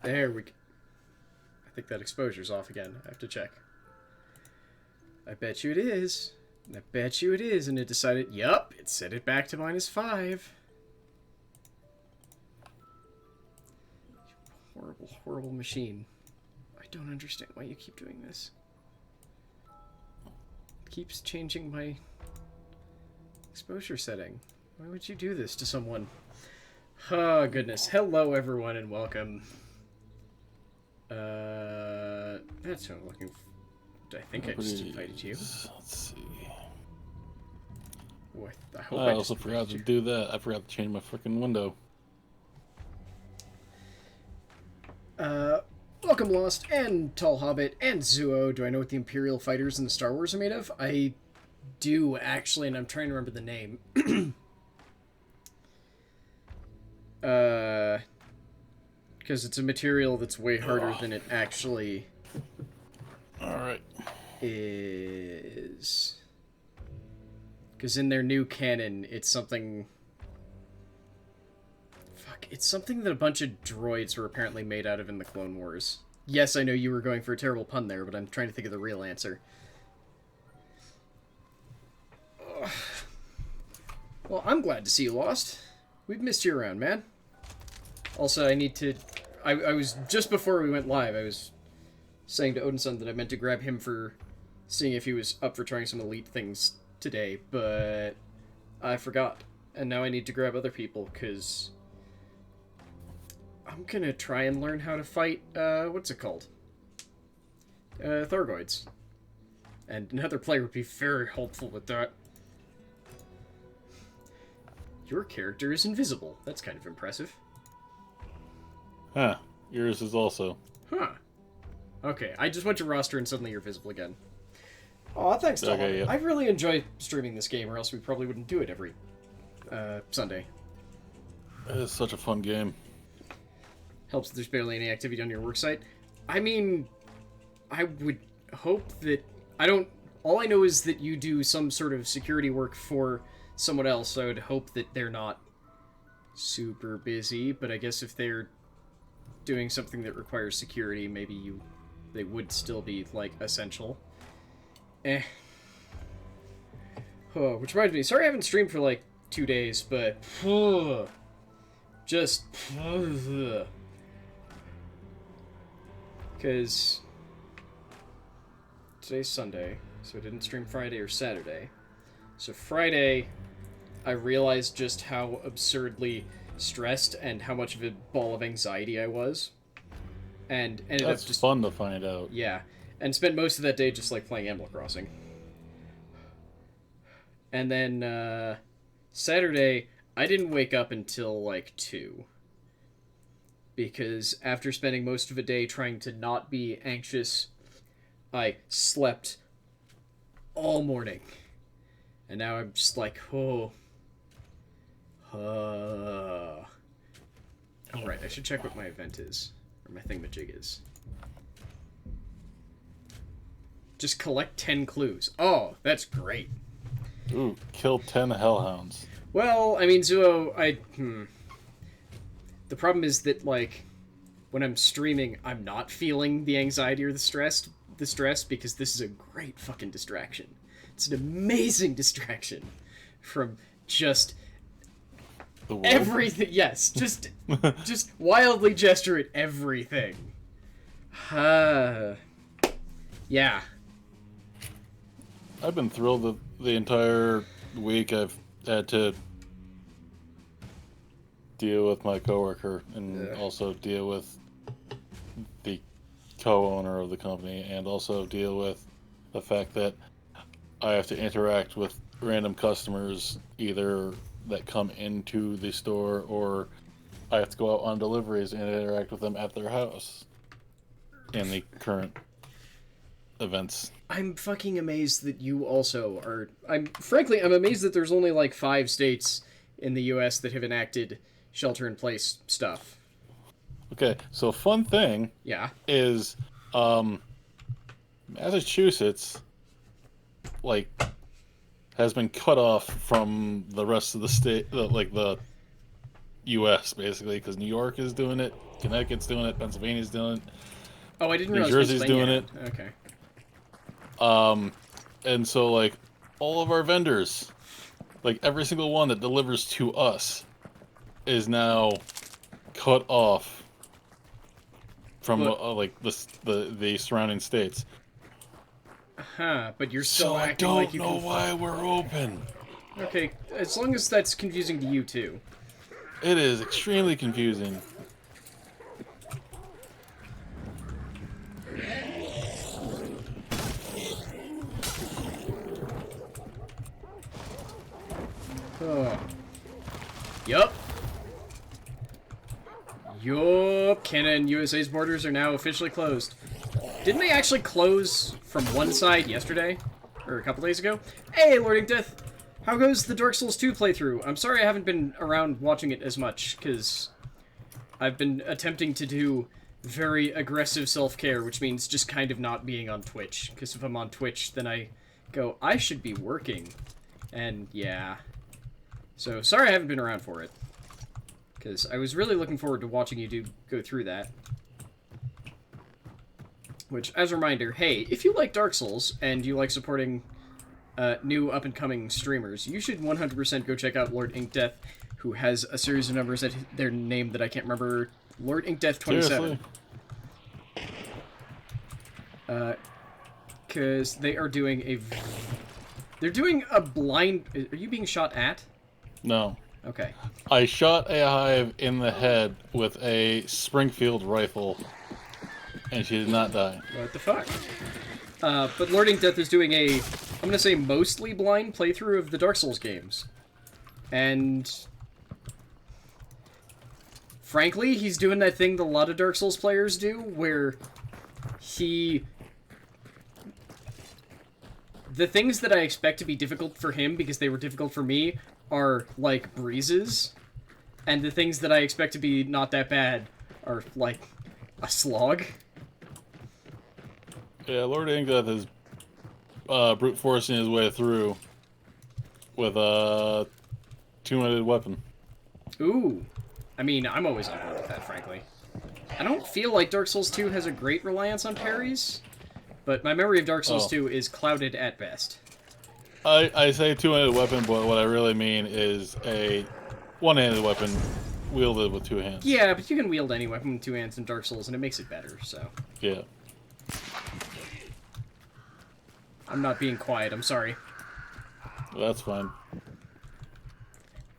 There we go. I think that exposure's off again. I have to check. I bet you it is. I bet you it is, and it decided, yup, it set it back to -5. Horrible, horrible machine. I don't understand why you keep doing this. It keeps changing my exposure setting. Why would you do this to someone? Oh, goodness. Hello, everyone, and welcome. That's what I'm looking for. I think I just invited you. Let's see. Oh, I hope I also forgot to do that. I forgot to change my freaking window. Welcome, Lost, and Tall Hobbit, and Zuo. Do I know what the Imperial fighters in the Star Wars are made of? I do, actually, and I'm trying to remember the name. Because it's a material that's way harder than it actually Alright. is. Because in their new canon, it's something... Fuck, it's something that a bunch of droids were apparently made out of in the Clone Wars. Yes, I know you were going for a terrible pun there, but I'm trying to think of the real answer. Ugh. Well, I'm glad to see you, Lost. We've missed you around, man. Also, I need to... I was... Just before we went live, I was saying to Odinson that I meant to grab him for seeing if he was up for trying some elite things today, but I forgot. And now I need to grab other people, because I'm gonna try and learn how to fight, what's it called? Thorgoids. And another player would be very helpful with that. Your character is invisible. That's kind of impressive. Huh. Yours is also. Huh. Okay, I just went to roster and suddenly you're visible again. Aw, thanks, Tom. Okay, yeah. I really enjoy streaming this game, or else we probably wouldn't do it every Sunday. It's such a fun game. Helps that there's barely any activity on your worksite. I mean, I would hope that... All I know is that you do some sort of security work for someone else, so I would hope that they're not super busy, but I guess if they're doing something that requires security, maybe they would still be, like, essential. Oh, which reminds me, sorry I haven't streamed for, like, 2 days, but... just... Because... Today's Sunday, so I didn't stream Friday or Saturday. So Friday, I realized just how absurdly stressed and how much of a ball of anxiety I was. And ended That's up just... fun to find out. Yeah. And spent most of that day just, like, playing Animal Crossing. And then, Saturday, I didn't wake up until, like, 2. Because after spending most of a day trying to not be anxious, I slept all morning. And now I'm just like, oh. Oh, right, I should check what my event is. Or my thingamajig is. Just collect 10 clues. Oh, that's great. Ooh, kill 10 hellhounds. Well, I mean, Zuo, The problem is that, like, when I'm streaming, I'm not feeling the anxiety or the stress, because this is a great fucking distraction. It's an amazing distraction from just everything. Yes, just wildly gesture at everything. Yeah. I've been thrilled the entire week. I've had to deal with my coworker and also deal with the co-owner of the company, and also deal with the fact that I have to interact with random customers, either that come into the store or I have to go out on deliveries and interact with them at their house in the current events. I'm fucking amazed that you also are... Frankly, I'm amazed that there's only, like, 5 states in the U.S. that have enacted shelter-in-place stuff. Okay, so fun thing is Massachusetts, like, has been cut off from the rest of the state, like the U.S. basically, because New York is doing it, Connecticut's doing it, Pennsylvania's doing it. Oh, I didn't New realize Jersey's doing it. Okay. And so, like, all of our vendors, like, every single one that delivers to us is now cut off from, like, the surrounding states. Huh, but you're still So I acting don't like you know can... why we're open. Okay, as long as that's confusing to you, too. It is extremely confusing. Oh. Yup. Canada and USA's borders are now officially closed. Didn't they actually close from one side yesterday? Or a couple days ago? Hey, Lord Inkdeath! How goes the Dark Souls 2 playthrough? I'm sorry I haven't been around watching it as much, because I've been attempting to do very aggressive self-care, which means just kind of not being on Twitch. Because if I'm on Twitch, then I go, I should be working. And, yeah. So, sorry I haven't been around for it. Because I was really looking forward to watching you go through that. Which, as a reminder, hey, if you like Dark Souls, and you like supporting new up-and-coming streamers, you should 100% go check out Lord Inkdeath, who has a series of numbers that their name that I can't remember. Lord Inkdeath 27. Because they are doing they're doing a blind... Are you being shot at? No. Okay. I shot a hive in the head with a Springfield rifle, and she did not die. What the fuck? But Lord Inkdeath is doing I'm gonna say mostly blind playthrough of the Dark Souls games. And... frankly, he's doing that thing that a lot of Dark Souls players do, where the things that I expect to be difficult for him because they were difficult for me are, like, breezes. And the things that I expect to be not that bad are, like, a slog. Yeah, Lord Inkdeath is brute forcing his way through with a two-handed weapon. Ooh. I mean, I'm always on board with that, frankly. I don't feel like Dark Souls 2 has a great reliance on parries, but my memory of Dark Souls 2 is clouded at best. I say two-handed weapon, but what I really mean is a one-handed weapon wielded with two hands. Yeah, but you can wield any weapon with two hands in Dark Souls, and it makes it better, so... Yeah. I'm not being quiet, I'm sorry. That's fine.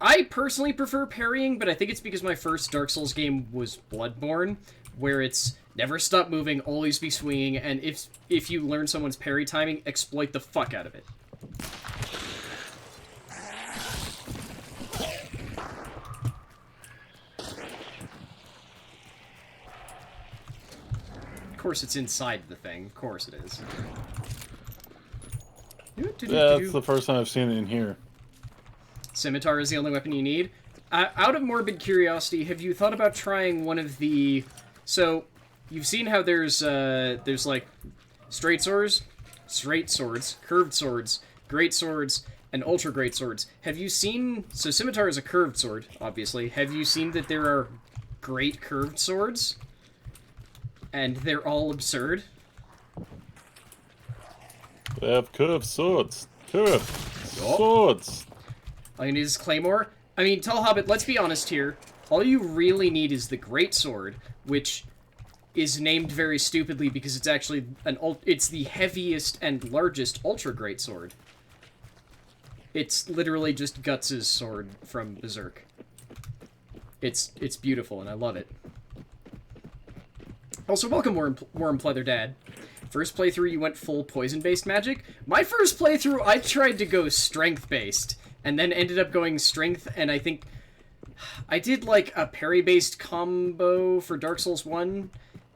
I personally prefer parrying, but I think it's because my first Dark Souls game was Bloodborne, where it's never stop moving, always be swinging, and if you learn someone's parry timing, exploit the fuck out of it. Of course it's inside the thing, of course it is. Yeah, that's the first time I've seen it in here. Scimitar is the only weapon you need. Out of morbid curiosity, have you thought about trying one of the... So, you've seen how there's like, straight swords, curved swords, great swords, and ultra great swords. Have you seen... So, Scimitar is a curved sword, obviously. Have you seen that there are great curved swords? And they're all absurd? They have curved swords. Curved swords. All you need is Claymore. I mean, Tall Hobbit, let's be honest here. All you really need is the Great Sword, which is named very stupidly because it's actually it's the heaviest and largest Ultra Great Sword. It's literally just Guts' sword from Berserk. It's beautiful, and I love it. Also, welcome, Worm Pleather Dad. First playthrough, you went full poison-based magic. My first playthrough, I tried to go strength-based, and then ended up going strength, and I think I did, like, a parry-based combo for Dark Souls 1,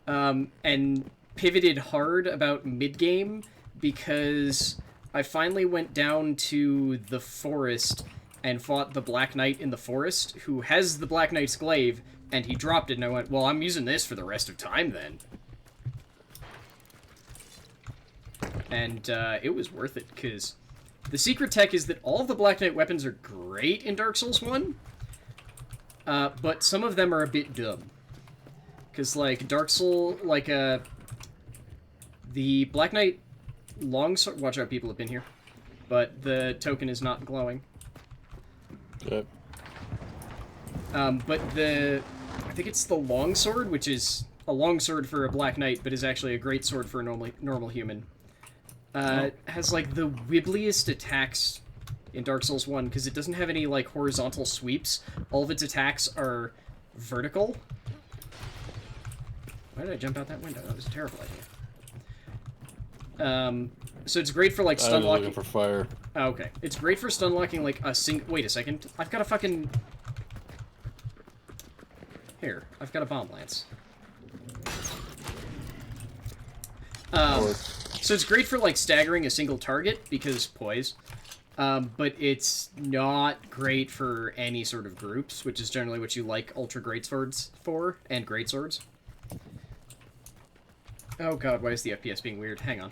and pivoted hard about mid-game, because I finally went down to the forest and fought the Black Knight in the forest, who has the Black Knight's glaive, and he dropped it, and I went, well, I'm using this for the rest of time, then. And it was worth it, because the secret tech is that all of the Black Knight weapons are great in Dark Souls 1, but some of them are a bit dumb. Because, like, Dark Soul, like, the Black Knight longsword... Watch out, people have been here. But the token is not glowing. Okay. But the... I think it's the longsword, which is a longsword for a Black Knight, but is actually a great sword for a normal human. Has, like, the wibbliest attacks in Dark Souls 1, because it doesn't have any, like, horizontal sweeps. All of its attacks are vertical. Why did I jump out that window? That was a terrible idea. So it's great for, like, stun locking... looking for fire. Oh, okay. It's great for stun locking, like, a Wait a second. I've got a fucking... Here. I've got a bomb lance. So it's great for, like, staggering a single target, because poise. But it's not great for any sort of groups, which is generally what you like ultra greatswords for, and greatswords. Oh god, why is the FPS being weird? Hang on.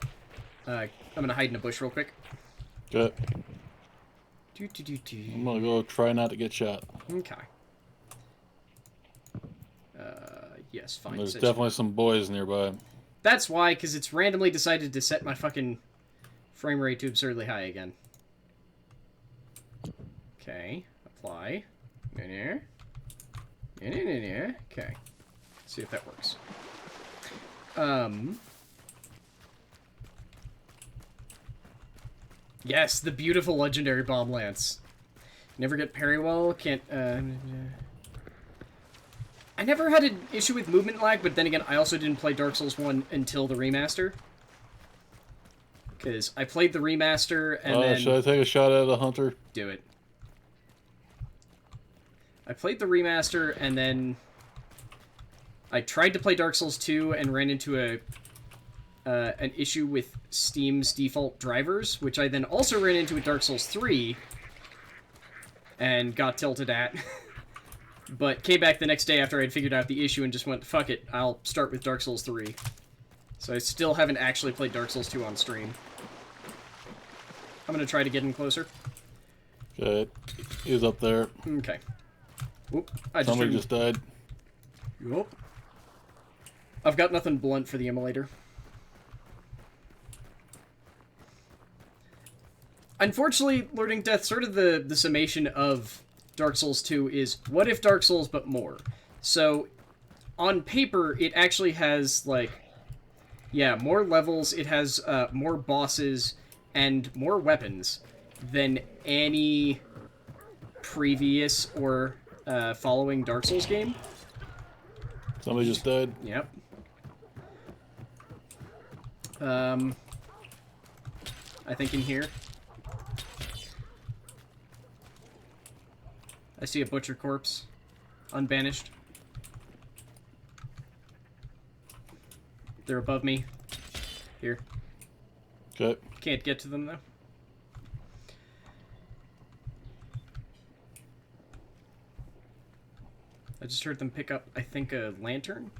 I'm gonna hide in a bush real quick. Good. I'm gonna go try not to get shot. Okay. Yes, fine. There's definitely some boys nearby. That's why, because it's randomly decided to set my fucking frame rate to absurdly high again. Okay, apply. Okay. See if that works. Yes, the beautiful legendary bomb lance. Never get parry well, can't, I never had an issue with movement lag, but then again, I also didn't play Dark Souls 1 until the remaster. Because I played the remaster, and then... Should I take a shot at a hunter? Do it. I played the remaster, and then... I tried to play Dark Souls 2 and ran into an issue with Steam's default drivers, which I then also ran into with Dark Souls 3, and got tilted at. But came back the next day after I'd figured out the issue and just went, fuck it, I'll start with Dark Souls 3. So I still haven't actually played Dark Souls 2 on stream. I'm gonna try to get in closer. Okay, he's up there. Okay. Oop, Somebody just died. Yup. I've got nothing blunt for the immolator. Unfortunately, Lording Death, sort of the summation of Dark Souls 2 is, what if Dark Souls but more? So, on paper, it actually has, like, yeah, more levels, it has more bosses, and more weapons than any previous or following Dark Souls game. Somebody just died. Yep. I think in here. I see a butcher corpse. Unbanished. They're above me. Here. Okay. Can't get to them, though. I just heard them pick up, I think, a lantern.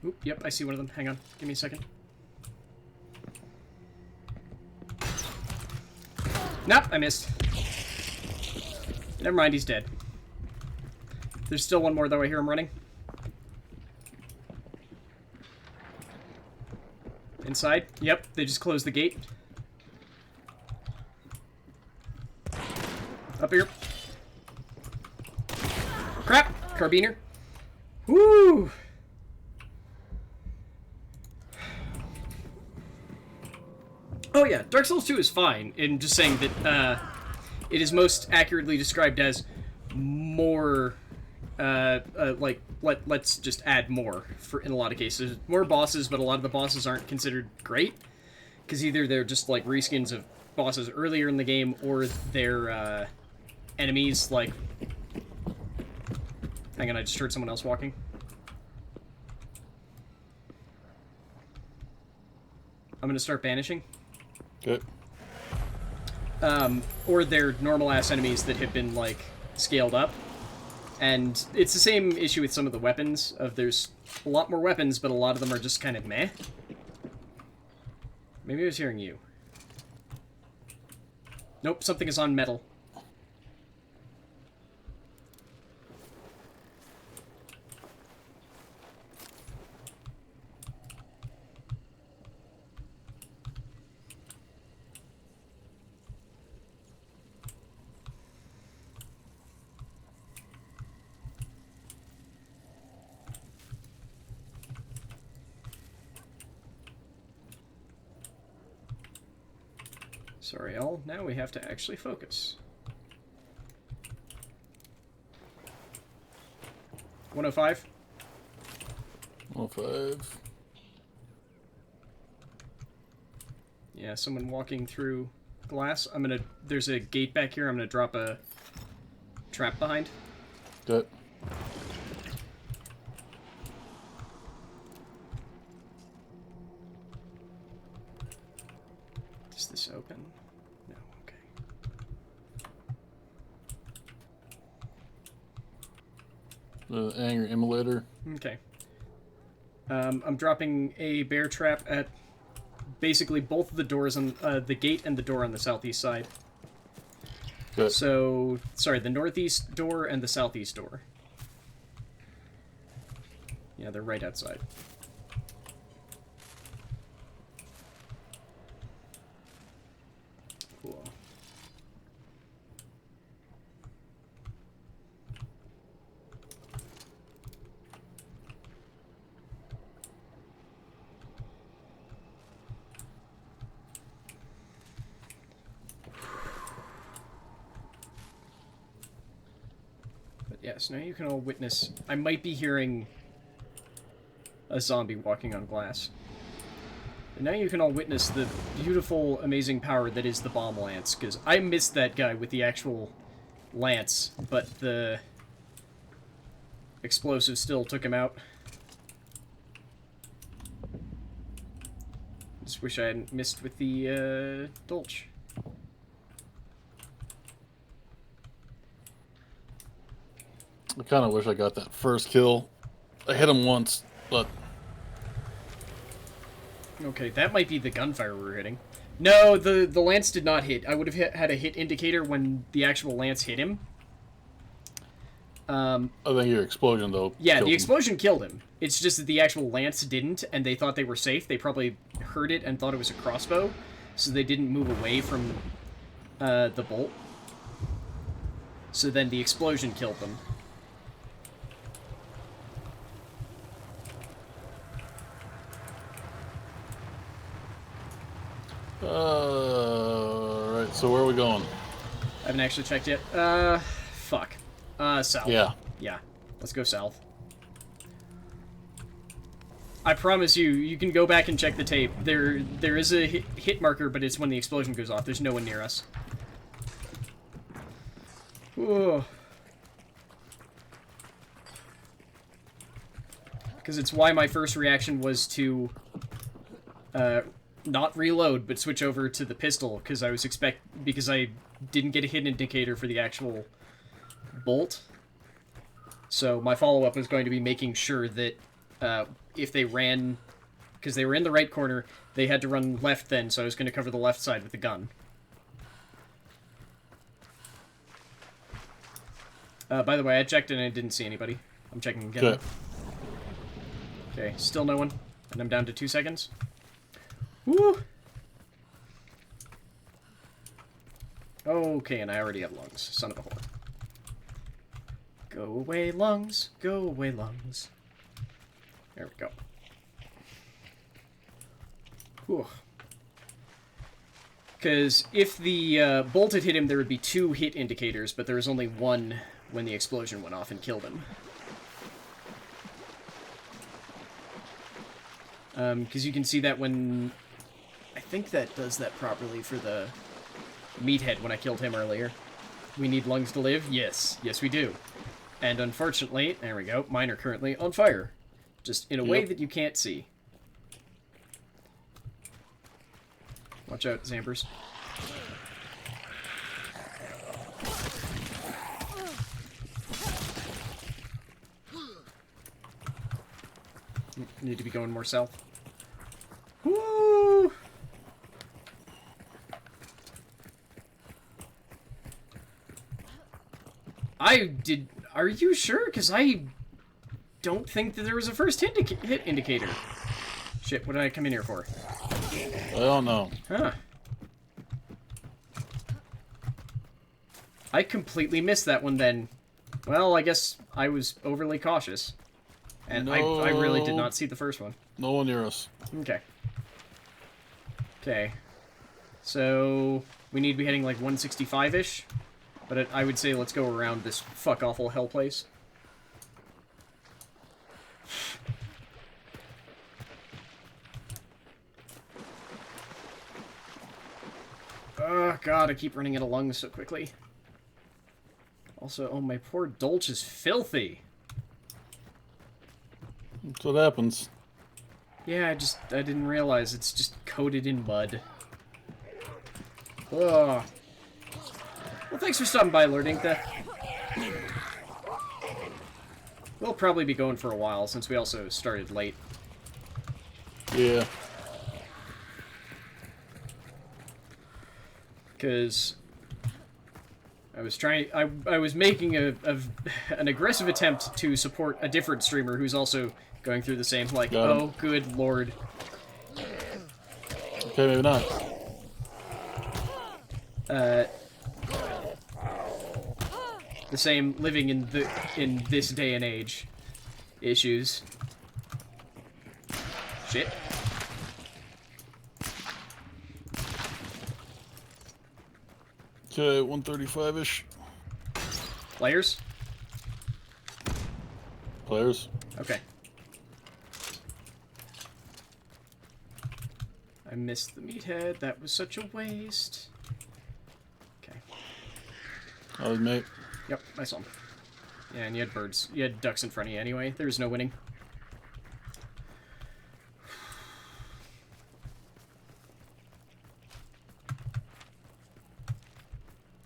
Oop, yep, I see one of them. Hang on. Give me a second. Nope, I missed. Never mind, he's dead. There's still one more, though. I hear him running. Inside? Yep, they just closed the gate. Up here. Crap! Carbiner. Woo! Oh yeah, Dark Souls 2 is fine, in just saying that it is most accurately described as more, like, let's just add more, in a lot of cases. More bosses, but a lot of the bosses aren't considered great, because either they're just, like, reskins of bosses earlier in the game, or they're, enemies, like... Hang on, I just heard someone else walking. I'm gonna start banishing. Good. Or they're normal-ass enemies that have been, like, scaled up. And it's the same issue with some of the weapons. There's a lot more weapons, but a lot of them are just kind of meh. Maybe I was hearing you. Nope, something is on metal. Sorry, all. Now we have to actually focus. 105. 105. Yeah, someone walking through glass. There's a gate back here. I'm gonna drop a trap behind. Good. Is this open? No, okay. The anger emulator. Okay. I'm dropping a bear trap at basically both of the doors on the gate and the door on the southeast side. Good. So, sorry, the northeast door and the southeast door. Yeah, they're right outside. Cool. But yes, now you can all witness. I might be hearing a zombie walking on glass. And now you can all witness the beautiful, amazing power that is the bomb lance, because I missed that guy with the actual lance, but the explosive still took him out. Just wish I hadn't missed with the Dolch. I kind of wish I got that first kill. I hit him once, but... Okay, that might be the gunfire we were hitting. No, the lance did not hit. I would have had a hit indicator when the actual lance hit him. I think your explosion, though, yeah, killed the him. explosion killed him. It's just that the actual lance didn't, and they thought they were safe. They probably heard it and thought it was a crossbow, so they didn't move away from the bolt. So then the explosion killed them. Alright, so where are we going? I haven't actually checked yet. Fuck. South. Yeah. Yeah. Let's go south. I promise you, you can go back and check the tape. There is a hit marker, but it's when the explosion goes off. There's no one near us. Whoa. Because it's why my first reaction was to not reload, but switch over to the pistol, because I didn't get a hit indicator for the actual bolt. So my follow-up was going to be making sure that if they ran, because they were in the right corner, they had to run left then, so I was going to cover the left side with the gun. By the way, I checked and I didn't see anybody. I'm checking again. Good. Okay, still no one. And I'm down to 2 seconds. Woo! Okay, and I already have lungs. Son of a whore. Go away, lungs. Go away, lungs. There we go. Whew. Because if the bolt had hit him, there would be 2 hit indicators, but there was only 1 when the explosion went off and killed him. Because you can see that when... I think that does that properly for the meathead when I killed him earlier. We need lungs to live? Yes. Yes, we do. And unfortunately, there we go, mine are currently on fire. Just in a way that you can't see. Watch out, Zampers. Need to be going more south. Woo! Are you sure? Because I don't think that there was a first hit indicator. Shit, what did I come in here for? I don't know. Huh. I completely missed that one then. Well, I guess I was overly cautious. And No. I really did not see the first one. No one near us. Okay. Okay. So, we need to be heading like 165-ish. But I would say let's go around this fuck-awful hell place. Oh, God, I keep running out of lungs so quickly. Also, oh, my poor Dolch is filthy. That's what happens. Yeah, I didn't realize it's just coated in mud. Ugh. Well, thanks for stopping by, Lord Inkta. We'll probably be going for a while, since we also started late. Yeah. Because I was trying... I was making an aggressive attempt to support a different streamer who's also going through the same, like, oh, good lord. Okay, maybe not. The same living in this day and age issues. Shit. Okay, 135-ish. Players? Players. Okay. I missed the meathead. That was such a waste. Okay. Oh, mate. Yep, I saw him. Yeah, and you had birds. You had ducks in front of you anyway. There's no winning.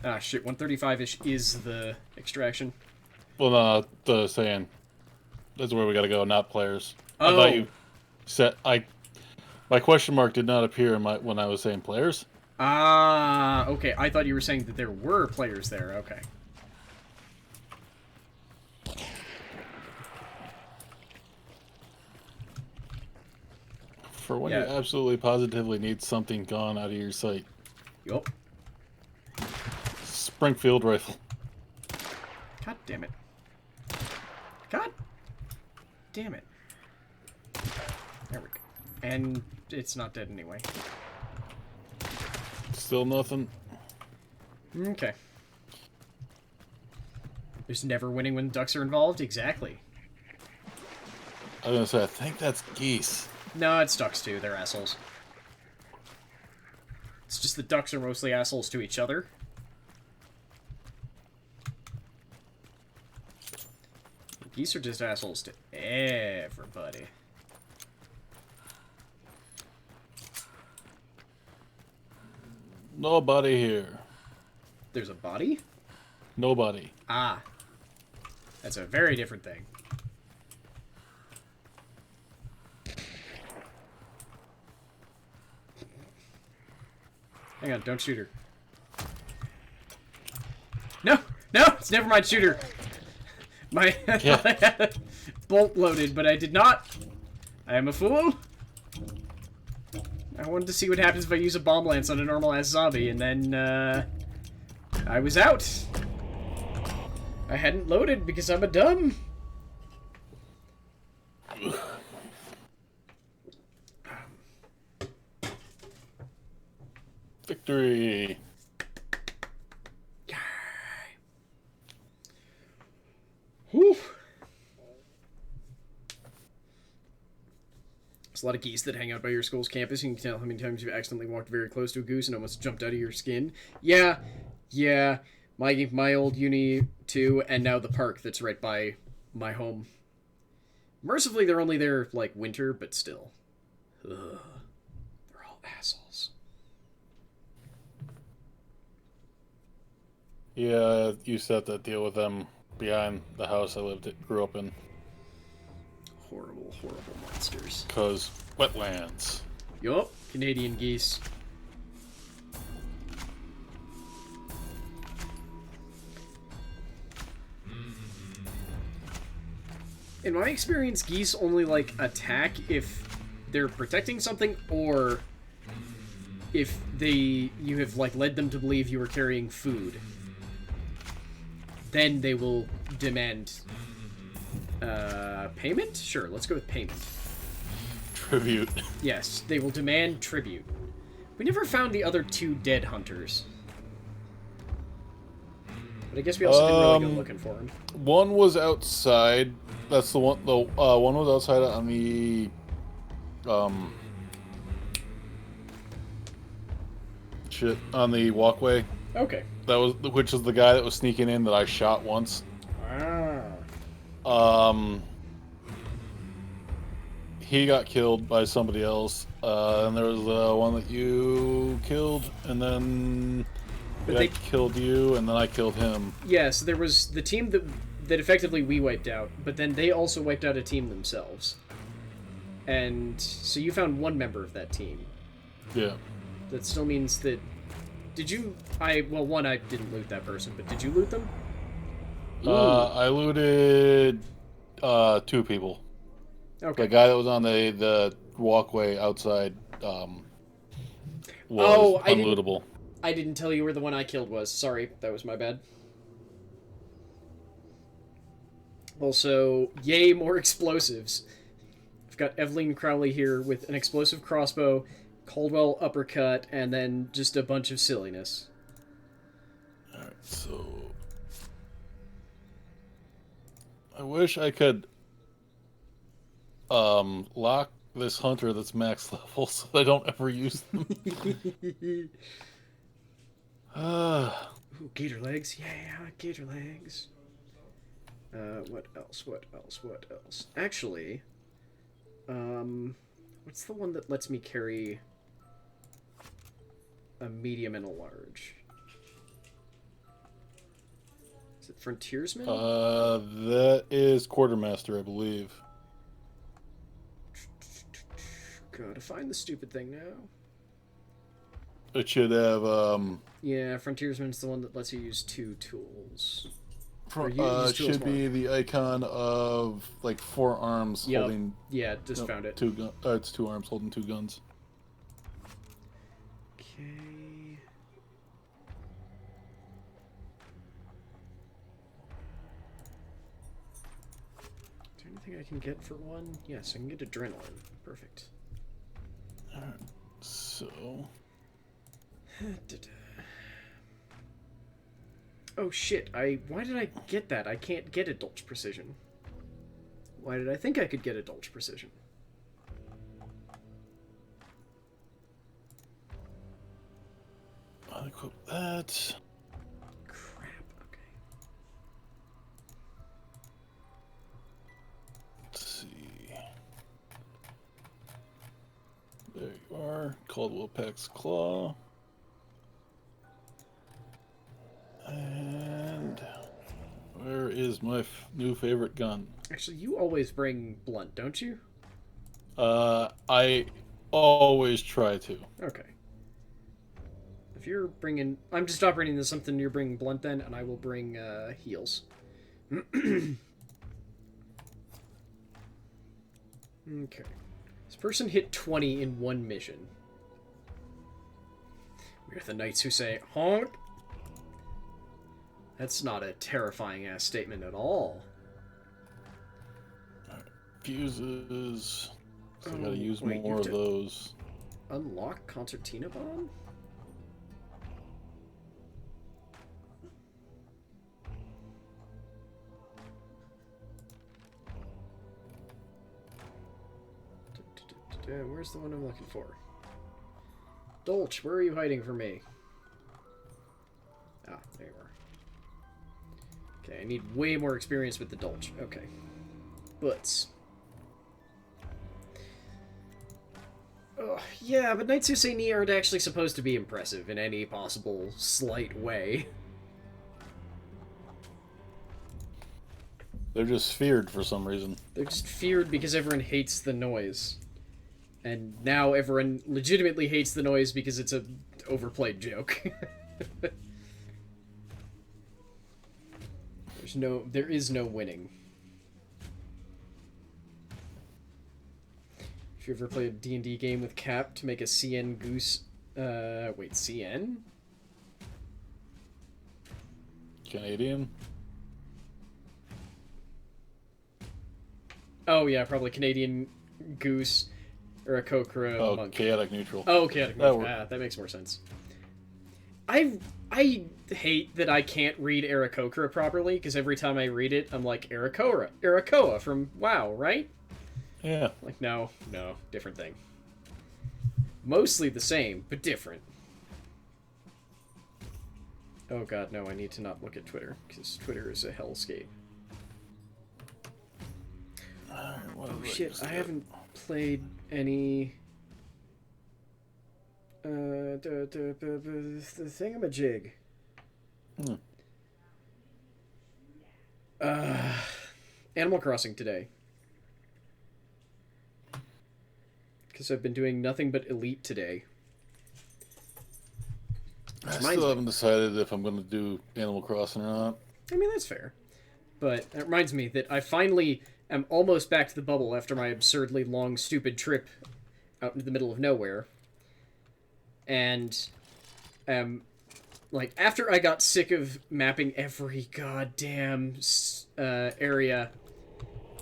Ah, shit. 135-ish is the extraction. Well, no, the saying. That's where we gotta go, not players. Oh. I thought you said... My question mark did not appear in when I was saying players. Ah, okay. I thought you were saying that there were players there. Okay. For when you absolutely positively need something gone out of your sight. Yup. Springfield rifle. God damn it. God damn it. There we go. And it's not dead anyway. Still nothing. Okay. There's never winning when ducks are involved? Exactly. I was gonna say, I think that's geese. No, it's ducks too. They're assholes. It's just the ducks are mostly assholes to each other. Geese are just assholes to everybody. Nobody here. There's a body? Nobody. Ah. That's a very different thing. Hang on, don't shoot her. No! No! It's never mind, shoot her! I thought I had a bolt loaded, but I did not. I am a fool. I wanted to see what happens if I use a bomb lance on a normal-ass zombie, and then, I was out. I hadn't loaded because I'm a dumb. Victory. Whew. There's a lot of geese that hang out by your school's campus. You can tell how many times you've accidentally walked very close to a goose and almost jumped out of your skin. Yeah. My old uni too, and now the park that's right by my home. Mercifully, they're only there, like, winter, but still. Ugh. They're all assholes. Yeah, you used to have to deal with them behind the house I grew up in. Horrible, horrible monsters. Because wetlands. Yup, Canadian geese. In my experience, geese only, like, attack if they're protecting something, or if you have, like, led them to believe you are carrying food. Then they will demand, payment? Sure, let's go with payment. Tribute. Yes, they will demand tribute. We never found the other 2 dead hunters. But I guess we also didn't really go looking for them. One was outside. That's the one. The one was outside on the on the walkway. Okay. Which is the guy that was sneaking in that I shot once. He got killed by somebody else, and there was one that you killed, and then I killed you, and then I killed him. Yes, there was the team that effectively we wiped out, but then they also wiped out a team themselves. And so you found one member of that team. Yeah. That still means that... Did you... Well, one, I didn't loot that person, but did you loot them? I looted 2 people. Okay. The guy that was on the walkway outside was unlootable. I didn't tell you where the one I killed was. Sorry, that was my bad. Also, yay, more explosives. I've got Evelyn Crowley here with an explosive crossbow, Caldwell uppercut, and then just a bunch of silliness. Alright, so... I wish I could lock this hunter that's max level so I don't ever use them. Ooh, gator legs. Yeah, gator legs. What else? What else? What else? Actually, what's the one that lets me carry a medium and a large? Is it Frontiersman? That is Quartermaster, I believe. Gotta find the stupid thing now. It should have, Yeah, Frontiersman's the one that lets you use 2 tools. It should be the icon of, like, 4 arms holding... Yeah, just found it. It's 2 arms holding 2 guns. Okay. Is there anything I can get for 1? Yes, I can get adrenaline. Perfect. Alright, so... Oh shit, why did I get that? I can't get Indulge Precision. Why did I think I could get Indulge Precision? I'll equip that. Crap, okay. Let's see. There you are. Caldwell Peck's Claw. And where is my new favorite gun? Actually, you always bring blunt, don't you? I always try to. Okay. If you're bringing... I'm just operating this something, you're bringing blunt then, and I will bring, heals. Okay. This person hit 20 in 1 mission. We're the knights who say, honk! That's not a terrifying-ass statement at all. Right. Fuses. So I gotta use more of those. Unlock Concertina Bomb? Where's the one I'm looking for? Dolch, where are you hiding from me? Ah, there you are. Okay, I need way more experience with the Dolch. Okay. Butts. Yeah, but Knights Who Say Knee aren't actually supposed to be impressive in any possible slight way. They're just feared for some reason. They're just feared because everyone hates the noise. And now everyone legitimately hates the noise because it's a overplayed joke. There is no winning. If you ever play a D&D game with Cap to make a CN goose... wait, CN? Canadian? Oh, yeah, probably Canadian goose or a Kokra monk. Chaotic neutral. Oh, chaotic neutral. That makes more sense. I hate that I can't read Aarakocra properly, because every time I read it, I'm like, Arakoa from WoW, right? Yeah. Like, no, different thing. Mostly the same, but different. Oh god, no, I need to not look at Twitter, because Twitter is a hellscape. Oh shit, I haven't played any... the thingamajig. Animal Crossing today. Because I've been doing nothing but Elite today. I still haven't decided if I'm going to do Animal Crossing or not. I mean, that's fair. But it reminds me that I finally am almost back to the bubble after my absurdly long, stupid trip out into the middle of nowhere. And, like, after I got sick of mapping every goddamn area,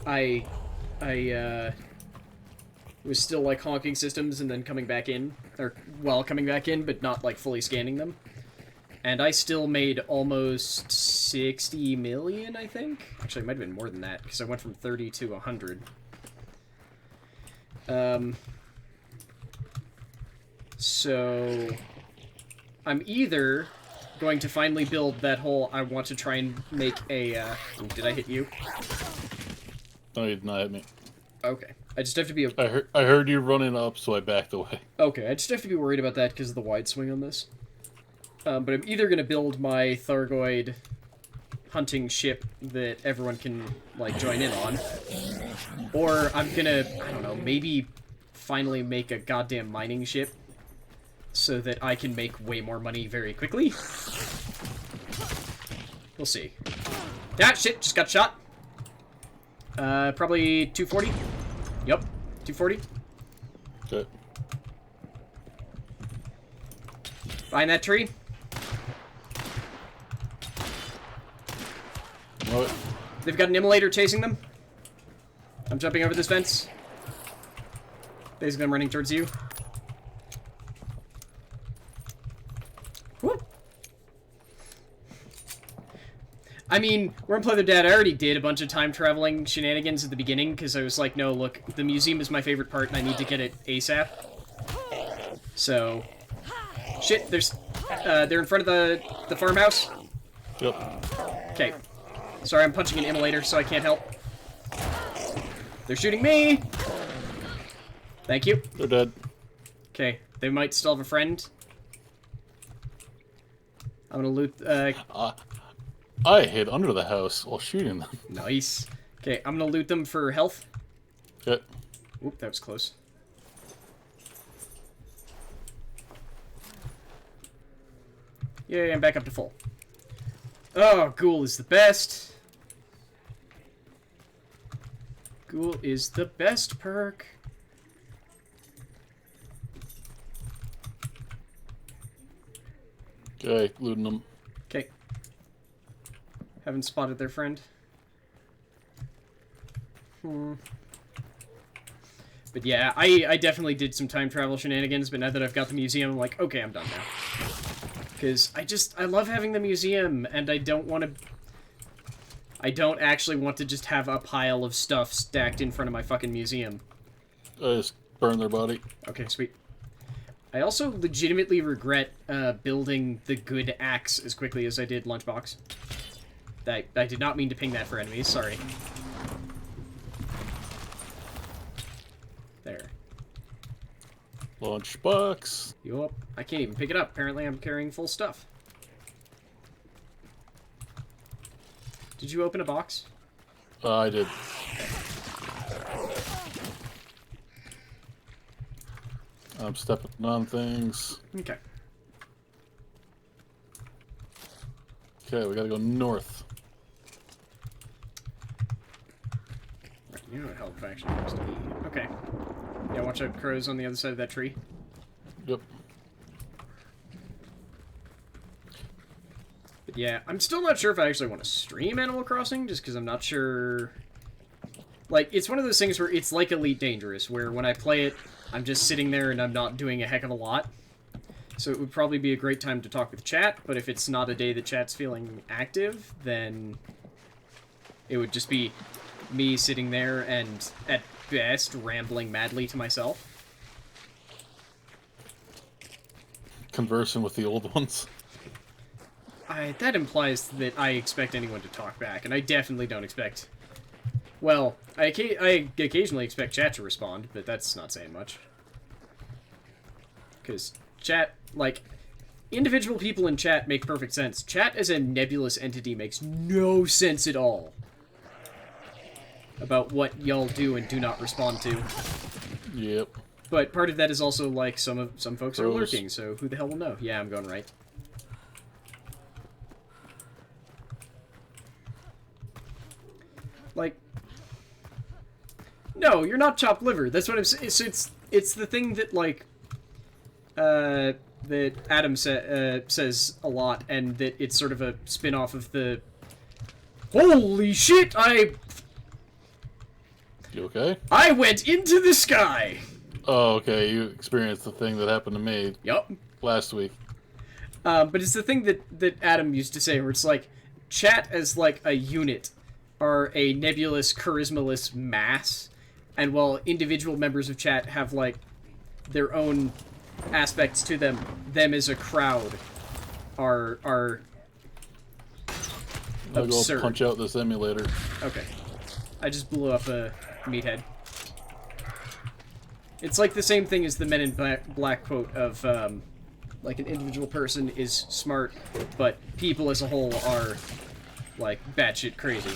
I was still, like, honking systems and then coming back in, or while coming back in, but not, like, fully scanning them. And I still made almost 60 million, I think? Actually, it might have been more than that, because I went from 30 to 100. So, I'm either going to finally build that whole, I want to try and make a, ooh, did I hit you? No, you did not hit me. Okay. I just have to be... I heard you running up, so I backed away. Okay, I just have to be worried about that because of the wide swing on this. But I'm either going to build my Thargoid hunting ship that everyone can, like, join in on, or I'm gonna, I don't know, maybe finally make a goddamn mining ship so that I can make way more money very quickly. We'll see. Ah, shit, just got shot. Probably 240. Yep, 240. Good. Behind that tree. What? They've got an immolator chasing them. I'm jumping over this fence. Basically, I'm running towards you. Whoop. I mean, we're in Play Their Dad. I already did a bunch of time traveling shenanigans at the beginning because I was like, no, look, the museum is my favorite part and I need to get it ASAP. So, shit, they're in front of the farmhouse. Yep. Okay. Sorry, I'm punching an immolator, so I can't help. They're shooting me! Thank you. They're dead. Okay, they might still have a friend. I'm gonna loot, I hid under the house while shooting them. Nice. Okay, I'm gonna loot them for health. Okay. Oop, that was close. Yay, I'm back up to full. Oh, Ghoul is the best. Ghoul is the best perk. Okay, looting them. Okay. Haven't spotted their friend. But yeah, I definitely did some time travel shenanigans, but now that I've got the museum, I'm like, okay, I'm done now. Because I love having the museum, and I don't actually want to just have a pile of stuff stacked in front of my fucking museum. I just burned their body. Okay, sweet. I also legitimately regret building the good axe as quickly as I did Lunchbox. I did not mean to ping that for enemies, sorry. There. Lunchbox. Yup. I can't even pick it up. Apparently I'm carrying full stuff. Did you open a box? I did. I'm stepping on things. Okay. Okay, we gotta go north. Right, you know what hell faction wants to be. Okay. Yeah, watch out, crows on the other side of that tree. Yep. But yeah, I'm still not sure if I actually want to stream Animal Crossing, just because I'm not sure... Like, it's one of those things where it's like Elite Dangerous, where when I play it, I'm just sitting there and I'm not doing a heck of a lot. So it would probably be a great time to talk with chat, but if it's not a day that chat's feeling active, then it would just be me sitting there and, at best, rambling madly to myself. Conversing with the old ones. That implies that I expect anyone to talk back, and I definitely don't expect... Well, I occasionally expect chat to respond, but that's not saying much. Because chat, like, individual people in chat make perfect sense. Chat as a nebulous entity makes no sense at all about what y'all do and do not respond to. Yep. But part of that is also, like, some folks are Rose. lurking, so who the hell will know? Yeah, I'm going right. Like, no, you're not chopped liver. That's what I'm saying. It's the thing that, like, that Adam says a lot, and that it's sort of a spin-off of the... Holy shit, You okay? I went into the sky! Oh, okay. You experienced the thing that happened to me Yup. last week. But it's the thing that Adam used to say, where it's like, chat as, like, a unit are a nebulous, charismaless mass, and while individual members of chat have, like, their own aspects to them as a crowd are I'll go absurd. punch out this emulator. Okay. I just blew up a meathead. It's like the same thing as the Men in Black quote of, like, an individual person is smart, but people as a whole are, like, batshit crazy.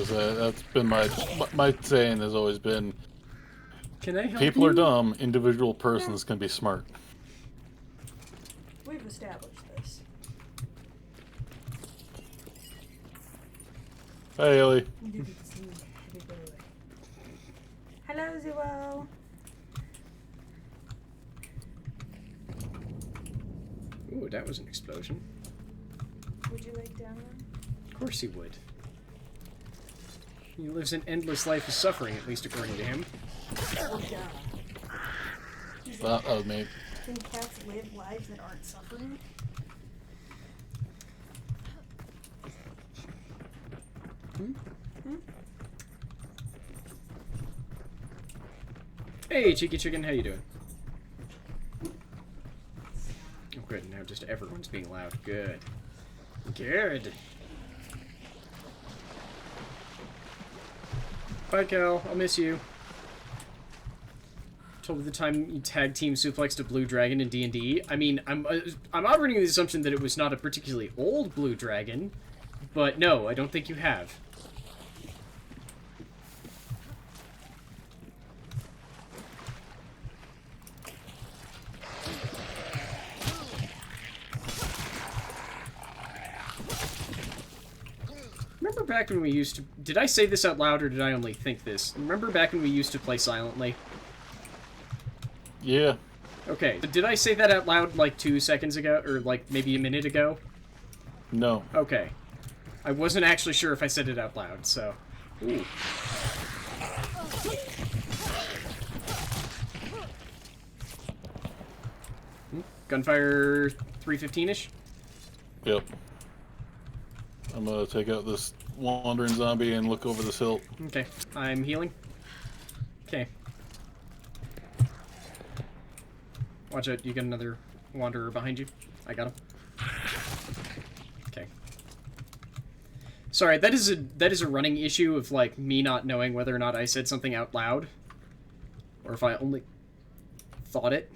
That's been my saying has always been, Can I help people you? are dumb, individual persons can be smart. We've established this. Hey, Ellie. Hello, Zero. Ooh, that was an explosion. Would you like down one? Of course he would. He lives an endless life of suffering, at least according to him. Oh, yeah. That was me. Can cats live lives that aren't suffering? Hey, Cheeky Chicken, how you doing? Oh, good. Now just everyone's being loud. Good. Good. Bye, Cal. I'll miss you. Told me the time you tag team suplexed a blue dragon in D&D. I mean, I'm operating the assumption that it was not a particularly old blue dragon, but no, I don't think you have. Remember back when we used to... Did I say this out loud, or did I only think this? Remember back when we used to play silently? Yeah. Okay, did I say that out loud, like, 2 seconds ago? Or, like, maybe a minute ago? No. Okay. I wasn't actually sure if I said it out loud, so... Ooh. Gunfire 315-ish? Yep. I'm gonna take out this wandering zombie and look over this hill. Okay, I'm healing. Okay. Watch out, you got another wanderer behind you. I got him. Okay. Sorry, that is a running issue of, like, me not knowing whether or not I said something out loud. Or if I only thought it.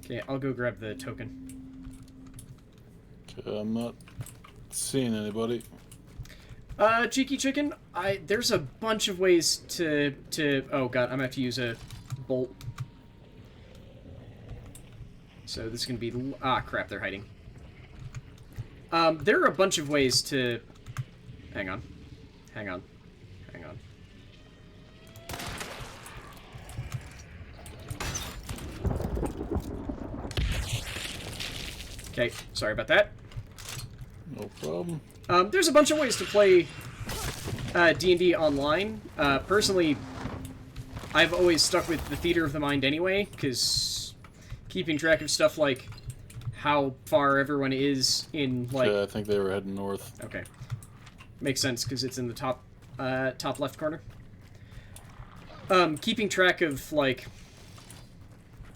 Okay, I'll go grab the token. Okay, I'm not seeing anybody. Cheeky chicken, there's a bunch of ways to oh god, I'm gonna have to use a bolt. So this is gonna be, crap, they're hiding. There are a bunch of ways to, hang on. Okay, sorry about that. No problem. There's a bunch of ways to play D&D online. Personally, I've always stuck with the theater of the mind anyway, because keeping track of stuff like how far everyone is in, like... Yeah, I think they were heading north. Okay. Makes sense, because it's in the top left corner. Keeping track of, like,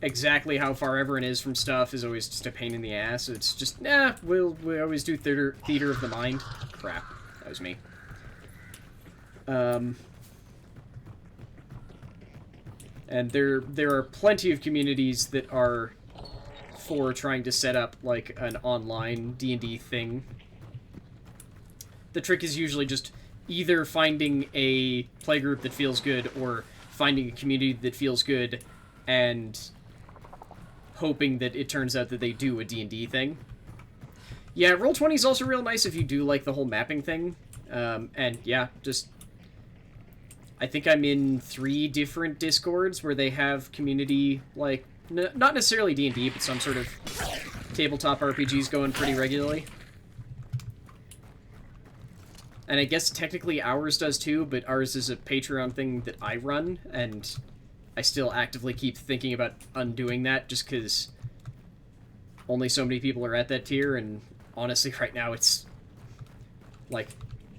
exactly how far everyone is from stuff is always just a pain in the ass. So it's just, we always do theater of the mind. Crap, that was me. And there are plenty of communities that are for trying to set up, like, an online D&D thing. The trick is usually just either finding a playgroup that feels good or finding a community that feels good and hoping that it turns out that they do a D&D thing. Yeah, Roll20 is also real nice if you do like the whole mapping thing. And yeah, just... I think I'm in 3 different Discords where they have community, like, not necessarily D&D, but some sort of tabletop RPGs going pretty regularly. And I guess technically ours does too, but ours is a Patreon thing that I run, and I still actively keep thinking about undoing that just because only so many people are at that tier, and honestly right now it's like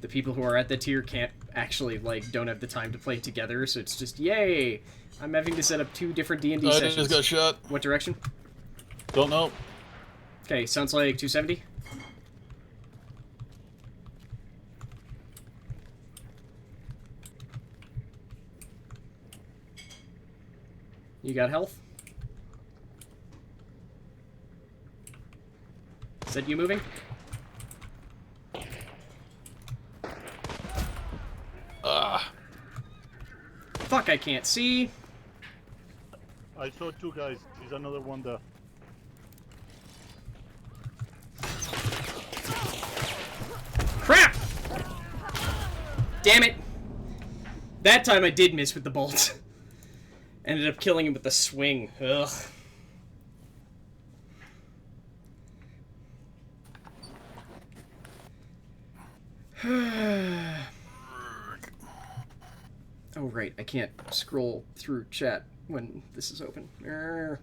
the people who are at that tier can't actually, like, don't have the time to play together, so it's just, yay! I'm having to set up 2 different D&D sessions. I just got shot. What direction? Don't know. Okay, sounds like 270. You got health? Is that you moving? Fuck, I can't see. I saw 2 guys. There's another one there. Crap! Damn it! That time I did miss with the bolt. Ended up killing him with the swing. Ugh. Oh, right. I can't scroll through chat when this is open. Or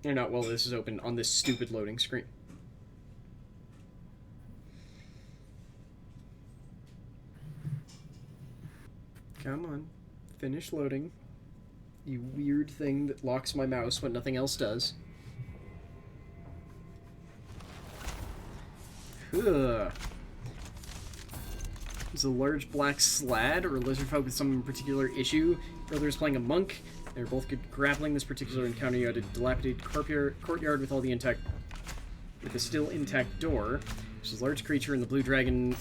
not while this is open on this stupid loading screen. Come on. Finish loading. You weird thing that locks my mouse when nothing else does. Ugh. There's a large black slad or a lizard folk with some particular issue. Brother is playing a monk. They're both good grappling. This particular encounter, you had a dilapidated courtyard with all the intact, with a still intact door. There's a large creature in the blue dragon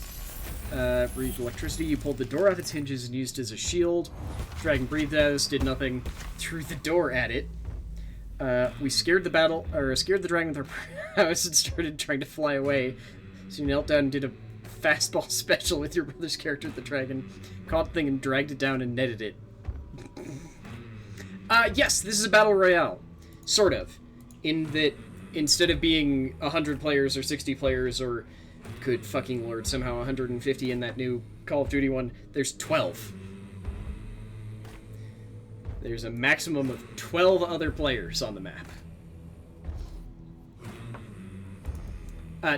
breathed electricity. You pulled the door off its hinges and used it as a shield. Dragon breathed at us, did nothing. Threw the door at it. We scared the dragon with our prowess and started trying to fly away. So you knelt down and did a fastball special with your brother's character, the dragon. Caught the thing and dragged it down and netted it. Yes, this is a battle royale. Sort of. In that, instead of being 100 players or 60 players or, good fucking lord, somehow 150 in that new Call of Duty one, there's 12. There's a maximum of 12 other players on the map.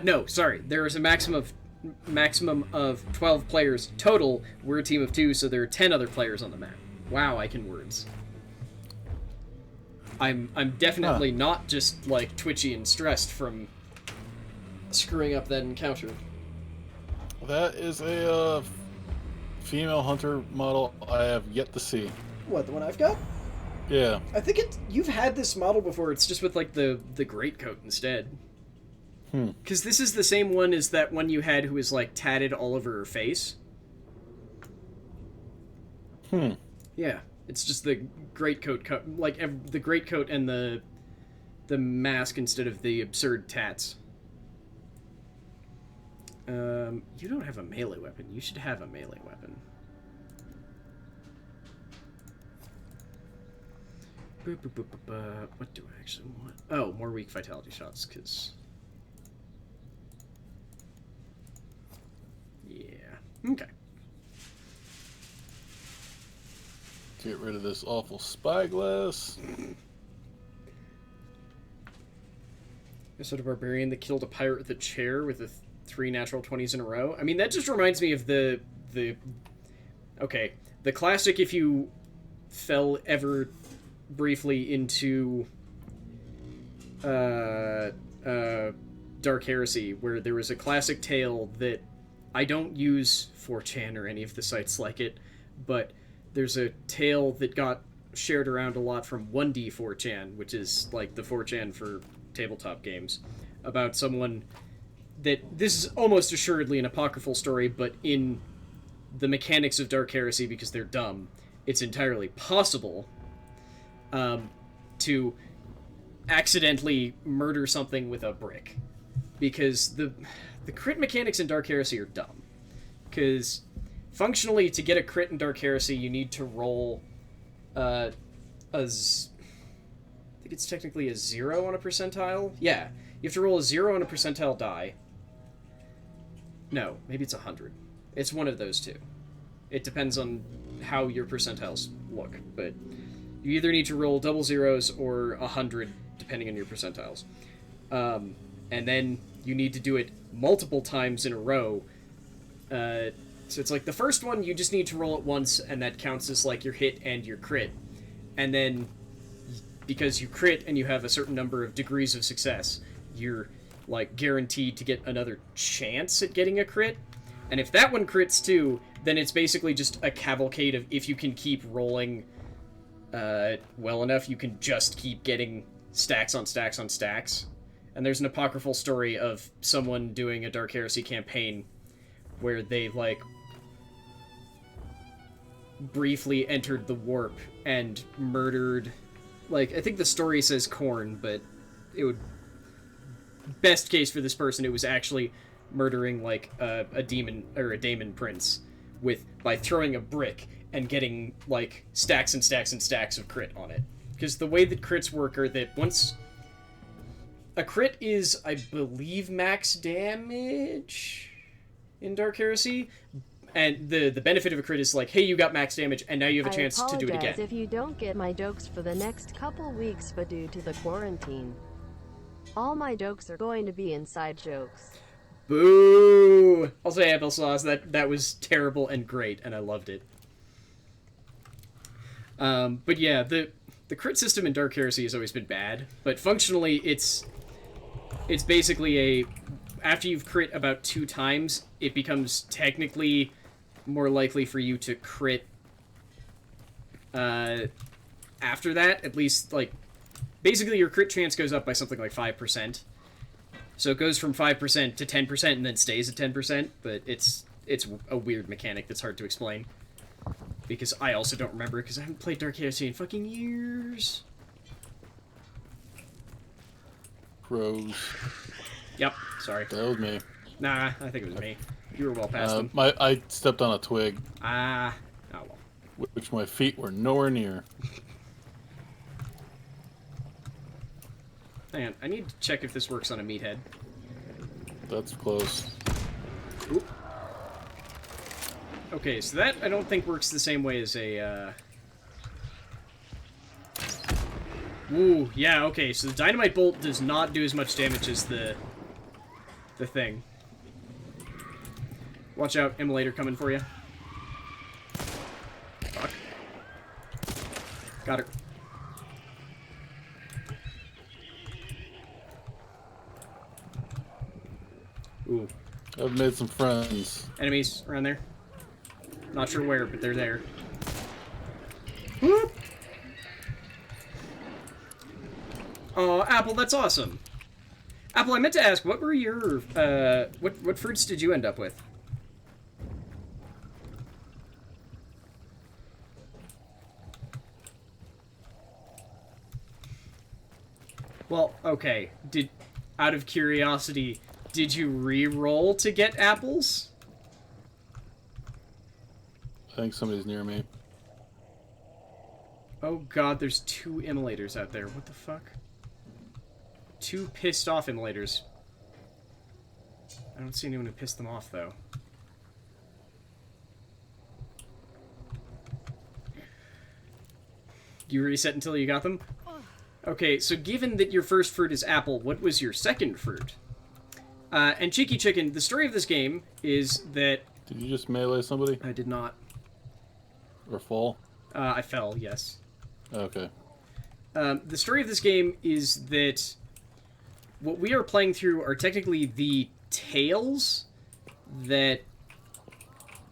No, sorry. There is a maximum of 12 players total. We're a team of 2, so there are 10 other players on the map. Wow, I can words. I'm definitely not just, like, twitchy and stressed from screwing up that encounter. That is a female hunter model I have yet to see. What, the one I've got? Yeah. I think you've had this model before. It's just with like the greatcoat instead. Because this is the same one as that one you had who was like tatted all over her face. Yeah, it's just the greatcoat the greatcoat and the mask instead of the absurd tats. You don't have a melee weapon. You should have a melee weapon. What do I actually want? Oh, more weak vitality shots, because... Yeah. Okay. Get rid of this awful spyglass. I said a barbarian that killed a pirate with a chair with 3 natural 20s in a row. I mean, that just reminds me of the classic if you fell ever briefly into Dark Heresy, where there was a classic tale that I don't use 4chan or any of the sites like it, but there's a tale that got shared around a lot from 1D4chan, which is like the 4chan for tabletop games, about someone that this is almost assuredly an apocryphal story, but in the mechanics of Dark Heresy, because they're dumb, it's entirely possible to accidentally murder something with a brick, because the crit mechanics in Dark Heresy are dumb. Because functionally, to get a crit in Dark Heresy, you need to roll I think it's technically a 0 on a percentile. Yeah, you have to roll a 0 on a percentile die. No, maybe it's 100. It's one of those two. It depends on how your percentiles look, but you either need to roll double zeros or 100, depending on your percentiles. And then you need to do it multiple times in a row. So it's like the first one, you just need to roll it once, and that counts as like your hit and your crit. And then, because you crit and you have a certain number of degrees of success, you're like guaranteed to get another chance at getting a crit. And if that one crits too, then it's basically just a cavalcade of, if you can keep rolling well enough, you can just keep getting stacks on stacks on stacks. And there's an apocryphal story of someone doing a Dark Heresy campaign where they, like, briefly entered the warp and murdered, like, I think the story says Korn, but it would... Best case for this person, it was actually murdering, like, a demon, or a daemon prince, by throwing a brick and getting, like, stacks and stacks and stacks of crit on it. Because the way that crits work are that once... A crit is, I believe, max damage in Dark Heresy, and the benefit of a crit is like, hey, you got max damage, and now you have a chance to do it again. I apologize if you don't get my jokes for the next couple weeks, but due to the quarantine, all my jokes are going to be inside jokes. Boo! I'll say applesauce. That was terrible and great, and I loved it. But yeah, the crit system in Dark Heresy has always been bad, but functionally it's basically after you've crit about 2 times, it becomes technically more likely for you to crit after that, at least, like, basically your crit chance goes up by something like 5%. So it goes from 5% to 10% and then stays at 10%, but it's a weird mechanic that's hard to explain. Because I also don't remember, because I haven't played Dark Heresy in fucking years. Pros. Yep, sorry. That was me. Nah, I think it was me. You were well past them. I stepped on a twig. Oh well. Which my feet were nowhere near. Hang on, I need to check if this works on a meathead. That's close. Oop. Okay, so that I don't think works the same way as a, Ooh, yeah, okay, so the dynamite bolt does not do as much damage as the thing. Watch out, immolator coming for you. Fuck. Got her. Ooh. I've made some friends. Enemies around there. Not sure where, but they're there. Whoop! Oh, Apple, that's awesome. Apple, I meant to ask, what were your, what fruits did you end up with? Well, okay. Out of curiosity, did you re-roll to get apples? I think somebody's near me. Oh god, there's 2 immolators out there. What the fuck? 2 pissed off immolators. I don't see anyone who pissed them off, though. You reset until you got them? Okay, so given that your first fruit is apple, what was your second fruit? And Cheeky Chicken, the story of this game is that... Did you just melee somebody? I did not. Or fall? I fell, yes. Okay. The story of this game is that what we are playing through are technically the tales that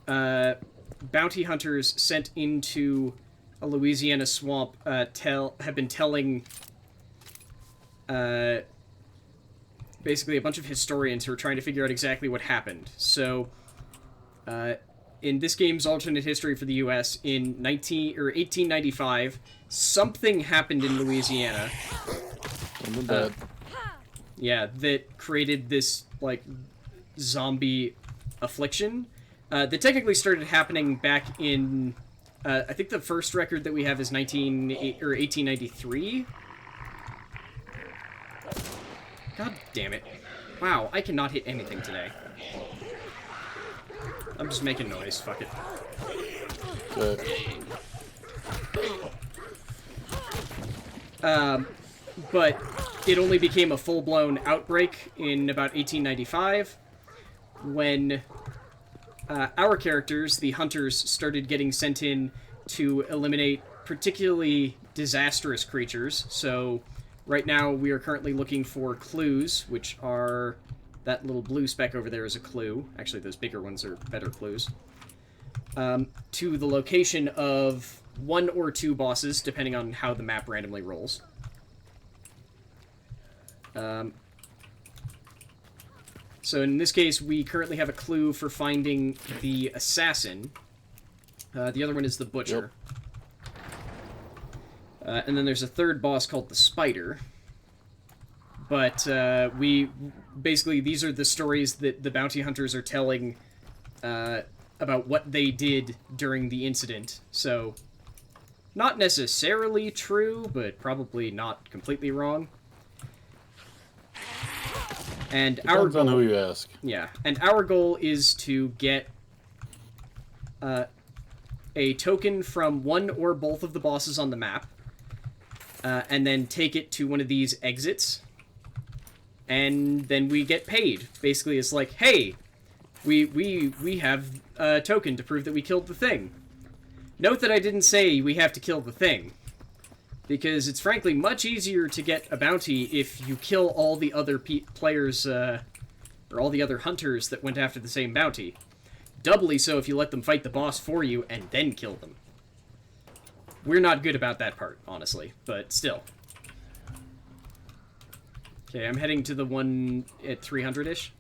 bounty hunters sent into a Louisiana swamp have been telling basically a bunch of historians who are trying to figure out exactly what happened. So in this game's alternate history for the US, in 1895, something happened in Louisiana. Something bad. Yeah, that created this, like, zombie affliction. That technically started happening back in, I think the first record that we have is 1893. God damn it. Wow, I cannot hit anything today. I'm just making noise, fuck it. Okay. But it only became a full-blown outbreak in about 1895 when our characters, the hunters, started getting sent in to eliminate particularly disastrous creatures. So right now we are currently looking for clues, which are... That little blue speck over there is a clue. Actually, those bigger ones are better clues. To the location of 1 or 2 bosses, depending on how the map randomly rolls. So in this case, we currently have a clue for finding the assassin. The other one is the butcher. Yep. And then there's a third boss called the spider. But we basically, these are the stories that the bounty hunters are telling about what they did during the incident. So, not necessarily true, but probably not completely wrong. And Depends on who you ask. Yeah, and our goal is to get a token from 1 or both of the bosses on the map, and then take it to one of these exits. And then we get paid. Basically, it's like, hey, we have a token to prove that we killed the thing. Note that I didn't say we have to kill the thing, because it's frankly much easier to get a bounty if you kill all the other players, or all the other hunters that went after the same bounty. Doubly so if you let them fight the boss for you and then kill them. We're not good about that part, honestly, but still. Okay, I'm heading to the one at 300-ish.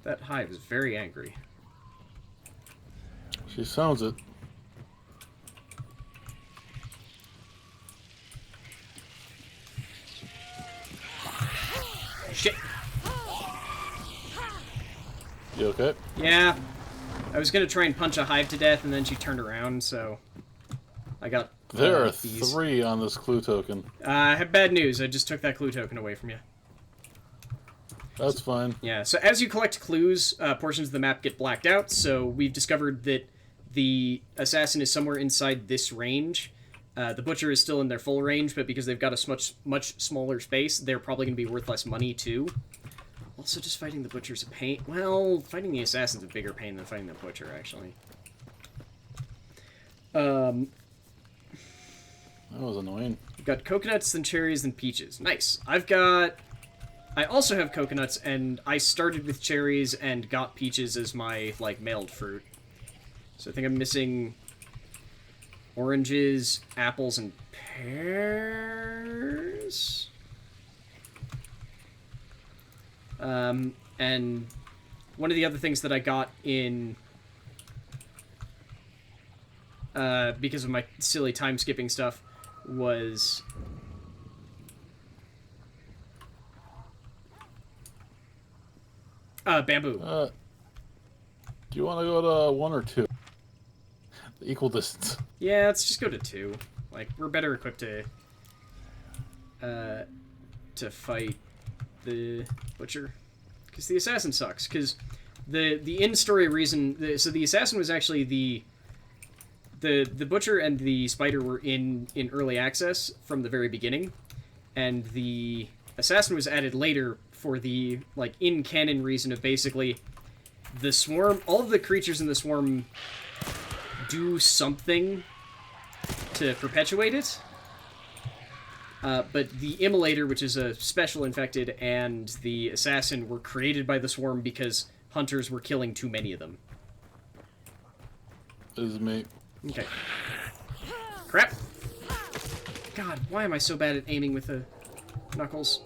That hive is very angry. She sounds it. Shit! You okay? Yeah. I was gonna try and punch a hive to death, and then she turned around, so... I got... There are these. 3 on this clue token. I have bad news. I just took that clue token away from you. That's fine. Yeah, so as you collect clues, portions of the map get blacked out, so we've discovered that the assassin is somewhere inside this range. The butcher is still in their full range, but because they've got a much smaller space, they're probably going to be worth less money, too. Also, just fighting the butcher's a pain. Well, fighting the assassin's a bigger pain than fighting the butcher, actually. That was annoying. We've got coconuts, then cherries, then peaches. Nice. I've got I also have coconuts, and I started with cherries and got peaches as my, like, mailed fruit. So I think I'm missing oranges, apples, and pears? And one of the other things that I got in... because of my silly time-skipping stuff was... bamboo. Do you want to go to 1 or 2? Equal distance. Yeah, let's just go to 2. Like, we're better equipped to fight the Butcher. Because the Assassin sucks. Because the in-story reason... So the Assassin was actually the Butcher and the Spider were in early access from the very beginning. And the Assassin was added later for the, like, in-canon reason of basically the Swarm... All of the creatures in the Swarm do something to perpetuate it. But the Immolator, which is a special infected, and the Assassin were created by the Swarm because hunters were killing too many of them. This is me. Okay. Crap! God, why am I so bad at aiming with the knuckles?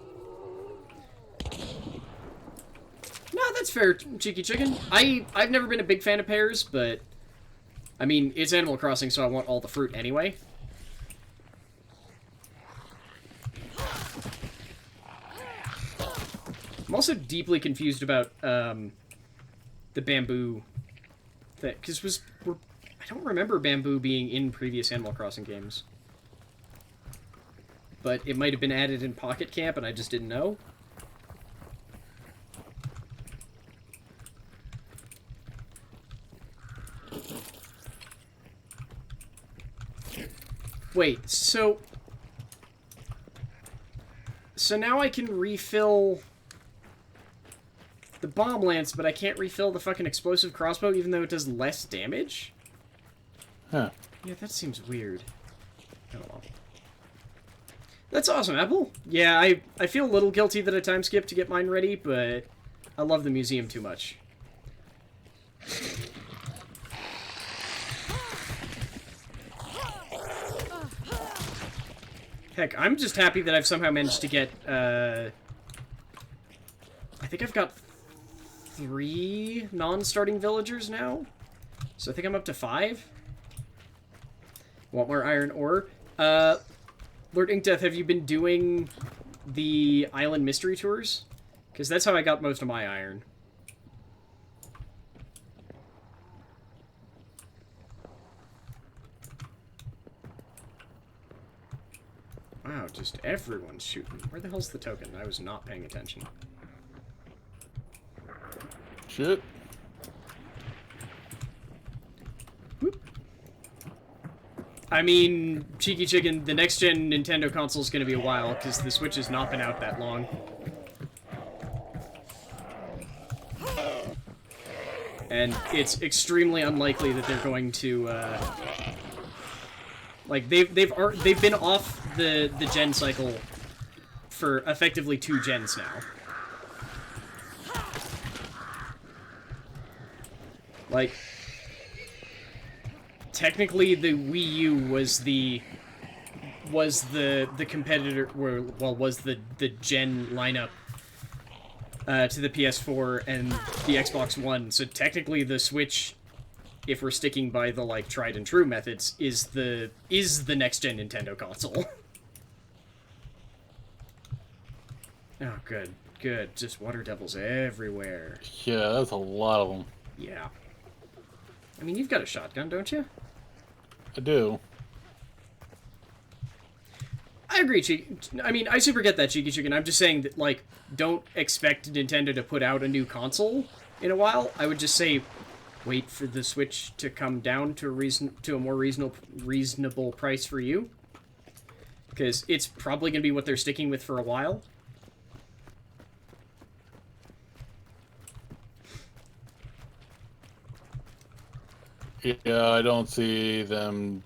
No, that's fair, Cheeky Chicken. I've never been a big fan of pears, but... I mean, it's Animal Crossing, so I want all the fruit anyway. I'm also deeply confused about, the bamboo thing, because I don't remember bamboo being in previous Animal Crossing games. But it might have been added in Pocket Camp, and I just didn't know. Wait, so now I can refill the bomb lance, but I can't refill the fucking explosive crossbow even though it does less damage? Huh. Yeah, that seems weird. I don't know. That's awesome, Apple. Yeah, I feel a little guilty that I time skipped to get mine ready, but I love the museum too much. Heck, I'm just happy that I've somehow managed to get, I think I've got 3 non-starting villagers now. So I think I'm up to 5. Want more iron ore? Lord Inkdeath, have you been doing the island mystery tours? Because that's how I got most of my iron. Wow, just everyone's shooting. Where the hell's the token? I was not paying attention. Shit. Whoop. I mean, Cheeky Chicken, the next-gen Nintendo console is going to be a while, because the Switch has not been out that long. And it's extremely unlikely that they're going to, like, they've been off the gen cycle for effectively 2 gens now. Like, technically the Wii U was the competitor, was the gen lineup to the PS4 and the Xbox One. So technically the Switch, if we're sticking by the, like, tried and true methods, is the next gen Nintendo console. Oh, good. Just water devils everywhere. Yeah, that's a lot of them. Yeah. I mean, you've got a shotgun, don't you? I do. I agree, I mean, I super get that, Cheeky Chicken. I'm just saying that, like, don't expect Nintendo to put out a new console in a while. I would just say, wait for the Switch to come down to a more reasonable price for you. Because it's probably going to be what they're sticking with for a while. Yeah, I don't see them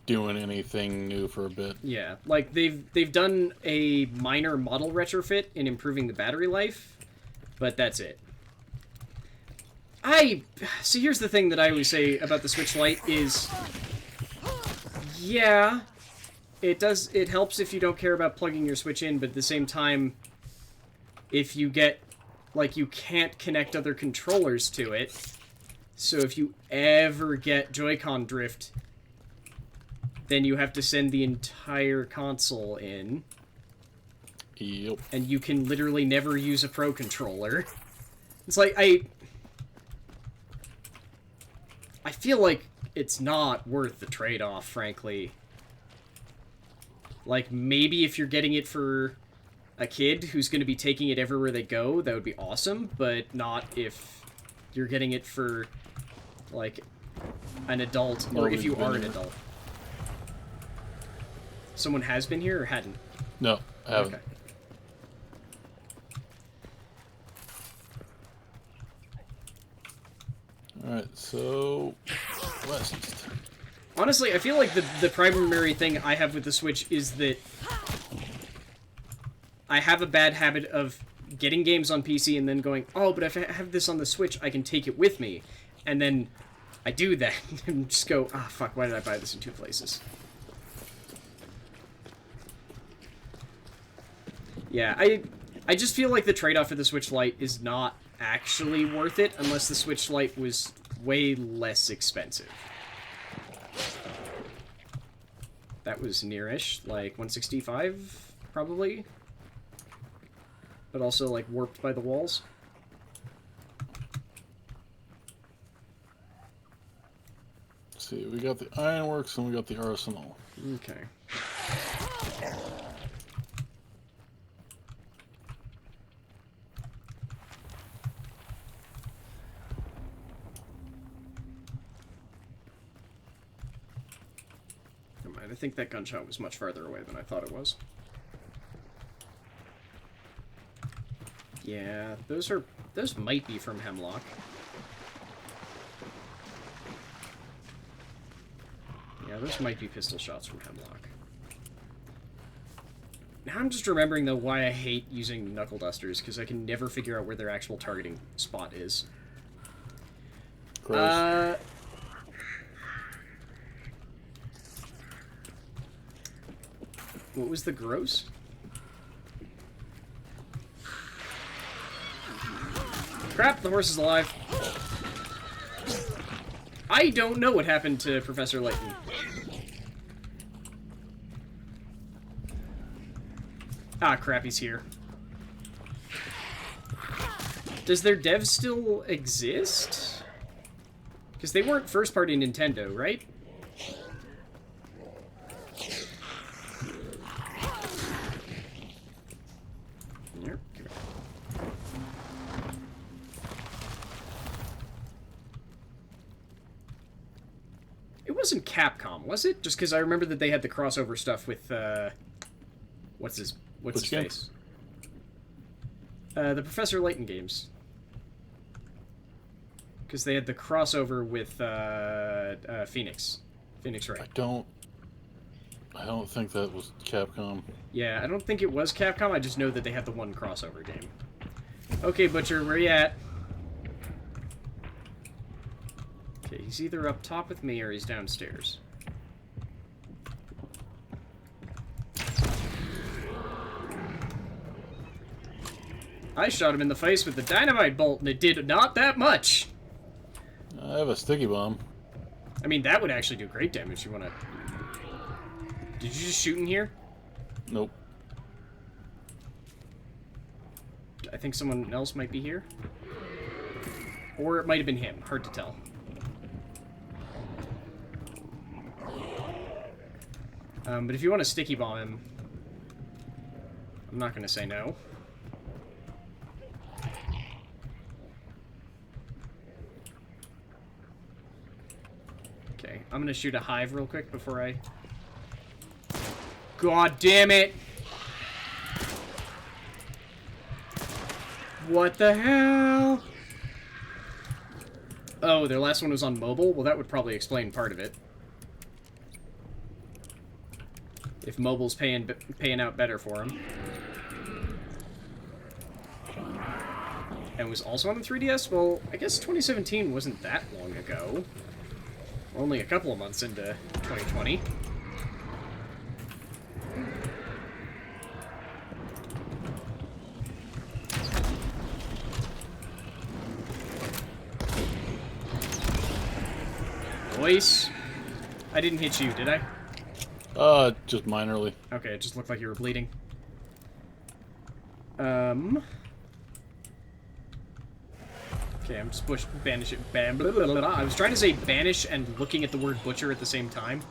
doing anything new for a bit. Yeah, like they've done a minor model retrofit in improving the battery life, but that's it. So here's the thing that I always say about the Switch Lite is, yeah, it helps if you don't care about plugging your Switch in, but at the same time, if you get, like, you can't connect other controllers to it, so if you ever get Joy-Con drift, then you have to send the entire console in. Yep. And you can literally never use a Pro controller. It's like, I feel like it's not worth the trade-off, frankly. Like, maybe if you're getting it for a kid who's going to be taking it everywhere they go, that would be awesome, but not if you're getting it for, like, an adult, or if you are an adult. Someone has been here or hadn't? No, I haven't. Okay. Alright, so... West. Honestly, I feel like the primary thing I have with the Switch is that I have a bad habit of getting games on PC and then going, oh, but if I have this on the Switch, I can take it with me. And then I do that and just go, ah, fuck, why did I buy this in two places? Yeah, I just feel like the trade-off for the Switch Lite is not actually worth it unless the Switch Lite was way less expensive. That was near-ish, like 165, probably. But also, like, warped by the walls. Let's see, we got the Ironworks and we got the Arsenal. Okay. Never mind, I think that gunshot was much farther away than I thought it was. Yeah, those might be from Hemlock. Yeah, those might be pistol shots from Hemlock. Now I'm just remembering, though, why I hate using knuckle dusters, because I can never figure out where their actual targeting spot is. Gross. What was the gross? Crap, the horse is alive. I don't know what happened to Professor Layton. Ah, crap, he's here. Does their dev still exist? Because they weren't first-party Nintendo, right? Yep. It wasn't Capcom, was it? Just because I remember that they had the crossover stuff with, what's his face? The Professor Layton games. Because they had the crossover with, Phoenix. Phoenix Wright. I don't think that was Capcom. Yeah, I don't think it was Capcom, I just know that they had the one crossover game. Okay, Butcher, where you at? Okay, he's either up top with me or he's downstairs. I shot him in the face with the dynamite bolt and it did not that much! I have a sticky bomb. I mean, that would actually do great damage. You wanna... Did you just shoot in here? Nope. I think someone else might be here. Or it might have been him. Hard to tell. But if you want to sticky bomb him, I'm not going to say no. Okay, I'm going to shoot a hive real quick before I... God damn it! What the hell? Oh, their last one was on mobile? Well, that would probably explain part of it. If mobile's paying out better for him. And was also on the 3DS? Well, I guess 2017 wasn't that long ago. We're only a couple of months into 2020. Voice. I didn't hit you, did I? Just minorly. Okay, it just looked like you were bleeding. Okay, I'm just banish it. Blah, blah, blah, blah. I was trying to say banish and looking at the word butcher at the same time.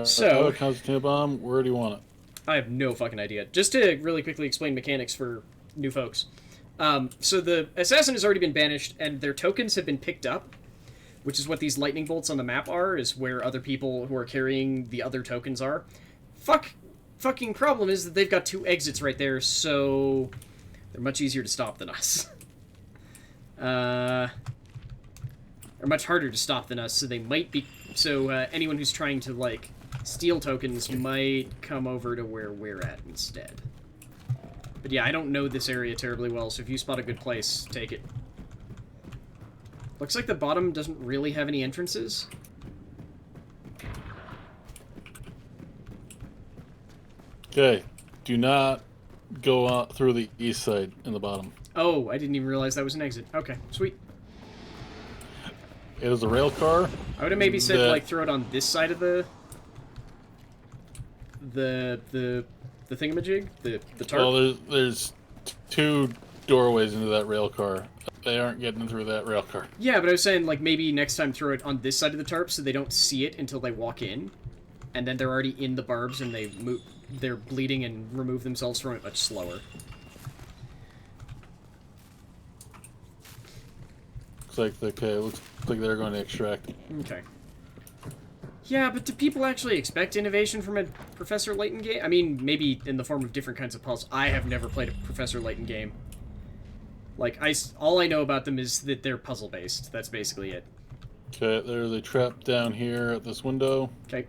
So, Constantine bomb. Where do you want it? I have no fucking idea. Just to really quickly explain mechanics for new folks. So the assassin has already been banished, and their tokens have been picked up, which is what these lightning bolts on the map are, is where other people who are carrying the other tokens are. Fucking problem is that they've got 2 exits right there, so they're much easier to stop than us. They're much harder to stop than us, so they might be... So anyone who's trying to, like, steal tokens might come over to where we're at instead. But yeah, I don't know this area terribly well, so if you spot a good place, take it. Looks like the bottom doesn't really have any entrances. Okay, do not go out through the east side in the bottom. Oh, I didn't even realize that was an exit. Okay, sweet. It is a rail car. I would have maybe said, like, throw it on this side of the thingamajig? The tarp? Well, there's 2 doorways into that rail car. They aren't getting through that rail car. Yeah, but I was saying, like, maybe next time throw it on this side of the tarp so they don't see it until they walk in. And then they're already in the barbs and they're bleeding and remove themselves from it much slower. Looks like they're going to extract. Okay. Yeah, but do people actually expect innovation from a Professor Layton game? I mean, maybe in the form of different kinds of puzzles. I have never played a Professor Layton game. Like, all I know about them is that they're puzzle-based. That's basically it. Okay, there's a trap down here at this window. Okay.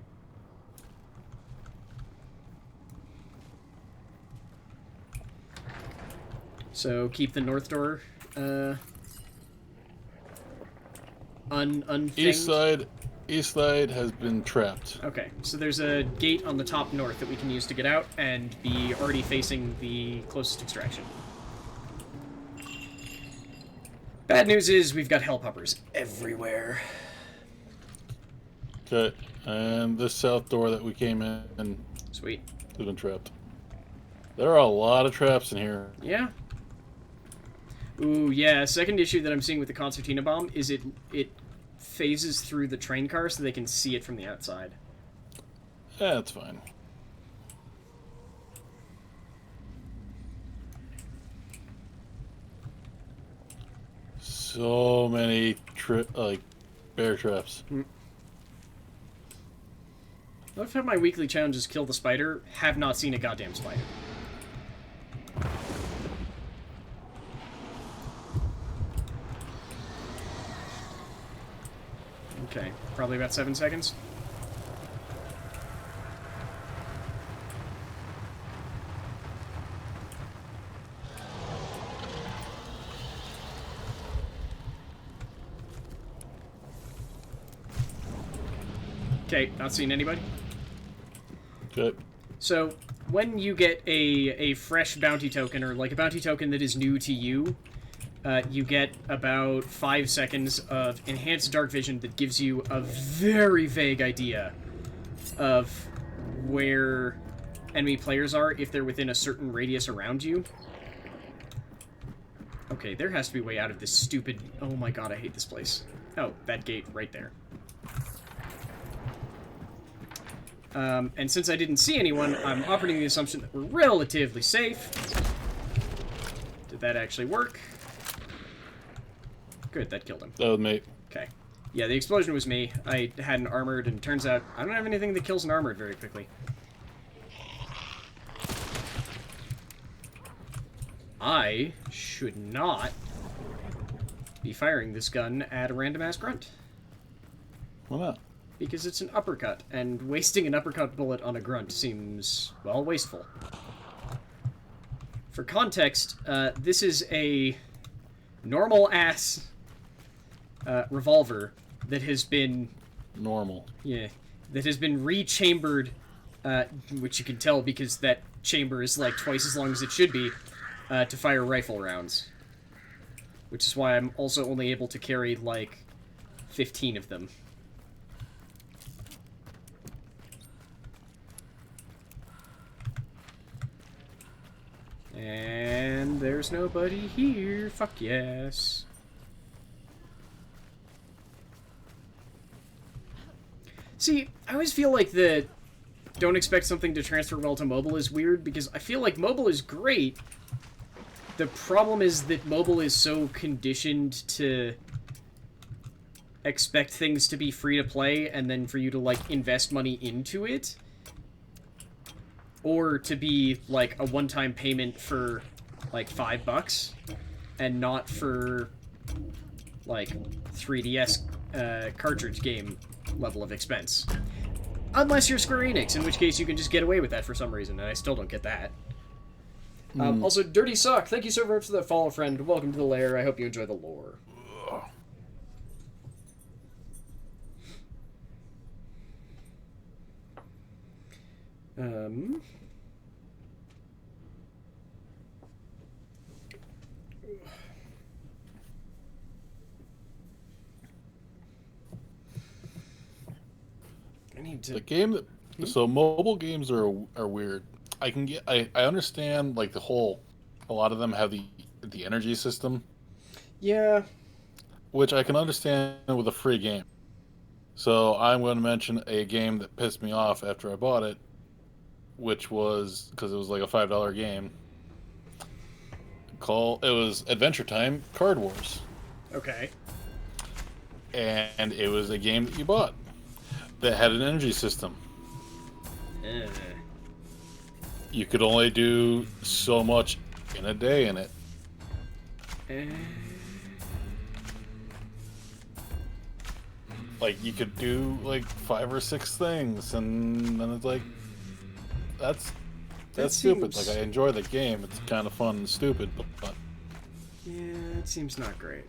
So, keep the north door, unthinged. East side has been trapped. Okay, so there's a gate on the top north that we can use to get out and be already facing the closest extraction. Bad news is we've got hellpoppers everywhere. Okay, and this south door that we came in Sweet. has been trapped. There are a lot of traps in here. Yeah. Ooh, yeah, second issue that I'm seeing with the Concertina bomb is it phases through the train car so they can see it from the outside. Yeah, that's fine. So many bear traps. I've had my weekly challenges kill the spider, have not seen a goddamn spider. Okay, probably about 7 seconds. Okay, not seeing anybody. Okay. So, when you get a fresh bounty token, or like a bounty token that is new to you, you get about 5 seconds of enhanced dark vision that gives you a very vague idea of where enemy players are if they're within a certain radius around you. Okay, there has to be a way out of this stupid... Oh my god, I hate this place. Oh, that gate right there. And since I didn't see anyone, I'm operating the assumption that we're relatively safe. Did that actually work? Good, that killed him. That was me. Okay. Yeah, the explosion was me. I had an armored, and turns out I don't have anything that kills an armored very quickly. I should not be firing this gun at a random-ass grunt. Why not? because it's an uppercut, and wasting an uppercut bullet on a grunt seems, well, wasteful. For context, this is a normal-ass revolver that has been... Normal. Yeah, that has been rechambered, which you can tell because that chamber is like twice as long as it should be, to fire rifle rounds. Which is why I'm also only able to carry, like, 15 of them. And there's nobody here. Fuck yes. See, I always feel like the don't expect something to transfer well to mobile is weird, because I feel like mobile is great. The problem is that mobile is so conditioned to expect things to be free to play, and then for you to, like, invest money into it. Or to be, like, a one-time payment for, like, $5, and not for, like, 3DS cartridge game level of expense. Unless you're Square Enix, in which case you can just get away with that for some reason, and I still don't get that. Also, Dirty Sock, thank you so much for that follow, friend. Welcome to the lair. I hope you enjoy the lore. I need to... The game that... So mobile games are weird. I understand, like, a lot of them have the energy system. Yeah. Which I can understand with a free game. So I'm going to mention a game that pissed me off after I bought it, which was, because it was like a $5 game. It was Adventure Time Card Wars. Okay. And it was a game that you bought that had an energy system. You could only do so much in a day in it. Like, you could do, like, 5 or 6 things, and then it's like, that's stupid. Seems... Like, I enjoy the game. It's kind of fun and stupid, but... Yeah, it seems not great.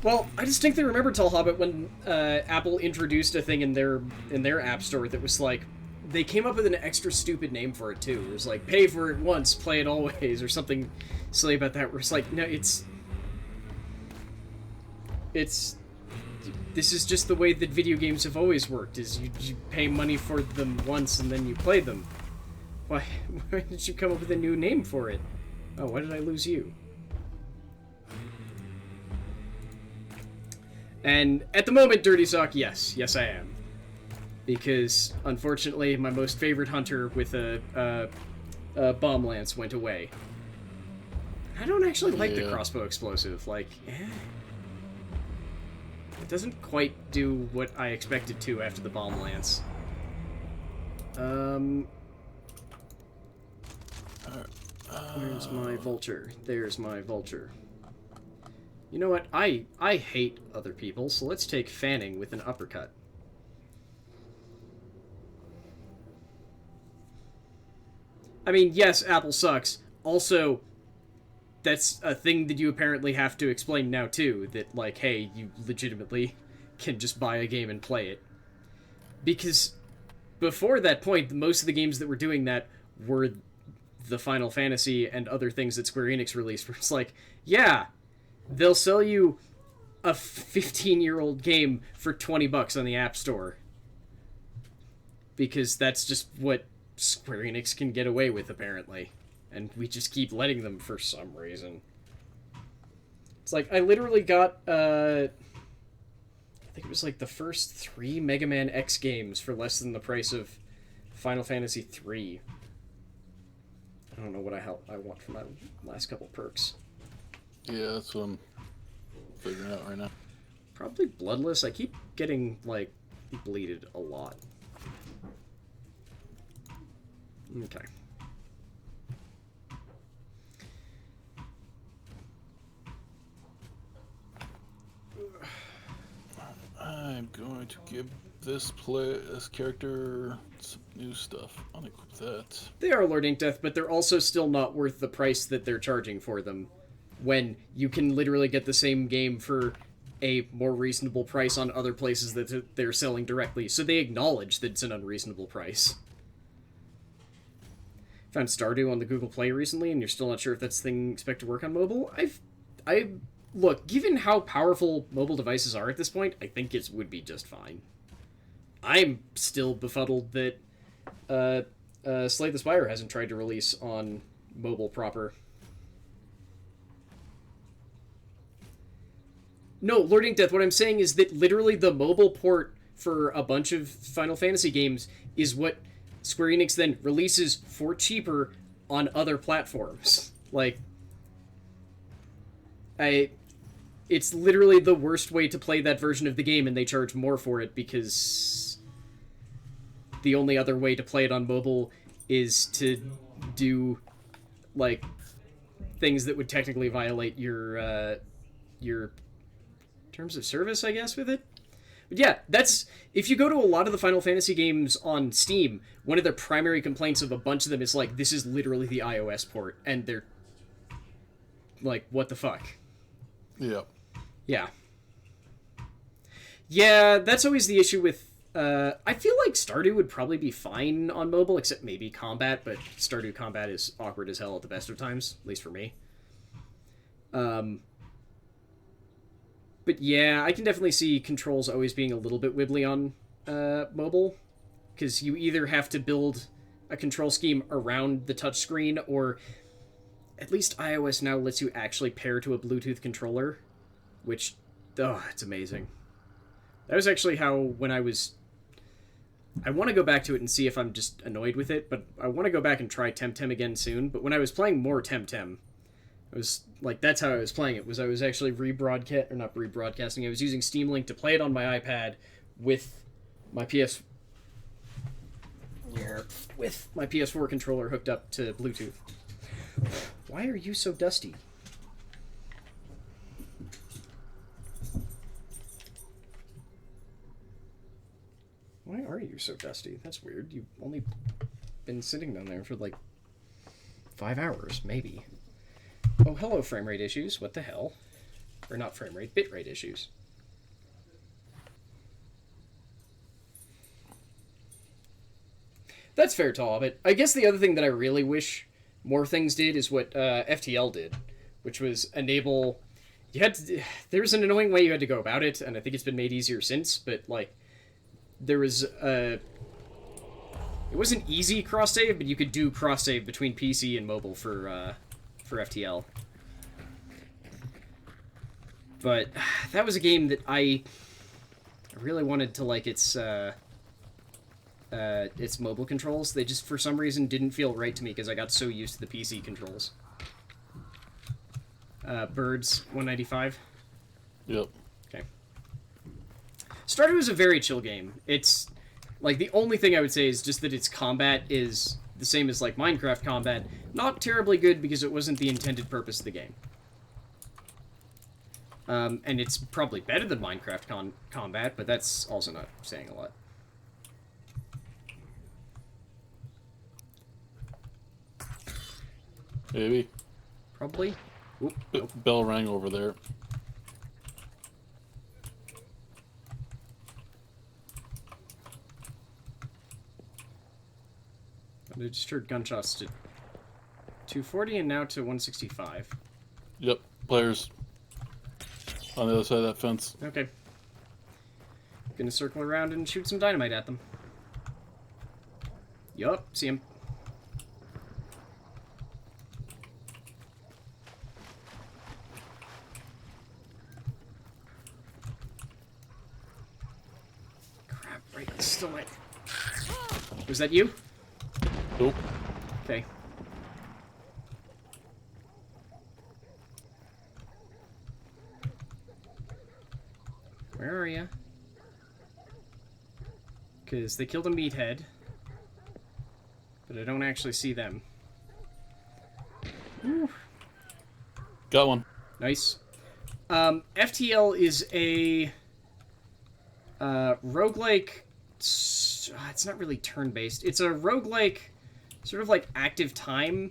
Well, I distinctly remember Tall Hobbit when Apple introduced a thing in their app store that was like, they came up with an extra stupid name for it too. It was like, pay for it once, play it always, or something silly about that. Where it's like, no, this is just the way that video games have always worked, is you pay money for them once and then you play them. Why did you come up with a new name for it? Oh, why did I lose you? And at the moment, Dirty Sock, yes I am. Because, unfortunately, my most favorite hunter with a bomb lance went away. I don't actually like the crossbow explosive, like, It doesn't quite do what I expected to after the bomb lance. Where's my vulture? There's my vulture. You know what? I hate other people, so let's take fanning with an uppercut. I mean, yes, Apple sucks. Also, that's a thing that you apparently have to explain now, too. That, like, hey, you legitimately can just buy a game and play it. Because before that point, most of the games that were doing that were the Final Fantasy and other things that Square Enix released, where it's like, yeah, they'll sell you a 15-year-old game for $20 on the App Store. Because that's just what Square Enix can get away with, apparently. And we just keep letting them for some reason. It's like, I literally got, I think it was like the first 3 Mega Man X games for less than the price of Final Fantasy 3. I don't know what I want for my last couple perks. Yeah, that's what I'm figuring out right now. Probably Bloodless. I keep getting, like, bleeded a lot. Okay. going to give this character some new stuff. Unequip that. They are Lord Inkdeath, but they're also still not worth the price that they're charging for them. When you can literally get the same game for a more reasonable price on other places that they're selling directly, so they acknowledge that it's an unreasonable price. Found Stardew on the Google Play recently, and you're still not sure if that's the thing expect to work on mobile. Look, given how powerful mobile devices are at this point, I think it would be just fine. I'm still befuddled that Slay the Spire hasn't tried to release on mobile proper. No, Lord Inkdeath, what I'm saying is that literally the mobile port for a bunch of Final Fantasy games is what Square Enix then releases for cheaper on other platforms. Like, it's literally the worst way to play that version of the game, and they charge more for it because the only other way to play it on mobile is to do, like, things that would technically violate your terms of service, I guess, with it. But yeah, that's... If you go to a lot of the Final Fantasy games on Steam, one of their primary complaints of a bunch of them is, like, this is literally the iOS port, and they're... like, what the fuck? Yeah. Yeah. Yeah, that's always the issue with... I feel like Stardew would probably be fine on mobile, except maybe Combat, but Stardew Combat is awkward as hell at the best of times, at least for me. But yeah, I can definitely see controls always being a little bit wibbly on mobile, because you either have to build a control scheme around the touchscreen, or at least iOS now lets you actually pair to a Bluetooth controller, which, oh, it's amazing. That was actually how, when I want to go back to it and see if I'm just annoyed with it, but I want to go back and try Temtem again soon, but when I was playing more Temtem, it was, like, that's how I was playing it, was I was actually not rebroadcasting, I was using Steam Link to play it on my iPad with my PS4 controller hooked up to Bluetooth. Why are you so dusty? Why are you so dusty? That's weird. You've only been sitting down there for, like, 5 hours, maybe. Oh, hello, frame rate issues. What the hell? Or not frame rate, bit rate issues. That's fair, Taw, but I guess the other thing that I really wish more things did is what FTL did, which was enable... there was an annoying way you had to go about it, and I think it's been made easier since, but, like, there was it wasn't easy cross-save, but you could do cross-save between PC and mobile for FTL. But that was a game that I really wanted to like its mobile controls. They just, for some reason, didn't feel right to me because I got so used to the PC controls. Birds, 195? Yep. Okay. Stardew is a very chill game. It's, like, the only thing I would say is just that its combat is the same as, like, Minecraft combat. Not terribly good because it wasn't the intended purpose of the game. And it's probably better than Minecraft combat, but that's also not saying a lot. Maybe. Probably. Oop, nope. Bell rang over there. I just heard gunshots to 240 and now to 165. Yep, players on the other side of that fence. Okay. Gonna circle around and shoot some dynamite at them. Yup, see him. Crap, right, still right. Was that you? Nope. Okay. Where are you? Because they killed a meathead. But I don't actually see them. Woo. Got one. Nice. FTL is a roguelike... It's not really turn-based. It's a roguelike, sort of like active time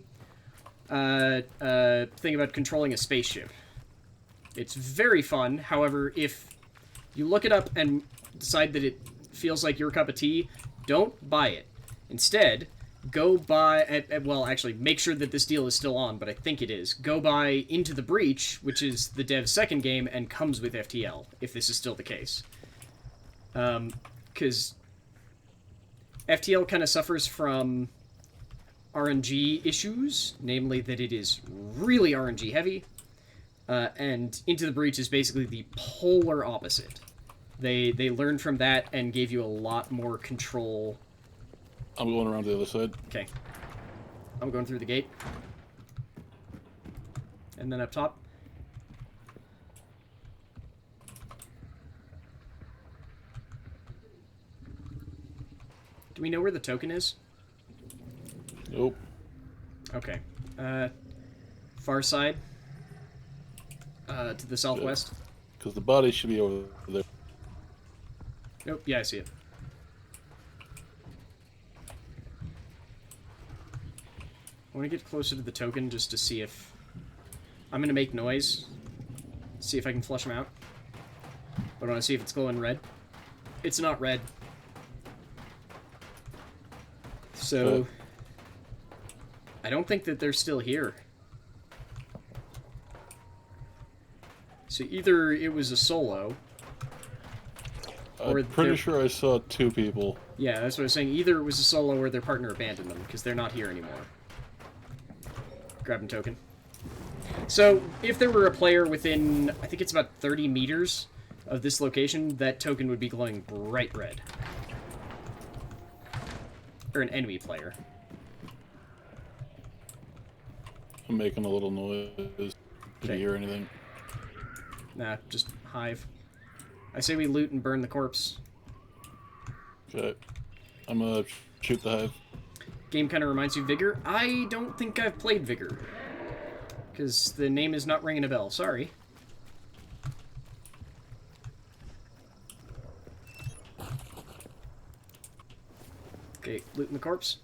thing about controlling a spaceship. It's very fun. However, if you look it up and decide that it feels like your cup of tea, don't buy it. Instead, go buy... well, actually, make sure that this deal is still on, but I think it is. Go buy Into the Breach, which is the dev's second game, and comes with FTL, if this is still the case. Because FTL kind of suffers from RNG issues, namely that it is really RNG heavy, and Into the Breach is basically the polar opposite. They learned from that and gave you a lot more control. I'm going around the other side. Okay. I'm going through the gate. And then up top. Do we know where the token is? Nope. Okay. Far side. To the southwest. Because the body should be over there. Nope, yeah, I see it. I want to get closer to the token just to see if... I'm going to make noise. See if I can flush him out. But I want to see if it's glowing red. It's not red. So... Okay. I don't think that they're still here. So either it was a solo... I'm pretty sure I saw 2 people. Yeah, that's what I was saying. Either it was a solo or their partner abandoned them, because they're not here anymore. Grabbing token. So, if there were a player within, I think it's about 30 meters of this location, that token would be glowing bright red. Or an enemy player. I'm making a little noise. Did you Okay. hear anything? Nah, just hive. I say we loot and burn the corpse. Okay. I'm gonna shoot the hive. Game kind of reminds you of Vigor. I don't think I've played Vigor. Because the name is not ringing a bell. Sorry. Okay, looting the corpse.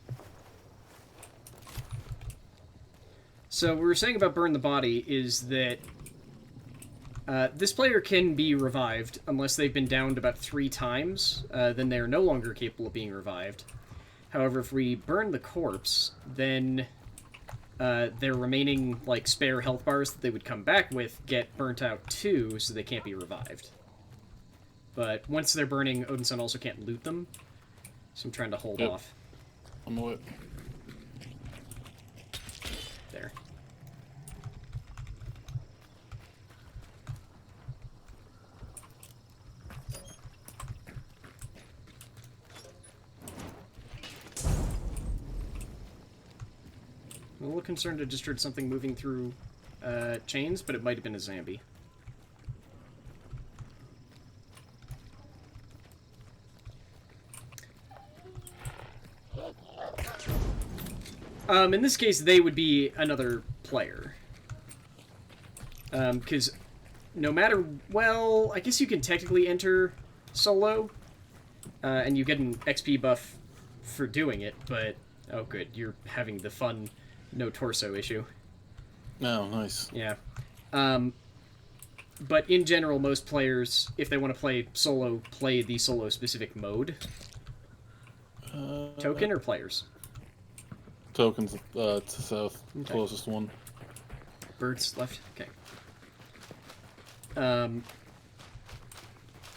So what we were saying about burn the body is that this player can be revived unless they've been downed about 3 times. Then they are no longer capable of being revived. However, if we burn the corpse, then their remaining like spare health bars that they would come back with get burnt out too, so they can't be revived. But once they're burning, Odinson also can't loot them, so I'm trying to hold off. I'm away. There. I'm a little concerned I just heard something moving through chains, but it might have been a zombie. In this case, they would be another player. Because no matter... Well, I guess you can technically enter solo, and you get an XP buff for doing it, but... Oh, good. You're having the fun no torso issue. Oh, nice. Yeah. But in general, most players, if they want to play solo, play the solo-specific mode. Token or players? Tokens to south. Okay. Closest one. Birds left. Okay. And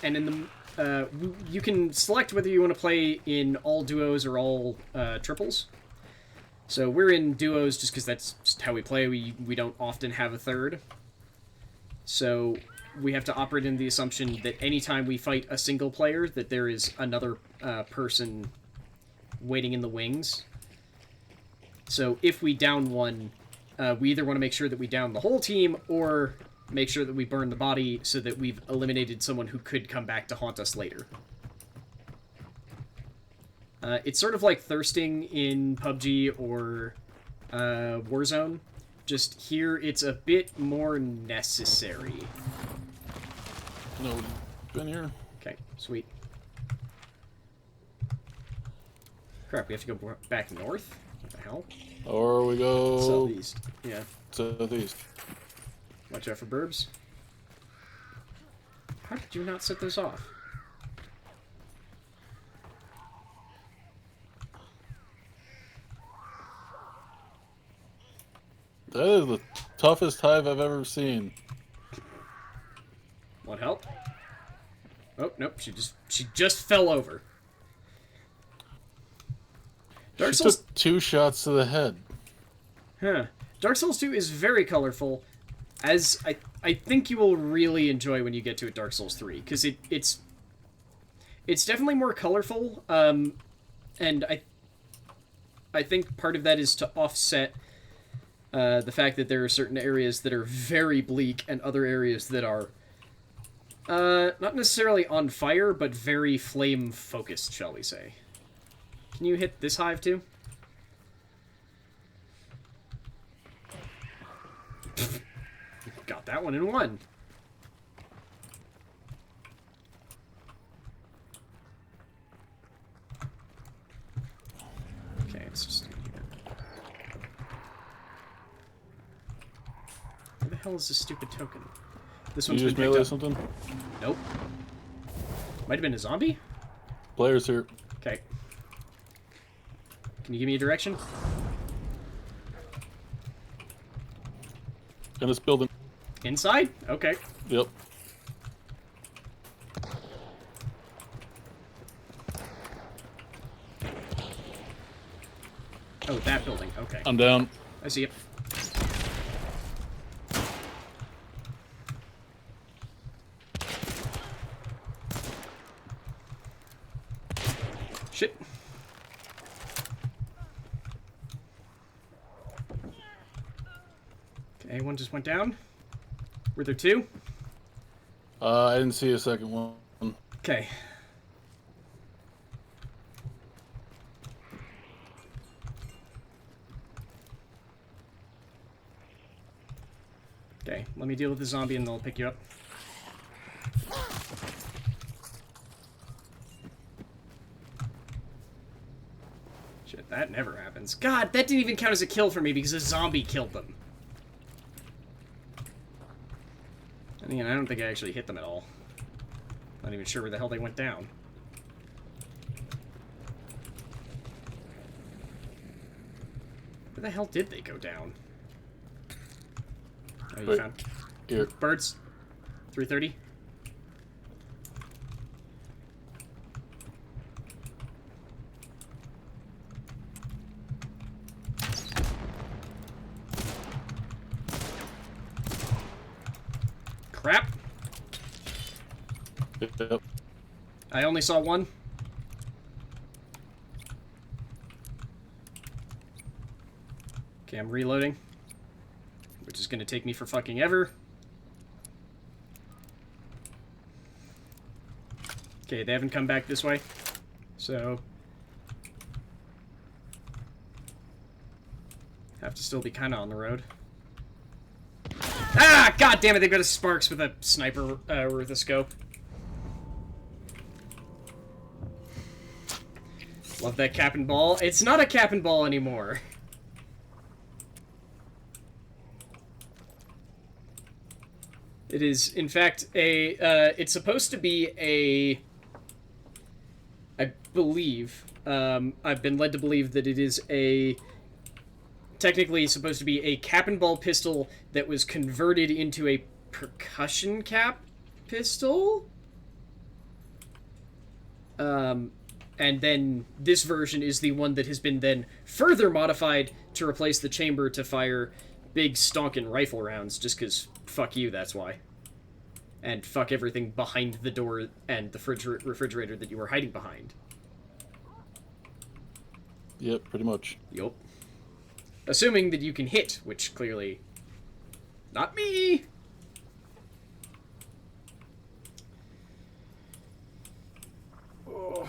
in the you can select whether you want to play in all duos or all triples. So we're in duos just because that's just how we play. We don't often have a third. So we have to operate in the assumption that anytime we fight a single player, that there is another person waiting in the wings. So if we down one, we either want to make sure that we down the whole team, or make sure that we burn the body so that we've eliminated someone who could come back to haunt us later. It's sort of like thirsting in PUBG or Warzone. Just here, it's a bit more necessary. No, been here. Okay, sweet. Crap, we have to go back north? What the hell? Or we go Southeast. Yeah. southeast. Watch out for burbs. How did you not set those off? That is the toughest hive I've ever seen. Want help? Oh, nope, she just fell over. Dark She Souls... took 2 shots to the head. Huh. Dark Souls 2 is very colorful, as I think you will really enjoy when you get to it Dark Souls 3, because it's definitely more colorful, and I think part of that is to offset the fact that there are certain areas that are very bleak and other areas that are not necessarily on fire, but very flame-focused, shall we say. Can you hit this hive, too? Got that one in one. Okay, it's just in here. Where the hell is this stupid token? This one's You been just picked melee up. something? Nope. Might have been a zombie? Players here. Okay. Can you give me a direction? In this building. Inside? Okay. Yep. Oh, that building. Okay. I'm down. I see it. Shit. Okay, one just went down. Were there two? I didn't see a second one. Okay. Okay, let me deal with the zombie and then I'll pick you up. Shit, that never happens. God, that didn't even count as a kill for me because a zombie killed them. And again, I don't think I actually hit them at all. Not even sure where the hell they went down. Where the hell did they go down? Oh, you Wait, found here. birds? 330? Crap. Yep. I only saw one. Okay, I'm reloading. Which is going to take me for fucking ever. Okay, they haven't come back this way. So... have to still be kind of on the road. Ah! God damn it, they've got a Sparks with a sniper with a scope. Love that cap and ball. It's not a cap and ball anymore. It is, in fact, a, it's supposed to be a, I believe, I've been led to believe that it is a, technically supposed to be a cap and ball pistol that was converted into a percussion cap pistol? And then this version is the one that has been then further modified to replace the chamber to fire big stonkin' rifle rounds, just because fuck you, that's why. And fuck everything behind the door and the refrigerator that you were hiding behind. Yep, pretty much. Yup. Assuming that you can hit, which clearly... not me! Oh.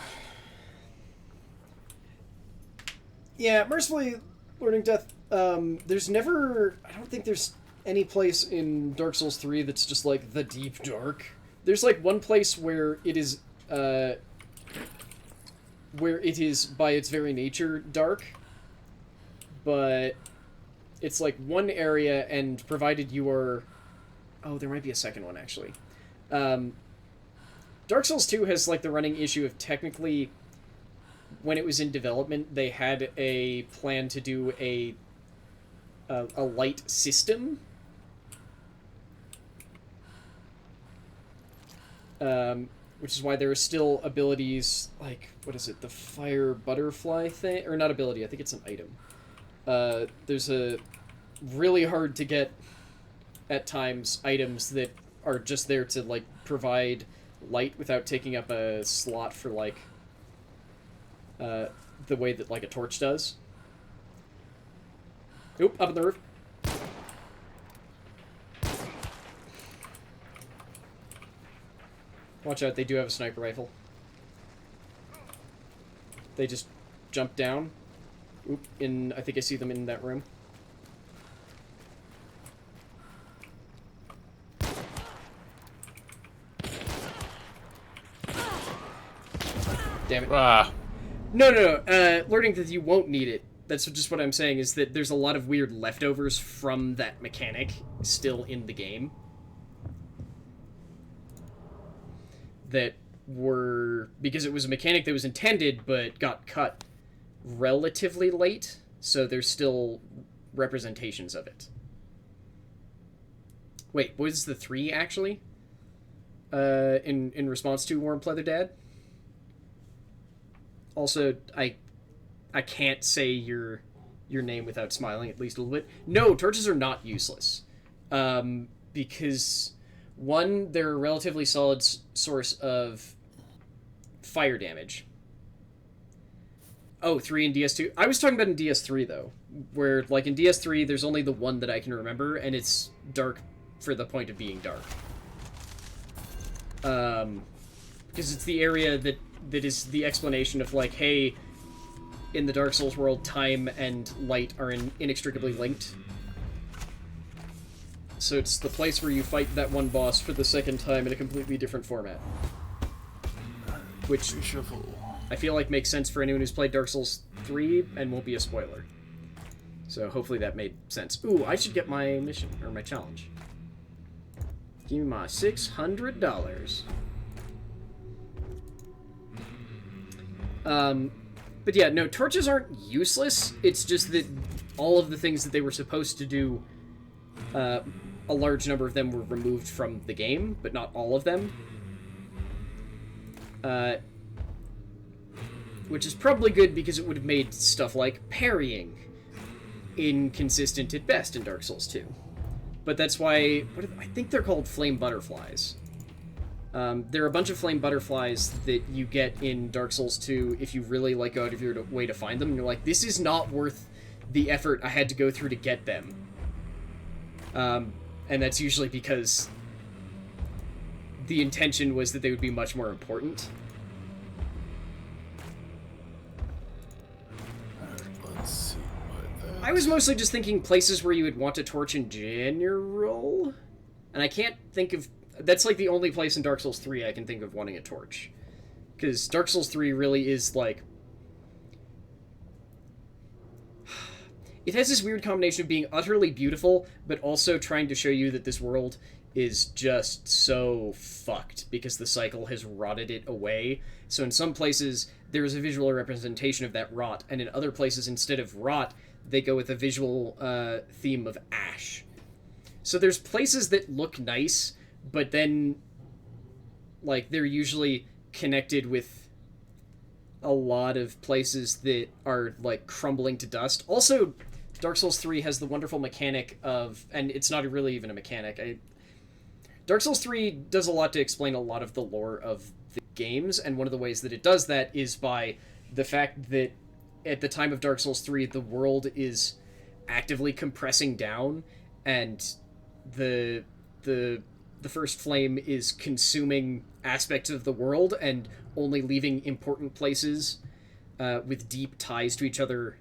Yeah, mercifully, Learning Death, there's never... I don't think there's any place in Dark Souls 3 that's just, like, the deep dark. There's, like, one place where it is, where it is by its very nature dark, but it's like one area, and provided you are... Oh, there might be a second one, actually. Dark Souls 2 has, like, the running issue of technically, when it was in development, they had a plan to do a light system. Which is why there are still abilities, like, what is it, the fire butterfly thing? Or not ability, I think it's an item. There's a really hard to get, at times, items that are just there to, like, provide light without taking up a slot for, like, the way that, like, a torch does. Oop, up on the roof. Watch out, they do have a sniper rifle. They just jump down. Oop, I think I see them in that room. Damn it. Ah. No. Learning that you won't need it. That's just what I'm saying, is that there's a lot of weird leftovers from that mechanic still in the game. That were... Because it was a mechanic that was intended, but got cut relatively late, so there's still representations of it. Wait, was the 3, actually? In response to Warm Pleather Dad? Also, I can't say your name without smiling at least a little bit. No, torches are not useless. Because, one, they're a relatively solid source of fire damage. Oh, 3 in DS2? I was talking about in DS3, though. Where, like, in DS3, there's only the one that I can remember, and it's dark for the point of being dark. Because it's the area that is the explanation of, like, hey, in the Dark Souls world, time and light are inextricably linked. So it's the place where you fight that one boss for the second time in a completely different format. Which I feel like makes sense for anyone who's played Dark Souls 3 and won't be a spoiler. So hopefully that made sense. Ooh, I should get my mission, or my challenge. Give me my $600. But yeah, no, torches aren't useless. It's just that all of the things that they were supposed to do, a large number of them were removed from the game, but not all of them. Which is probably good because it would have made stuff like parrying inconsistent at best in Dark Souls 2. But that's why... I think they're called flame butterflies. There are a bunch of flame butterflies that you get in Dark Souls 2 if you really, like, go out of your way to find them. And you're like, this is not worth the effort I had to go through to get them. And that's usually because the intention was that they would be much more important. Let's see what that... I was mostly just thinking places where you would want a torch in general. And I can't think of... That's, like, the only place in Dark Souls 3 I can think of wanting a torch. Because Dark Souls 3 really is, like... It has this weird combination of being utterly beautiful, but also trying to show you that this world is just so fucked, because the cycle has rotted it away. So in some places, there is a visual representation of that rot, and in other places, instead of rot, they go with a visual theme of ash. So there's places that look nice, but then, like, they're usually connected with a lot of places that are, like, crumbling to dust. Also, Dark Souls 3 has the wonderful mechanic of... And it's not really even a mechanic. Dark Souls 3 does a lot to explain a lot of the lore of the games, and one of the ways that it does that is by the fact that at the time of Dark Souls 3, the world is actively compressing down, and the first flame is consuming aspects of the world and only leaving important places with deep ties to each other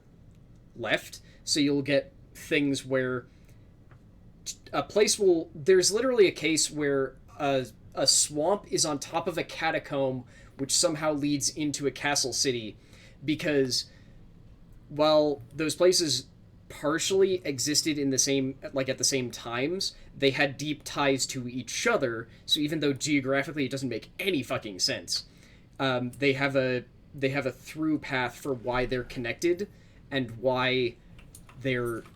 left. So you'll get things where a place will... There's literally a case where a a swamp is on top of a catacomb, which somehow leads into a castle city, because while those places partially existed in the same, like at the same times, they had deep ties to each other. So even though geographically it doesn't make any fucking sense, they have a through path for why they're connected and why it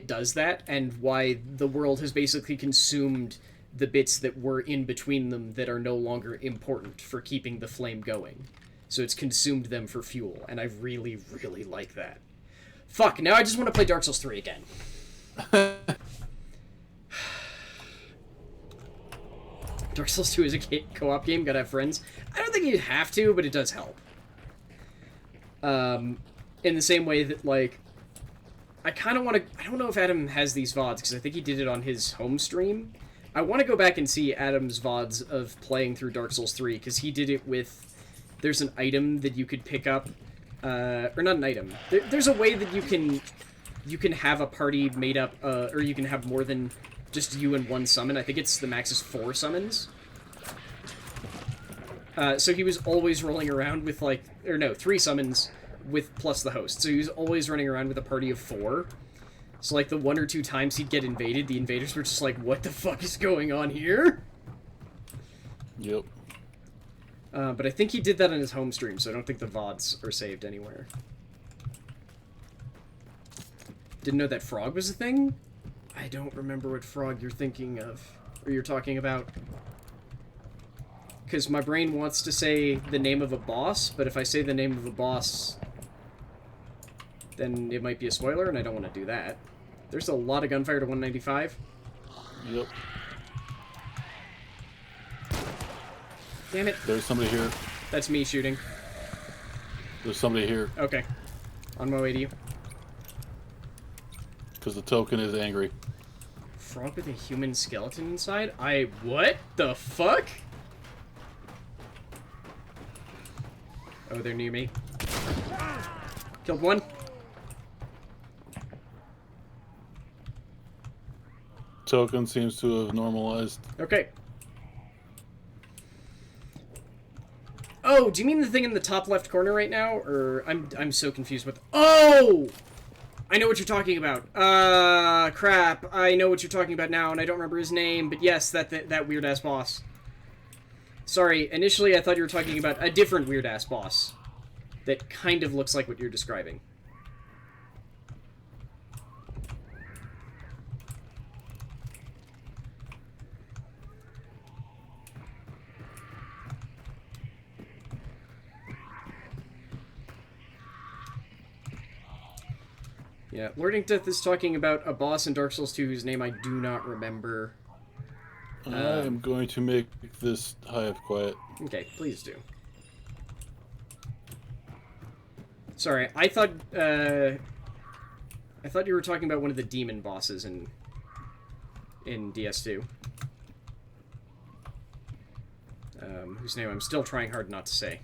does that, and why the world has basically consumed the bits that were in between them that are no longer important for keeping the flame going. So it's consumed them for fuel, and I really, really like that. Fuck, now I just want to play Dark Souls 3 again. Dark Souls 2 is a co-op game, gotta have friends. I don't think you'd have to, but it does help. In the same way that, like, I kind of want to... I don't know if Adam has these VODs, because I think he did it on his home stream. I want to go back and see Adam's VODs of playing through Dark Souls 3, because he did it with... There's an item that you could pick up, or not an item. There's a way that you can have a party made up, or you can have more than just you and one summon. I think it's the max is 4 summons. So he was always rolling around with, like... Or no, 3 summons with plus the host. So he was always running around with a party of 4. So, like, the 1 or 2 times he'd get invaded, the invaders were just like, what the fuck is going on here? Yep. But I think he did that on his home stream, so I don't think the VODs are saved anywhere. Didn't know that frog was a thing? I don't remember what frog you're thinking of, or you're talking about. Because my brain wants to say the name of a boss, but if I say the name of a boss, then it might be a spoiler, and I don't want to do that. There's a lot of gunfire to 195. Yep. Damn it. There's somebody here. That's me shooting. There's somebody here. Okay. On my way to you. Because the token is angry. Frog with a human skeleton inside? What the fuck? Oh, they're near me. Killed one. Token seems to have normalized. Okay. Oh, do you mean the thing in the top left corner right now? Or I'm so confused with... Oh! I know what you're talking about. Crap. I know what you're talking about now, and I don't remember his name, but yes, that weird-ass boss. Sorry, initially I thought you were talking about a different weird-ass boss that kind of looks like what you're describing. Yeah, Lording Death is talking about a boss in Dark Souls 2 whose name I do not remember. I am going to make this hive quiet. Okay, please do. Sorry, I thought you were talking about one of the demon bosses in DS2. Whose name I'm still trying hard not to say.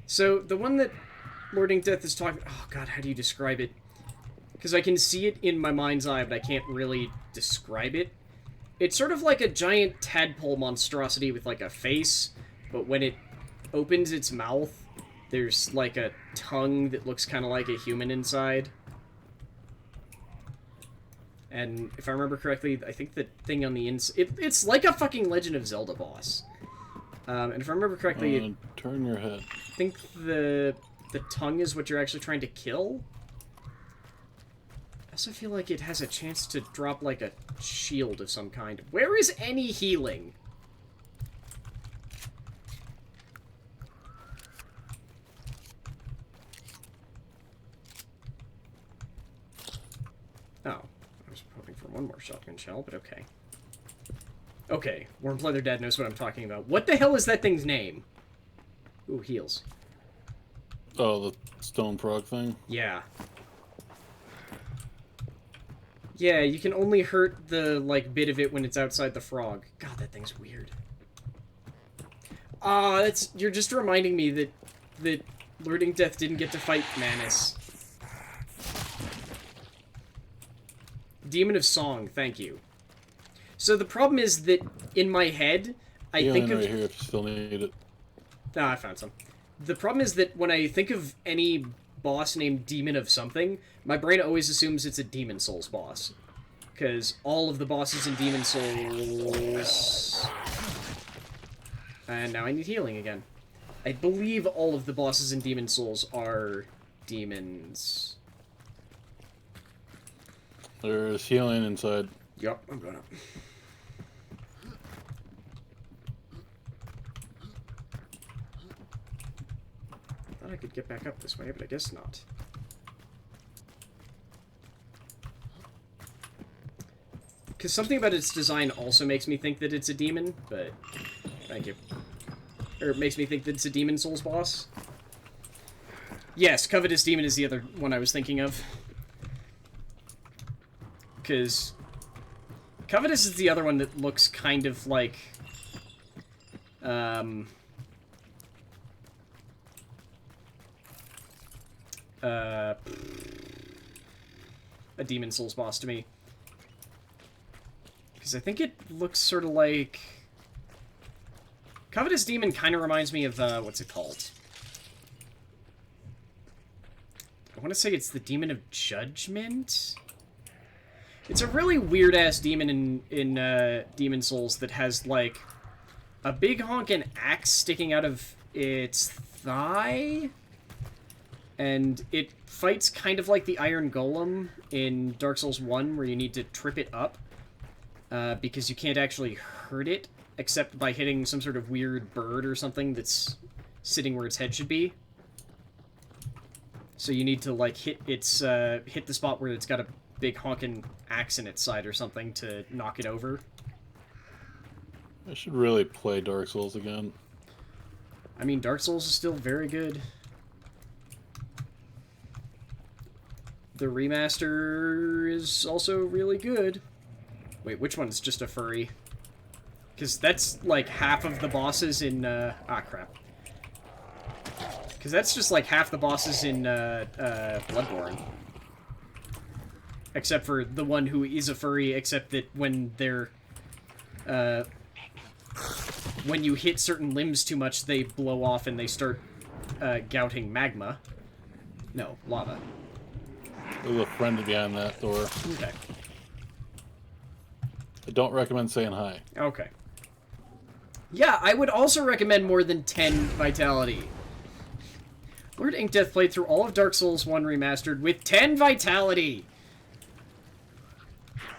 So, the one that Lording Death is talking... Oh god, how do you describe it? Because I can see it in my mind's eye, but I can't really describe it. It's sort of like a giant tadpole monstrosity with, like, a face, but when it opens its mouth, there's, like, a tongue that looks kind of like a human inside. And if I remember correctly, I think the thing on the inside... It's like a fucking Legend of Zelda boss. And if I remember correctly... Turn your head. I think the tongue is what you're actually trying to kill. I also feel like it has a chance to drop, like, a shield of some kind. Where is any healing? Oh. I was hoping for one more shotgun shell, but okay. Okay, Warm Leather Dad knows what I'm talking about. What the hell is that thing's name? Ooh, heals. Oh, the stone frog thing? Yeah. Yeah, you can only hurt the, like, bit of it when it's outside the frog. God, that thing's weird. Ah, you're just reminding me that Lording Death didn't get to fight Manus. Demon of Song, thank you. So the problem is that in my head, I think of... right here if you still need it. No, I found some. The problem is that when I think of any boss named Demon of something, my brain always assumes it's a Demon Souls boss. Because all of the bosses in Demon Souls... And now I need healing again. I believe all of the bosses in Demon Souls are demons. There's healing inside. Yup, I'm going up. Thought I could get back up this way, but I guess not. Because something about its design also makes me think that it's a demon, but... Thank you. Or it makes me think that it's a Demon Souls boss. Yes, Covetous Demon is the other one I was thinking of. Because... Covetous is the other one that looks kind of like... a Demon Souls boss to me. Because I think it looks sort of like... Covetous Demon kind of reminds me of, what's it called? I want to say it's the Demon of Judgment? It's a really weird-ass demon in Demon Souls that has, like, a big honkin' axe sticking out of its thigh? And it fights kind of like the Iron Golem in Dark Souls 1, where you need to trip it up, because you can't actually hurt it, except by hitting some sort of weird bird or something that's sitting where its head should be. So you need to, like, hit the spot where it's got a big honkin' axe in its side or something to knock it over. I should really play Dark Souls again. I mean, Dark Souls is still very good. The remaster is also really good. Wait, which one is just a furry? Because that's, like, half of the bosses in, crap. Because that's just, like, half the bosses in, Bloodborne. Except for the one who is a furry, except that when they're, when you hit certain limbs too much, they blow off and they start, gouting magma. No, lava. There's a friend behind that door. Okay. I don't recommend saying hi. Okay. Yeah, I would also recommend more than 10 vitality. Lord Inkdeath played through all of Dark Souls 1 Remastered with 10 vitality!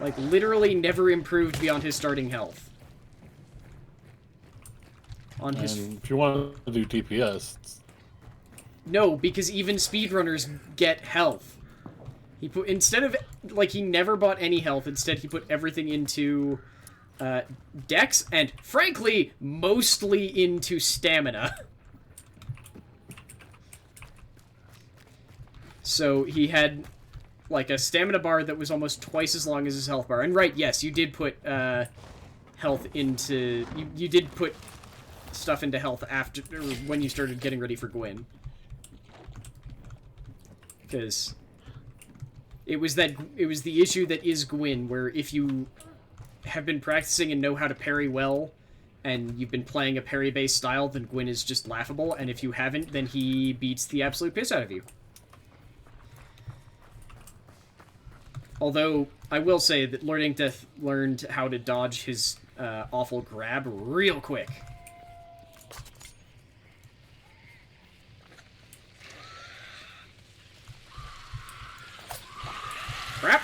Like, literally never improved beyond his starting health. On his... And if you want to do DPS... No, because even speedrunners get health. He put... Instead of... Like, he never bought any health. Instead, he put everything into... Dex, and, frankly, mostly into stamina. So, he had, like, a stamina bar that was almost twice as long as his health bar. And, right, yes, you did put, health into... You did put stuff into health after... Or when you started getting ready for Gwyn. Because... It was the issue that is Gwyn, where if you... have been practicing and know how to parry well, and you've been playing a parry-based style, then Gwyn is just laughable, and if you haven't, then he beats the absolute piss out of you. Although, I will say that Lord Inkdeath learned how to dodge his awful grab real quick. Crap!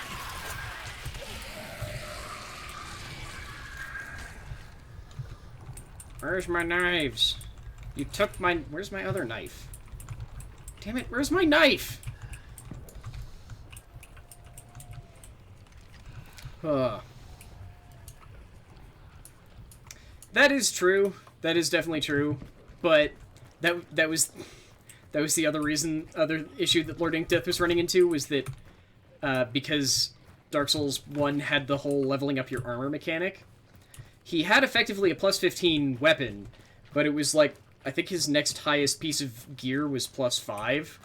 Where's my knives? You took my... Where's my other knife? Damn it, where's my knife? That is true. That is definitely true. But that was the other issue that Lord Inkdeath was running into, was that because Dark Souls 1 had the whole leveling up your armor mechanic, he had effectively a plus 15 weapon, but it was like, I think his next highest piece of gear was plus 5,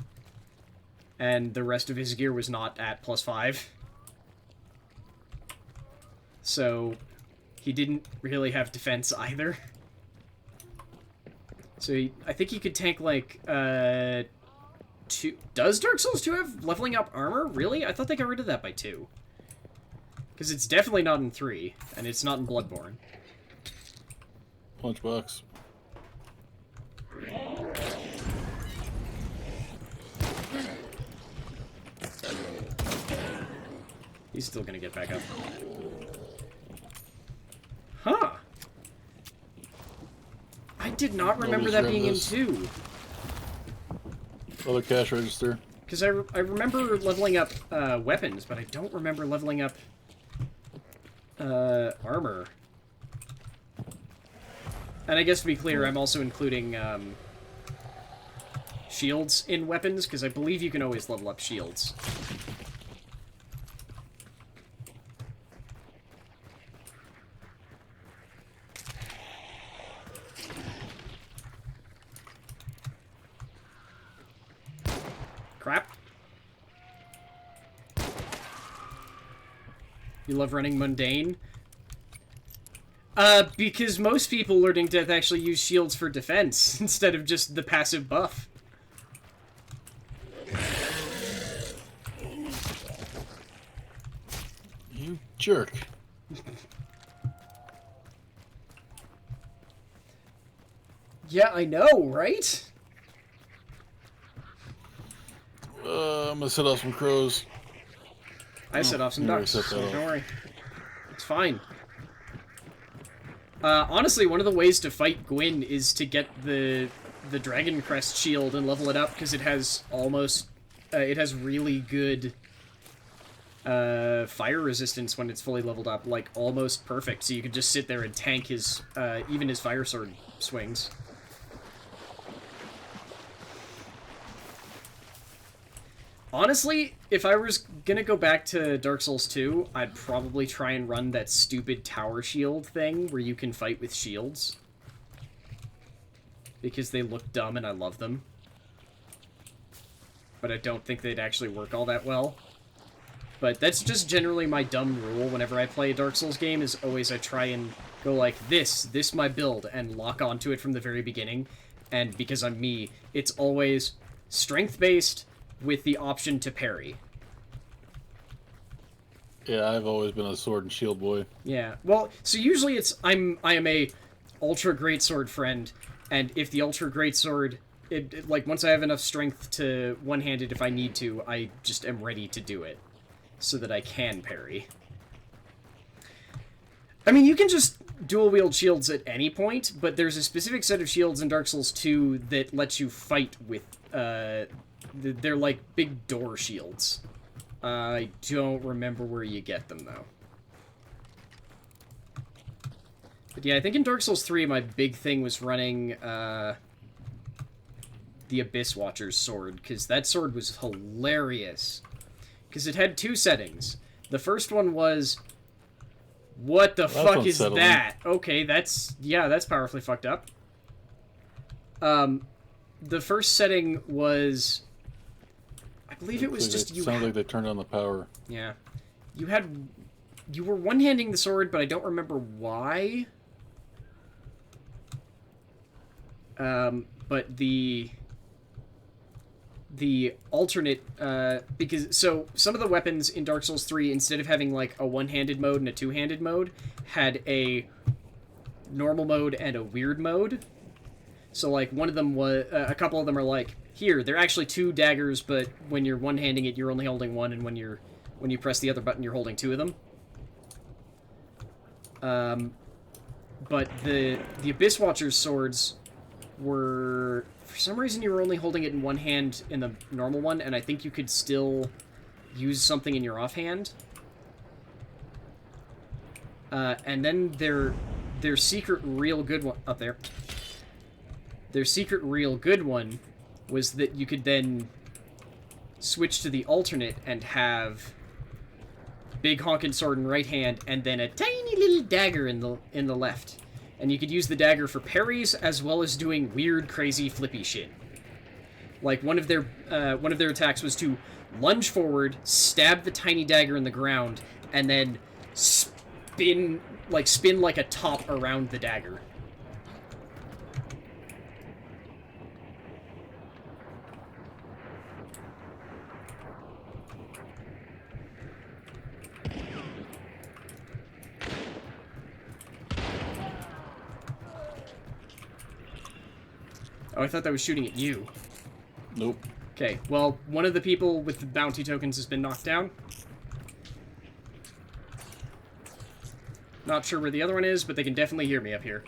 and the rest of his gear was not at plus 5. So he didn't really have defense either. So I think he could tank, like, 2... Does Dark Souls 2 have leveling up armor? Really? I thought they got rid of that by 2. Because it's definitely not in 3, and it's not in Bloodborne. Lunchbox. He's still gonna get back up. Huh. I did not remember that being in 2. Other cash register. Because I remember leveling up weapons, but I don't remember leveling up armor. And I guess to be clear, I'm also including shields in weapons, because I believe you can always level up shields. Crap. You love running mundane? Because most people learning death actually use shields for defense, instead of just the passive buff. You jerk. Yeah, I know, right? I'm gonna set off some crows. I set off some you already ducks, set so that off. don't worry. It's fine. Honestly, one of the ways to fight Gwyn is to get the Dragon Crest shield and level it up, because it has almost... it has really good fire resistance when it's fully leveled up, like almost perfect, so you could just sit there and tank his, even his fire sword swings. Honestly, if I was gonna go back to Dark Souls 2, I'd probably try and run that stupid tower shield thing where you can fight with shields. Because they look dumb and I love them. But I don't think they'd actually work all that well. But that's just generally my dumb rule whenever I play a Dark Souls game, is always I try and go like, this my build, and lock onto it from the very beginning. And because I'm me, it's always strength-based, with the option to parry. Yeah, I've always been a sword and shield boy. Yeah, well, so usually it's I am a ultra greatsword friend, and if the ultra greatsword, like once I have enough strength to one-handed if I need to, I just am ready to do it, so that I can parry. I mean, you can just dual-wield shields at any point, but there's a specific set of shields in Dark Souls 2 that lets you fight with, they're like big door shields. I don't remember where you get them, though. But yeah, I think in Dark Souls 3, my big thing was running, the Abyss Watcher's sword, because that sword was hilarious. Because it had 2 settings. The first one was, what the fuck is that? Okay, that's powerfully fucked up. The first setting was... I believe it was just... Sounds like they turned on the power. Yeah. You were one-handing the sword, but I don't remember why. But the alternate... because... So, some of the weapons in Dark Souls 3, instead of having, like, a one-handed mode and a two-handed mode, had a normal mode and a weird mode. So, like, one of them was... a couple of them are like... Here, they're actually 2 daggers, but when you're one-handing it, you're only holding one, and when you press the other button, you're holding 2 of them. But the Abyss Watcher's swords were... For some reason, you were only holding it in one hand in the normal one, and I think you could still use something in your offhand. And then their secret real good one... Up there. Their secret real good one was that you could then switch to the alternate and have big honkin' sword in right hand and then a tiny little dagger in the left. And you could use the dagger for parries as well as doing weird, crazy, flippy shit. Like, one of their attacks was to lunge forward, stab the tiny dagger in the ground, and then spin like a top around the dagger. Oh, I thought that was shooting at you. Nope. Okay, well, one of the people with the bounty tokens has been knocked down. Not sure where the other one is, but they can definitely hear me up here.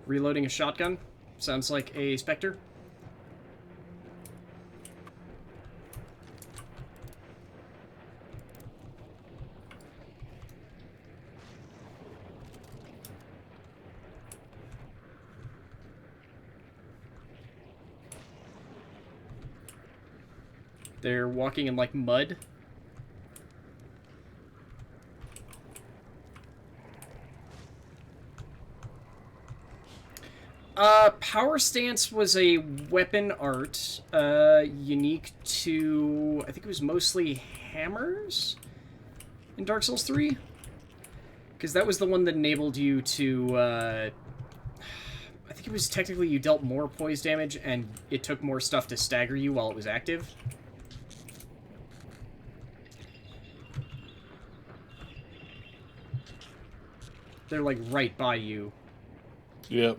Reloading a shotgun. Sounds like a Spectre. They're walking in, like, mud. Power Stance was a weapon art, unique to, I think it was mostly hammers in Dark Souls 3? Because that was the one that enabled you to, I think it was technically you dealt more poise damage, and it took more stuff to stagger you while it was active. They're, like, right by you. Yep.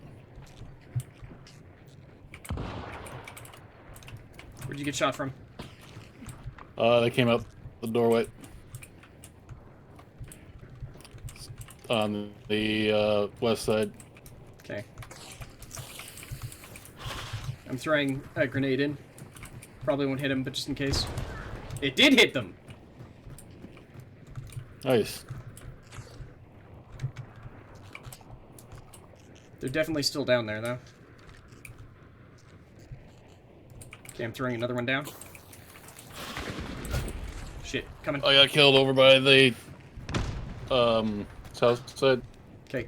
Where'd you get shot from? They came out the doorway. On the west side. Okay. I'm throwing a grenade in. Probably won't hit him, but just in case. It did hit them! Nice. They're definitely still down there, though. Okay, I'm throwing another one down. Shit, coming. I got killed over by the south side. Okay.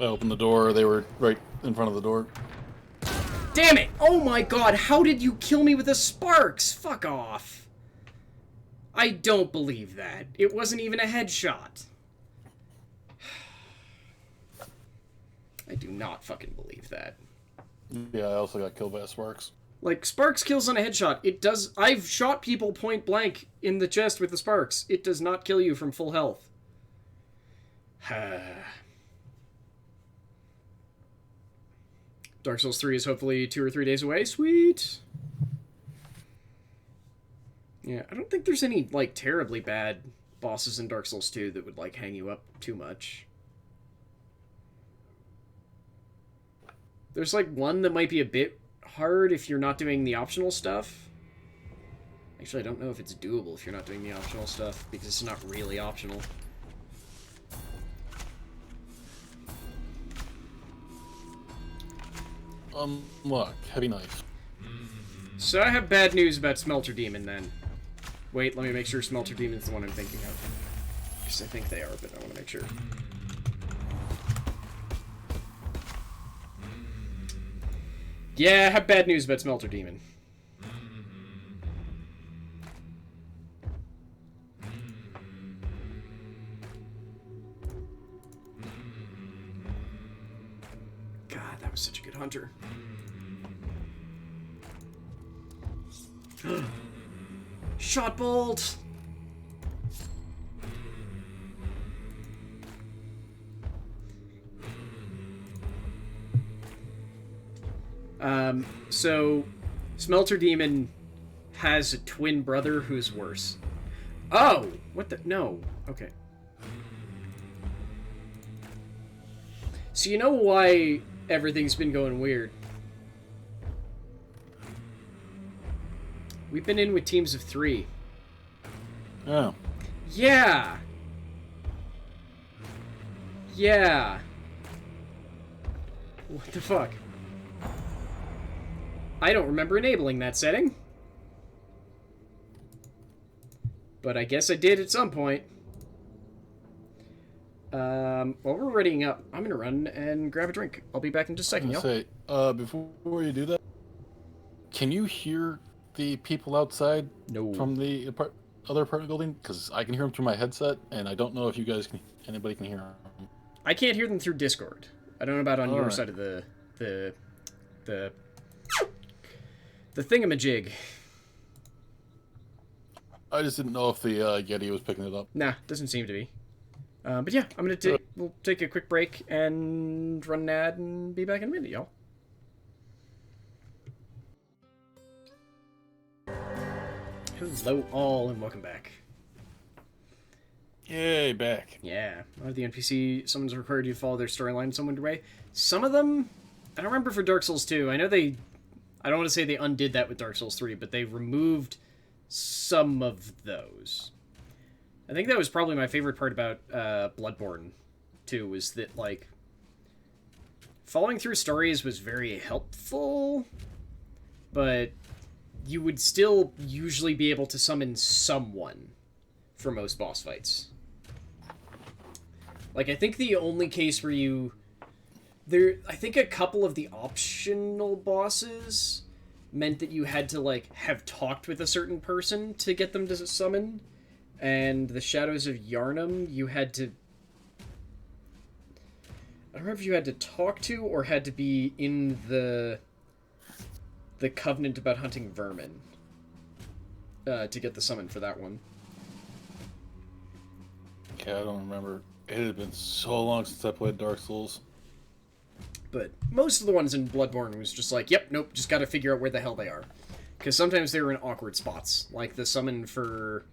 I opened the door. They were right in front of the door. Damn it! Oh my god, how did you kill me with the sparks? Fuck off. I don't believe that. It wasn't even a headshot. I do not fucking believe that. Yeah, I also got killed by Sparks. Like, sparks kills on a headshot. It does... I've shot people point blank in the chest with the sparks. It does not kill you from full health. Dark Souls 3 is hopefully 2 or 3 days away. Sweet! Yeah, I don't think there's any, like, terribly bad bosses in Dark Souls 2 that would, like, hang you up too much. There's, like, one that might be a bit hard if you're not doing the optional stuff. Actually, I don't know if it's doable if you're not doing the optional stuff, because it's not really optional. Look, heavy knife. So I have bad news about Smelter Demon, then. Wait, let me make sure Smelter Demon's the one I'm thinking of. Because I think they are, but I want to make sure. Yeah, I have bad news about Smelter Demon. God, that was such a good hunter. Shot bolt! So, Smelter Demon has a twin brother who's worse. Oh! What the? No. Okay. So you know why everything's been going weird? We've been in with teams of 3. Oh. Yeah! Yeah. What the fuck? I don't remember enabling that setting. But I guess I did at some point. While we're readying up, I'm gonna run and grab a drink. I'll be back in just a second, y'all. Say, before you do that, can you hear the people outside No. from the other apartment building? Because I can hear them through my headset, and I don't know if anybody can hear them. I can't hear them through Discord. I don't know about on your Alright. side of the thingamajig. I just didn't know if the Yeti was picking it up. Nah, doesn't seem to be. But yeah, we'll take a quick break and run an ad and be back in a minute, y'all. Hello all and welcome back. Yay, back. Yeah, a lot of the NPC summons required you to follow their storyline in some way. Some of them, I don't remember for Dark Souls 2. I know I don't want to say they undid that with Dark Souls 3, but they removed some of those. I think that was probably my favorite part about Bloodborne 2, was that, like, following through stories was very helpful, but you would still usually be able to summon someone for most boss fights. Like, I think the only case where I think a couple of the optional bosses meant that you had to, like, have talked with a certain person to get them to summon. And the Shadows of Yharnam, you had to... I don't remember if you had to talk to or had to be in the covenant about hunting vermin to get the summon for that one. Yeah, I don't remember. It had been so long since I played Dark Souls. But most of the ones in Bloodborne was just like, yep, nope, just gotta figure out where the hell they are. Because sometimes they were in awkward spots. Like the summon for...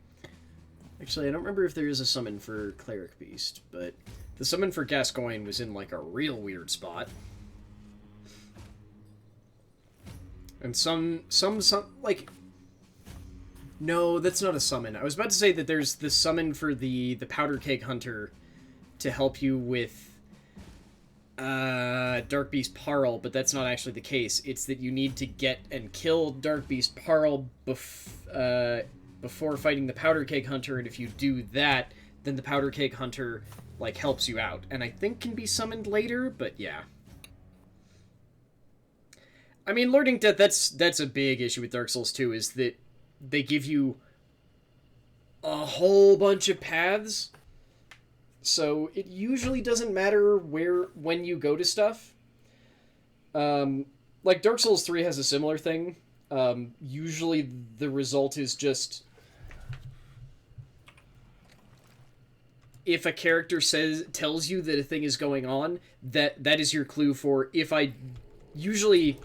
Actually, I don't remember if there is a summon for Cleric Beast, but the summon for Gascoigne was in, like, a real weird spot. And some, like... No, that's not a summon. I was about to say that there's the summon for the Powder Keg Hunter to help you with Dark Beast Parl, but that's not actually the case. It's that you need to get and kill Dark Beast Parl before fighting the Powder Keg Hunter, and if you do that, then the Powder Keg Hunter, like, helps you out. And I think can be summoned later, but yeah. I mean, learning that that's a big issue with Dark Souls 2, is that they give you a whole bunch of paths, so it usually doesn't matter when you go to stuff. Like, Dark Souls 3 has a similar thing. Usually the result is just... if a character tells you that a thing is going on, that is your clue for usually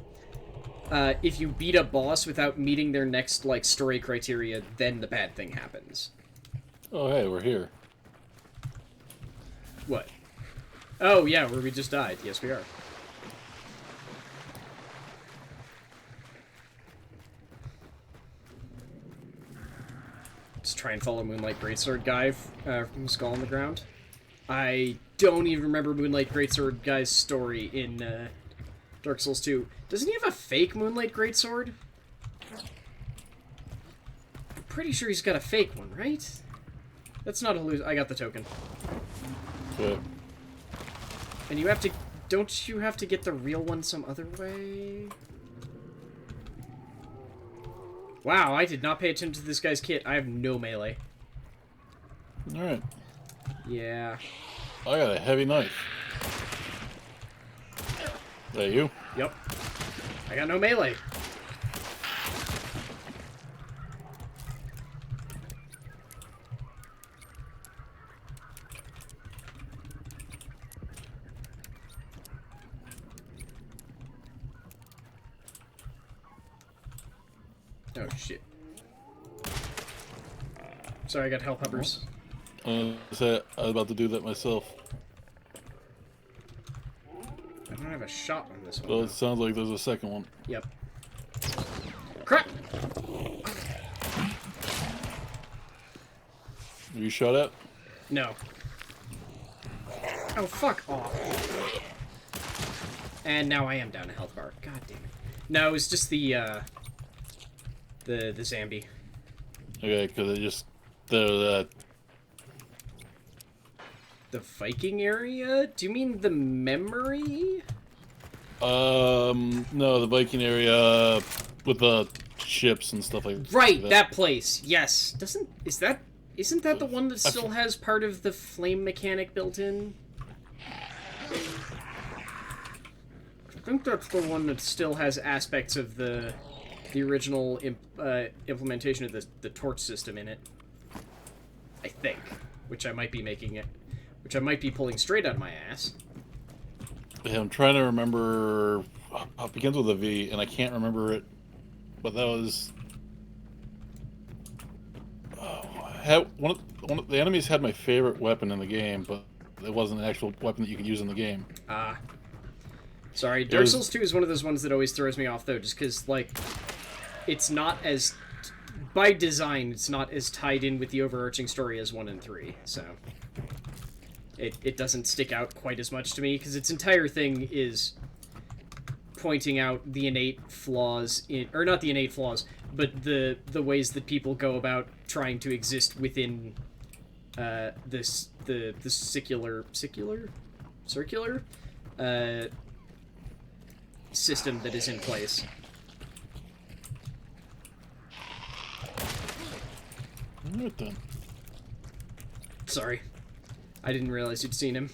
if you beat a boss without meeting their next, like, story criteria, then the bad thing happens. Oh, hey, we're here. What? Oh, yeah, where we just died. Yes, we are. Let's try and follow Moonlight Greatsword guy from Skull on the Ground. I don't even remember Moonlight Greatsword guy's story in Dark Souls 2. Doesn't he have a fake Moonlight Greatsword? I'm pretty sure he's got a fake one, right? That's not a I got the token. Yeah. And you have to... Don't you have to get the real one some other way? Wow, I did not pay attention to this guy's kit. I have no melee. Alright. Yeah. I got a heavy knife. That you? Yep. I got no melee. Oh, shit. Sorry, I got hell peppers. I was about to do that myself. I don't have a shot on this one. Well, though. it sounds like there's a second one. Yep. Crap! Are you shot at? No. Oh, fuck off. And now I am down a health bar. God damn it. No, it was just the Zambi. Okay, because it just... The Viking area? Do you mean the memory? No, the Viking area with the ships and stuff like Right, that. that place. Yes. Isn't that the one that still has part of the flame mechanic built in? I think that's the one that still has aspects of the original implementation of the torch system in it. I think, which I might be pulling straight out of my ass. Yeah, I'm trying to remember. It begins with a V, and I can't remember it. But that was. The enemies had my favorite weapon in the game, but it wasn't an actual weapon that you could use in the game. Sorry, Dark Souls 2 is one of those ones that always throws me off, though, just because, like, it's not as... By design, it's not as tied in with the overarching story as 1 and 3, so... It doesn't stick out quite as much to me, because its entire thing is pointing out the innate flaws in... Or not the innate flaws, but the ways that people go about trying to exist within the circular system that is in place. Alright then. Sorry. I didn't realize you'd seen him.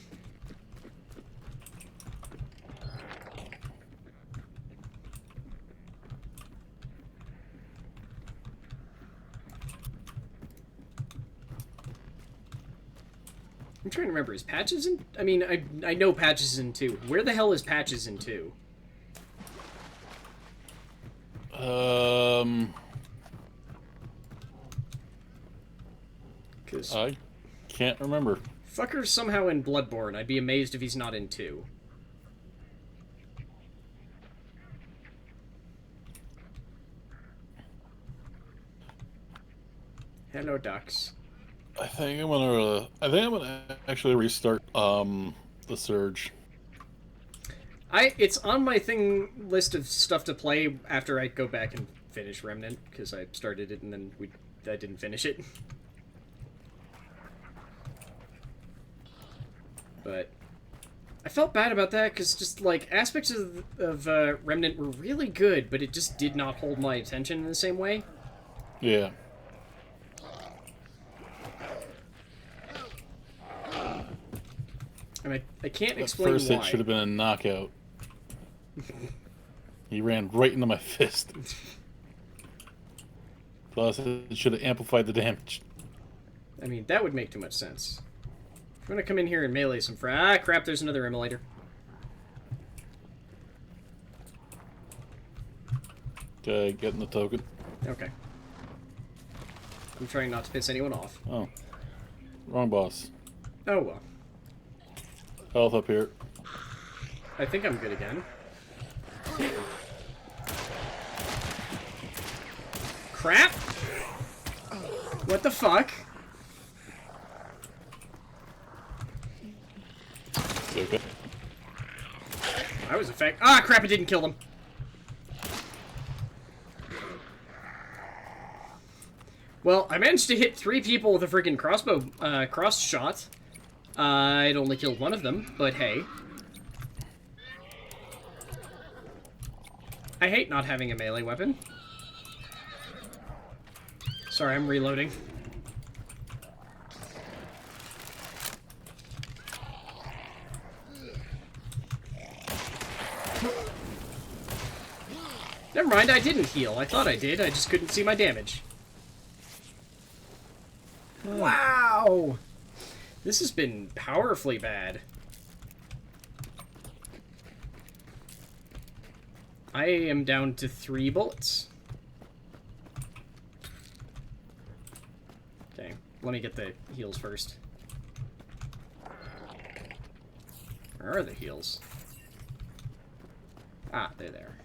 I'm trying to remember, is Patches in... I mean, I know Patches in 2. Where the hell is Patches in 2? I can't remember. Fucker's somehow in Bloodborne. I'd be amazed if he's not in 2. Hello, ducks. I think I'm gonna actually restart the Surge. It's on my list of stuff to play after I go back and finish Remnant, because I started it and then I didn't finish it. But I felt bad about that, because just, like, aspects of Remnant were really good, but it just did not hold my attention in the same way. Yeah. And I can't explain First, why. it should have been a knockout. He ran right into my fist. Plus, it should have amplified the damage. I mean, that would make too much sense. I'm gonna come in here and melee some Ah, crap, there's another immolator. Okay, getting the token. Okay. I'm trying not to piss anyone off. Oh. Wrong boss. Oh, well. Health up here. I think I'm good again. Crap! What the fuck? Okay. I was effect. Ah, crap! It didn't kill them. Well, I managed to hit 3 people with a freaking crossbow cross shot. I'd only killed one of them, but hey. I hate not having a melee weapon. Sorry, I'm reloading. Never mind, I didn't heal. I thought I did, I just couldn't see my damage. Wow! This has been powerfully bad. I am down to 3 bullets. Okay, let me get the heals first. Where are the heals? Ah, they're there.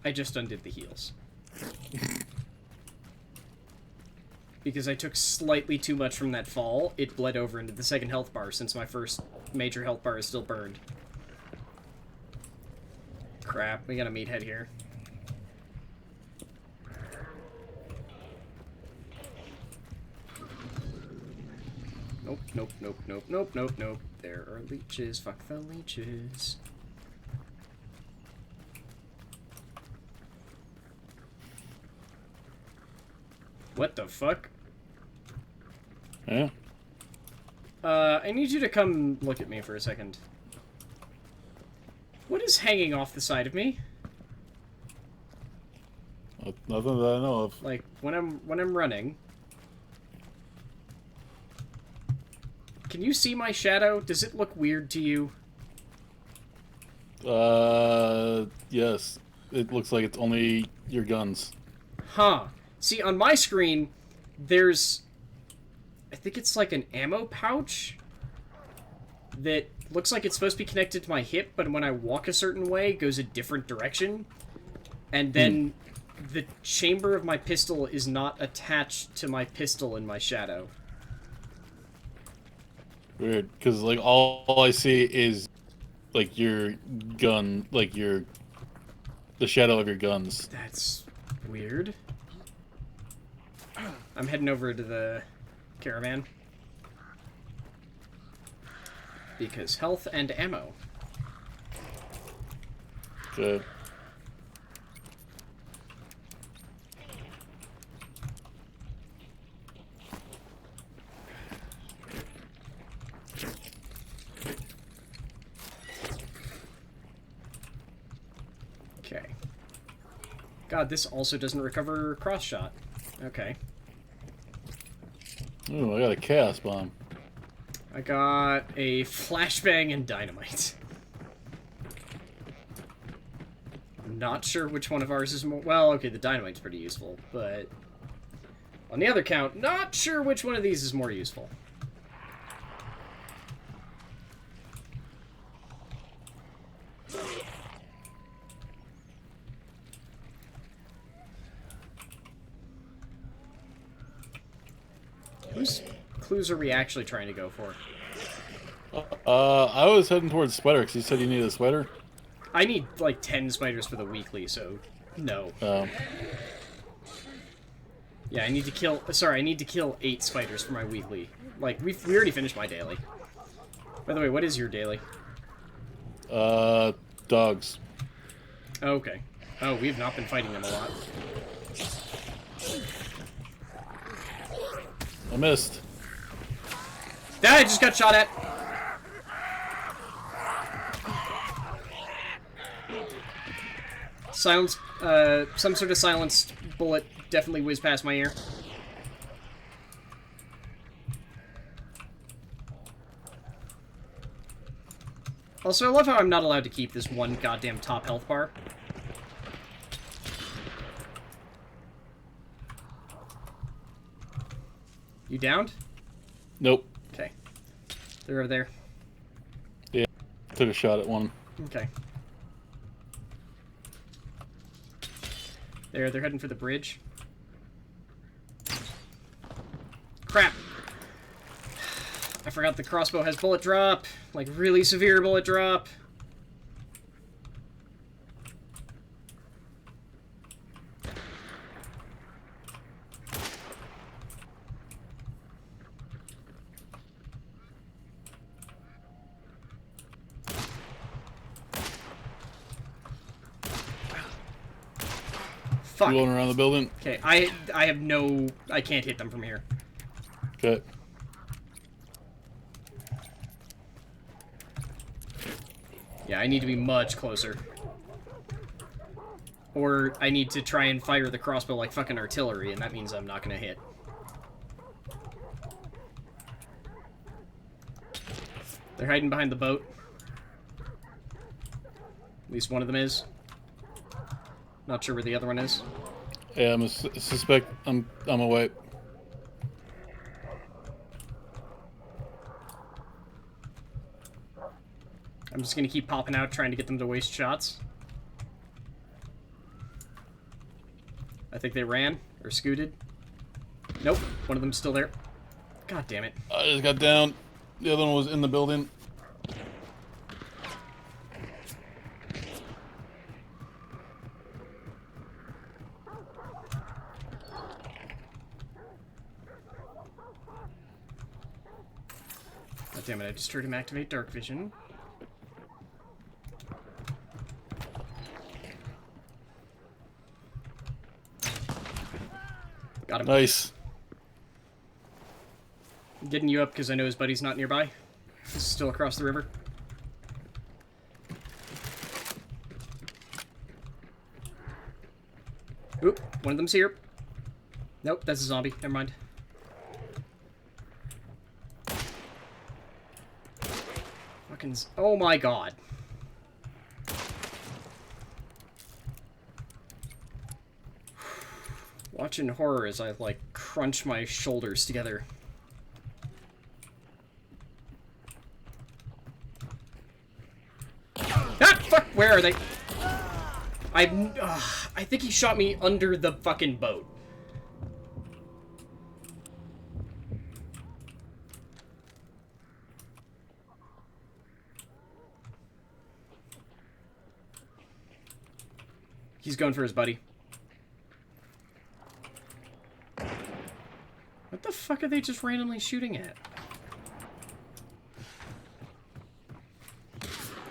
I just undid the heals. Because I took slightly too much from that fall, it bled over into the second health bar since my first major health bar is still burned. Crap, we got a meathead here. Nope, nope, nope, nope, nope, nope, nope. There are leeches. Fuck the leeches. What the fuck? Yeah. I need you to come look at me for a second. What is hanging off the side of me? Nothing that I know of. Like when I'm running. Can you see my shadow? Does it look weird to you? Yes. It looks like it's only your guns. Huh. See, on my screen, there's... I think it's like an ammo pouch that looks like it's supposed to be connected to my hip, but when I walk a certain way, it goes a different direction. And then the chamber of my pistol is not attached to my pistol in my shadow. Weird, because like all I see is like your gun, like the shadow of your guns. That's weird. I'm heading over to the caravan. Because health and ammo. Good. Okay. God, this also doesn't recover cross shot. Okay. Ooh, I got a chaos bomb. I got a flashbang and dynamite. I'm not sure which one of ours is more... Well, okay, the dynamite's pretty useful, but... On the other count, not sure which one of these is more useful. Whose clues are we actually trying to go for? I was heading towards spider because you said you needed a spider. I need like 10 spiders for the weekly, so no. Yeah, I need to kill. Sorry, I need to kill 8 spiders for my weekly. Like we already finished my daily. By the way, what is your daily? Dogs. Okay. Oh, we have not been fighting them a lot. I missed. Ah, I just got shot at. Silence. Some sort of silenced bullet definitely whizzed past my ear. Also, I love how I'm not allowed to keep this one goddamn top health bar. You downed? Nope. Okay. They're over there. Yeah, took a shot at one. Okay. They're heading for the bridge. Crap! I forgot the crossbow has bullet drop. Like, really severe bullet drop. Fuck. You going around the building? Okay, I have no... I can't hit them from here. Okay. Yeah, I need to be much closer. Or I need to try and fire the crossbow like fucking artillery, and that means I'm not gonna hit. They're hiding behind the boat. At least one of them is. Not sure where the other one is. Yeah, I'm a suspect. I'm away. I'm just gonna keep popping out, trying to get them to waste shots. I think they ran, or scooted. Nope, one of them's still there. God damn it. I just got down. The other one was in the building. damn it, I just heard him activate dark vision. Got him. Nice. I'm getting you up because I know his buddy's not nearby. He's still across the river. Oop, one of them's here. Nope, that's a zombie. Never mind. Fucking... Oh my god. Watching horror as I, like, crunch my shoulders together. Ah, fuck! Where are they? I think he shot me under the fucking boat. He's going for his buddy. What the fuck are they just randomly shooting at?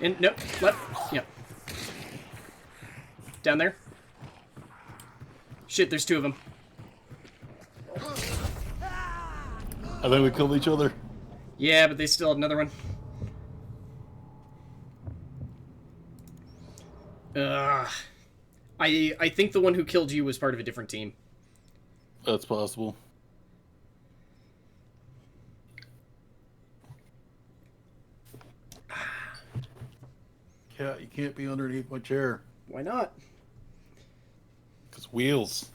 Nope, left, yep. Down there. Shit, there's two of them. I think we killed each other. Yeah, but they still have another one. I think the one who killed you was part of a different team. That's possible. Yeah, you can't be underneath my chair. Why not? Because wheels.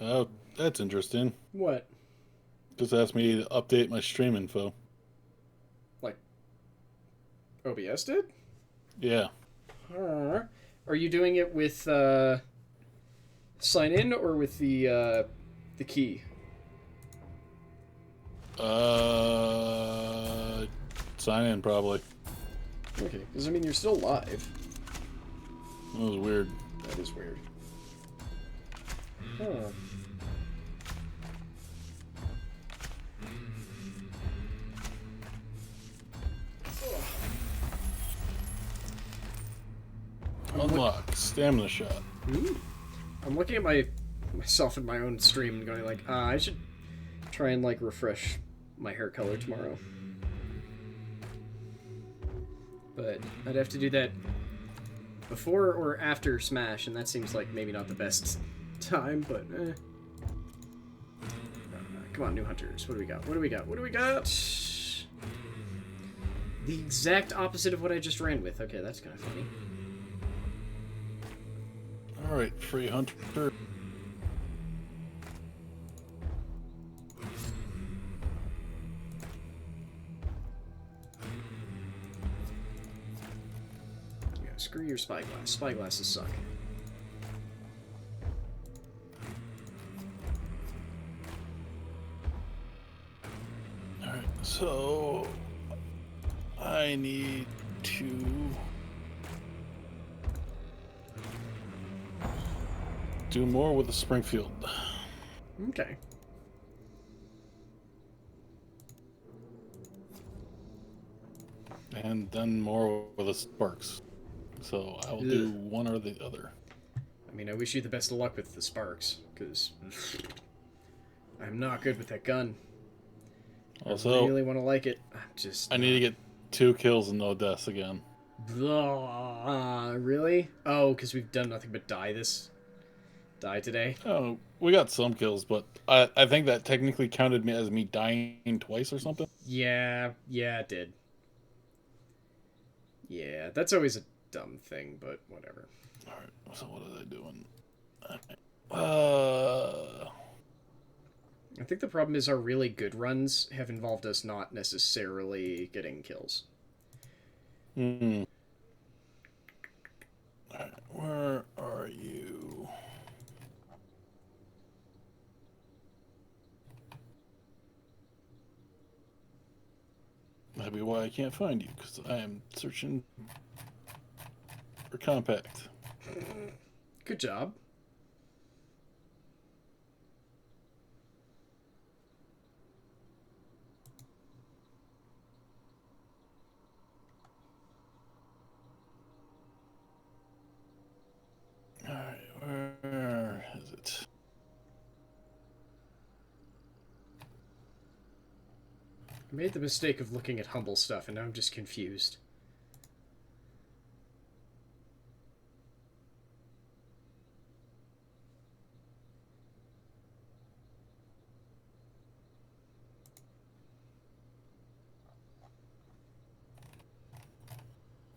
Oh, that's interesting. What? Just asked me to update my stream info. Like, OBS did? Yeah. Are you doing it with sign in or with the key? Sign in probably. Okay, because I mean you're still live. That was weird. That is weird. Huh. Unlock stamina shot. Ooh. I'm looking at myself in my own stream and going like, I should try and like refresh my hair color tomorrow. But I'd have to do that before or after Smash, and that seems like maybe not the best time, but come on, new hunters. What do we got? What do we got? What do we got? The exact opposite of what I just ran with. Okay, that's kind of funny. Alright, free hunter. Yeah, screw your spyglass. Spyglasses suck. Alright, so I need to do more with the Springfield. Okay. And then more with the Sparks. So I will do one or the other. I mean, I wish you the best of luck with the sparks, because I'm not good with that gun. Also, I really want to like it. I need to get 2 kills and no deaths again. Really? Oh, because we've done nothing but die today. Oh, we got some kills, but I think that technically counted me as me dying twice or something. Yeah, it did. Yeah, that's always a dumb thing, but whatever. Alright, so what are they doing? I think the problem is our really good runs have involved us not necessarily getting kills. Alright, where are you? That'd be why I can't find you, because I am searching for compact. Good job. I made the mistake of looking at Humble stuff, and now I'm just confused.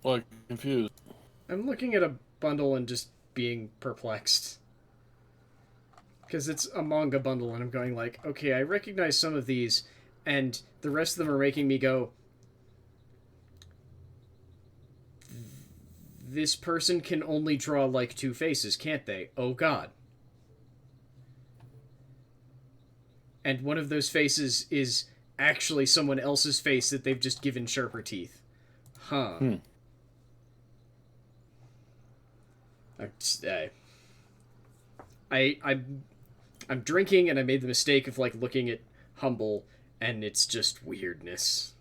Well, confused. I'm looking at a bundle and just being perplexed. Because it's a manga bundle, and I'm going like, okay, I recognize some of these, and the rest of them are making me go, this person can only draw like 2 faces, can't they? Oh god. And one of those faces is actually someone else's face that they've just given sharper teeth. Huh. I'm drinking, and I made the mistake of like looking at Humble, and it's just weirdness.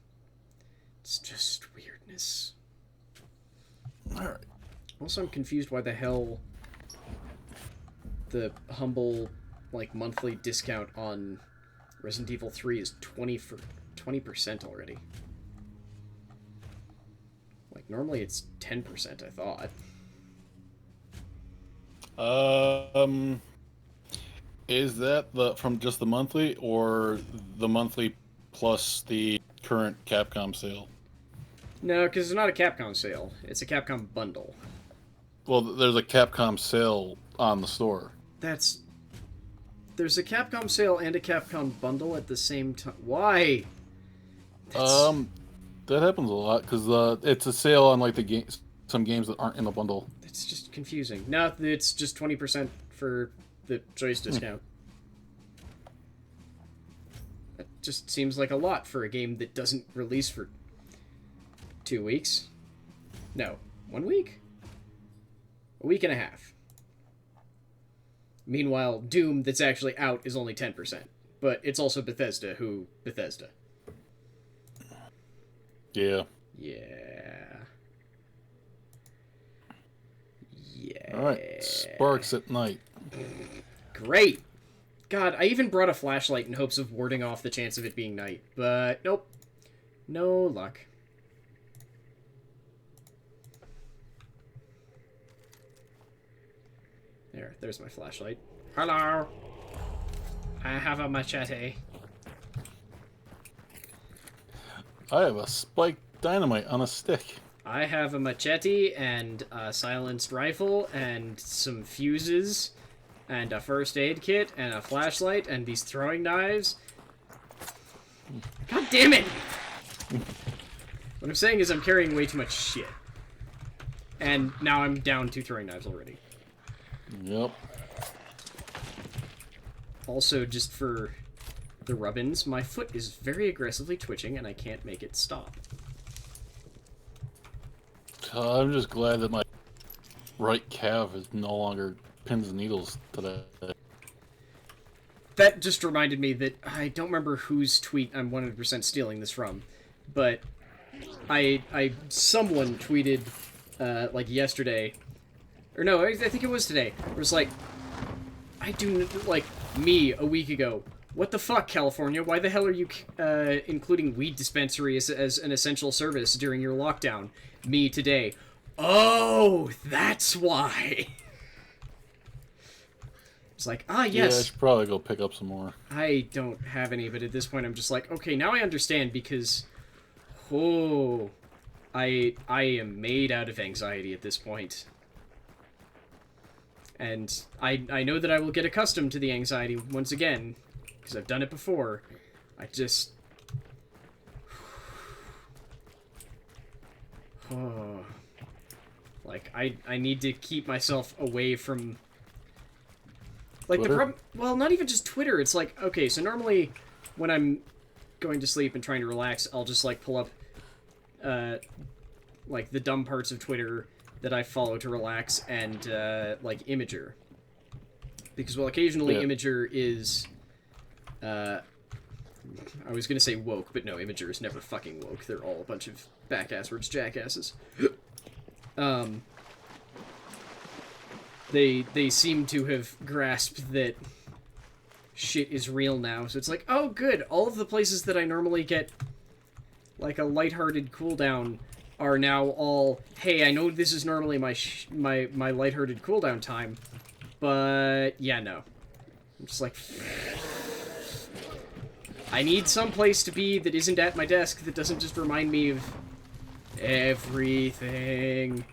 It's just weirdness. Alright. Also, I'm confused why the hell the Humble like monthly discount on Resident Evil 3 is 20% already. Like normally it's 10%, I thought. Is that from just the monthly, or the monthly plus the current Capcom sale? No, because it's not a Capcom sale. It's a Capcom bundle. Well, there's a Capcom sale on the store. There's a Capcom sale and a Capcom bundle at the same time. Why? That happens a lot because it's a sale on like some games that aren't in the bundle. It's just confusing. No, it's just 20% for the choice discount. That just seems like a lot for a game that doesn't release for 2 weeks. No, 1 week? A week and a half. Meanwhile, Doom that's actually out is only 10%. But it's also Bethesda, who... Bethesda. Yeah. Yeah. Alright, Sparks at night. Great! God, I even brought a flashlight in hopes of warding off the chance of it being night. But, nope. No luck. There's my flashlight. Hello! I have a machete. I have a spiked dynamite on a stick. I have a machete and a silenced rifle and some fuses and a first aid kit and a flashlight and these throwing knives. God damn it! What I'm saying is I'm carrying way too much shit. And now I'm down 2 throwing knives already. Yep. Also, just for the rub-ins, my foot is very aggressively twitching and I can't make it stop. I'm just glad that my right calf is no longer pins and needles today. That just reminded me that I don't remember whose tweet I'm 100% stealing this from, but someone tweeted like yesterday, or no, I think it was today. It was like, me a week ago. What the fuck, California? Why the hell are you including weed dispensary as an essential service during your lockdown? Me today. Oh, that's why. It's like, yes. Yeah, I should probably go pick up some more. I don't have any, but at this point I'm just like, okay, now I understand because, oh, I am made out of anxiety at this point. And I know that I will get accustomed to the anxiety once again, because I've done it before. I just... Oh. Like, I need to keep myself away from... Like, Twitter? the problem... Well, not even just Twitter. It's like, okay, so normally when I'm going to sleep and trying to relax, I'll just, like, pull up, like, the dumb parts of Twitter that I follow to relax, and, like, Imager. Because, well, occasionally Imager is, I was gonna say woke, but no, Imager is never fucking woke. They're all a bunch of back-asswards jackasses. They seem to have grasped that shit is real now, so it's like, oh, good, all of the places that I normally get like a lighthearted cooldown are now all, hey, I know this is normally my lighthearted cooldown time, but yeah, no. I'm just like, I need some place to be that isn't at my desk that doesn't just remind me of everything.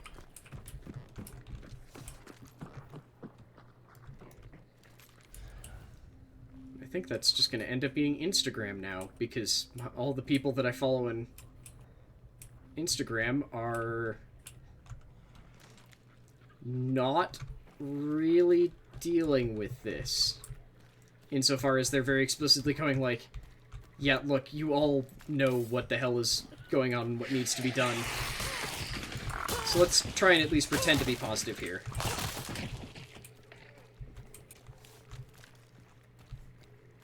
I think that's just going to end up being Instagram now, because all the people that I follow in Instagram are not really dealing with this. Insofar as they're very explicitly going like, yeah, look, you all know what the hell is going on and what needs to be done. So let's try and at least pretend to be positive here.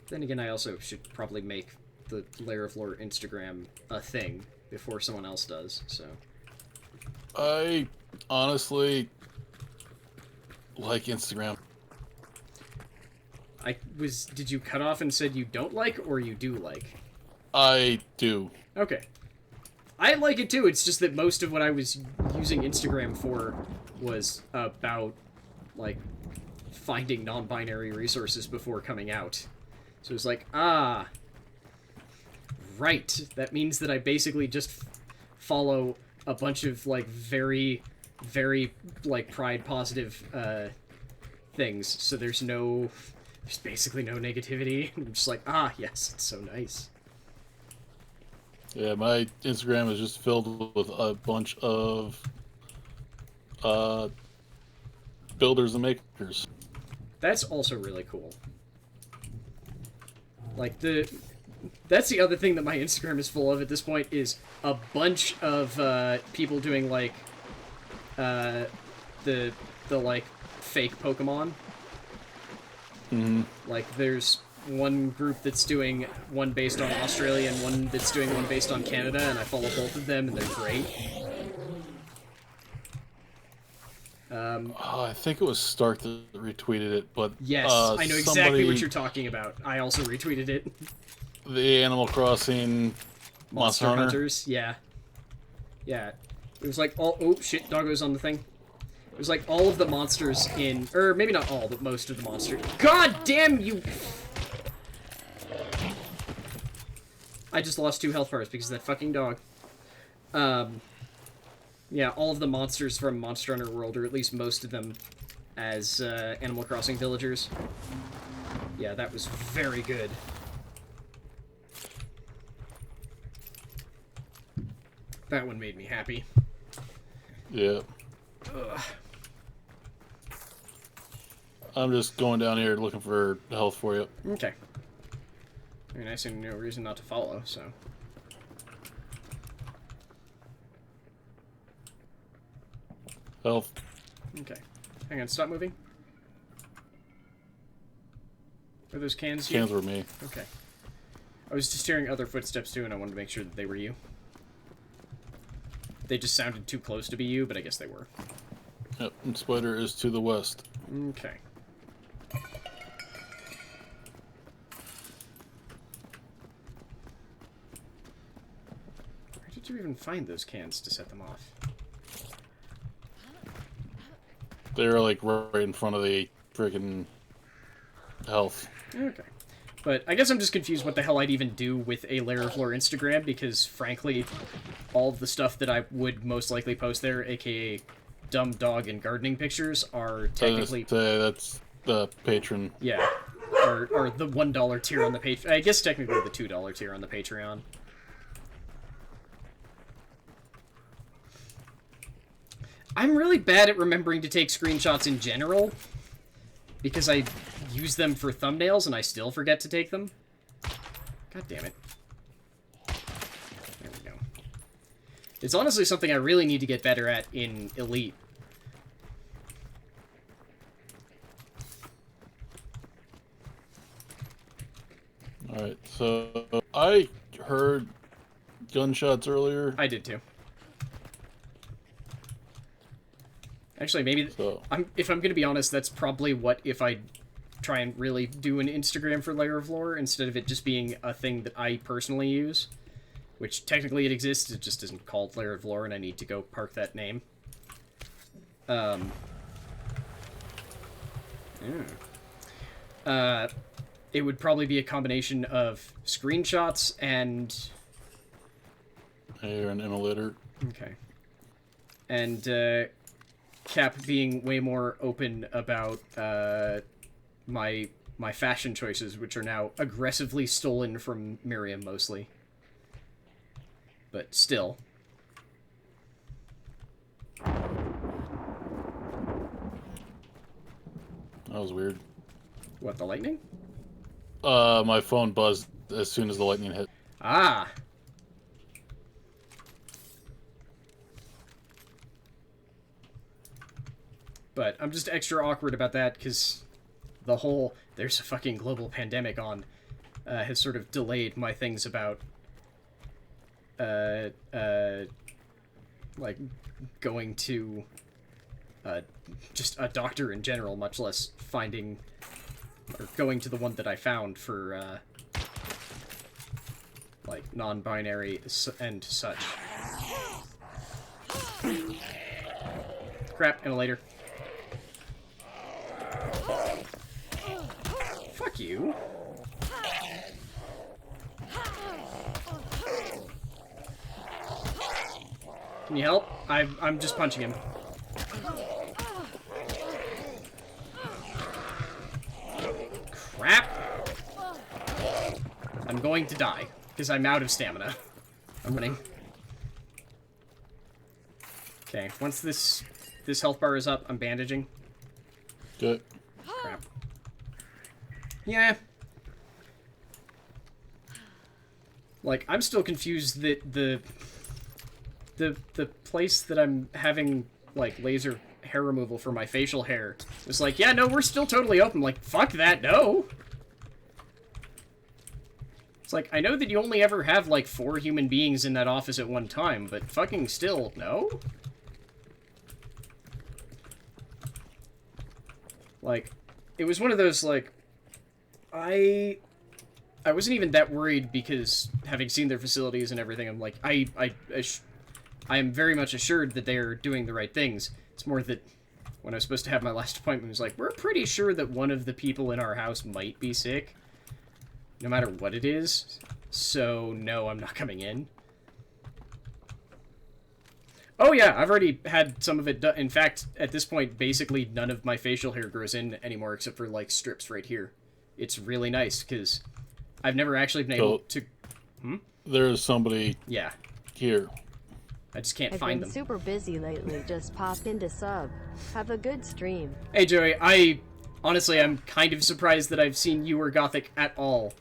Then again, I also should probably make the Lair of Lore Instagram a thing before someone else does, so... I honestly like Instagram. Did you cut off and said you don't like, or you do like? I do. Okay. I like it too, it's just that most of what I was using Instagram for was about, like, finding non-binary resources before coming out. So it's like, ah, right. That means that I basically just follow a bunch of, like, very, very, like, pride-positive, things. So there's basically no negativity. I'm just like, ah, yes, it's so nice. Yeah, my Instagram is just filled with a bunch of builders and makers. That's also really cool. Like, that's the other thing that my Instagram is full of at this point, is a bunch of people doing, like, the like, fake Pokemon. Mm-hmm. Like, there's one group that's doing one based on Australia and one that's doing one based on Canada, and I follow both of them, and they're great. I think it was Stark that retweeted it, but Yes, I know exactly what you're talking about. I also retweeted it. The Animal Crossing Monster Hunter. Hunters, yeah. Yeah. It was like all... Oh, shit, doggo's on the thing. It was like all of the monsters in... Or maybe not all, but most of the monsters. God damn you... I just lost 2 health bars because of that fucking dog. Yeah, all of the monsters from Monster Hunter World, or at least most of them, as Animal Crossing villagers. Yeah, that was very good. That one made me happy. Yeah. Ugh. I'm just going down here looking for health for you. Okay. I mean, I see no reason not to follow, so... Health. Okay. Hang on, stop moving. Are those cans Cans you? were me. Okay. I was just hearing other footsteps too, and I wanted to make sure that they were you. They just sounded too close to be you, but I guess they were. Yep, and Spider is to the west. Okay. Where did you even find those cans to set them off? They're like right in front of the freaking health. Okay. But I guess I'm just confused what the hell I'd even do with a Lair of Lore Instagram, because frankly, all of the stuff that I would most likely post there, aka dumb dog and gardening pictures, are technically... That's the patron. Yeah. Or the $1 tier on the Patreon. I guess technically the $2 tier on the Patreon. I'm really bad at remembering to take screenshots in general, because I use them for thumbnails and I still forget to take them. God damn it. There we go. It's honestly something I really need to get better at in Elite. Alright, so I heard gunshots earlier. I did too. Actually, maybe... So. If I'm going to be honest, that's probably what if I try and really do an Instagram for Lair of Lore, instead of it just being a thing that I personally use. which technically it exists, it just isn't called Lair of Lore, and I need to go park that name. It would probably be a combination of screenshots and... Hey, you're an emulator. Okay. And, Cap being way more open about, my fashion choices, which are now aggressively stolen from Miriam, mostly. But still. That was weird. What, the lightning? My phone buzzed as soon as the lightning hit. Ah! But I'm just extra awkward about that, because the whole there's a fucking global pandemic on has sort of delayed my things about like going to just a doctor in general, much less finding or going to the one that I found for like non-binary and such. Crap, emulator. Fuck you. Can you help? I'm just punching him. Crap. I'm going to die, because I'm out of stamina. I'm running. Okay, once this health bar is up, I'm bandaging. Good. Crap. Yeah. Like, I'm still confused that the place that I'm having, like, laser hair removal for my facial hair was like, yeah, no, we're still totally open. Like, fuck that, no! It's like, I know that you only ever have, like, 4 human beings in that office at one time, but fucking still, no? Like, it was one of those, like, I wasn't even that worried because having seen their facilities and everything, I'm like, I am very much assured that they are doing the right things. It's more that when I was supposed to have my last appointment, it was like, we're pretty sure that one of the people in our house might be sick, no matter what it is, so no, I'm not coming in. Oh yeah, I've already had some of it done. In fact, at this point, basically none of my facial hair grows in anymore except for, like, strips right here. It's really nice, because I've never actually been able to... There's somebody Yeah. here. I just can't I've find been them. super busy lately. Just pop into sub. Have a good stream. Hey, Joey, honestly, I'm kind of surprised that I've seen you or Gothic at all.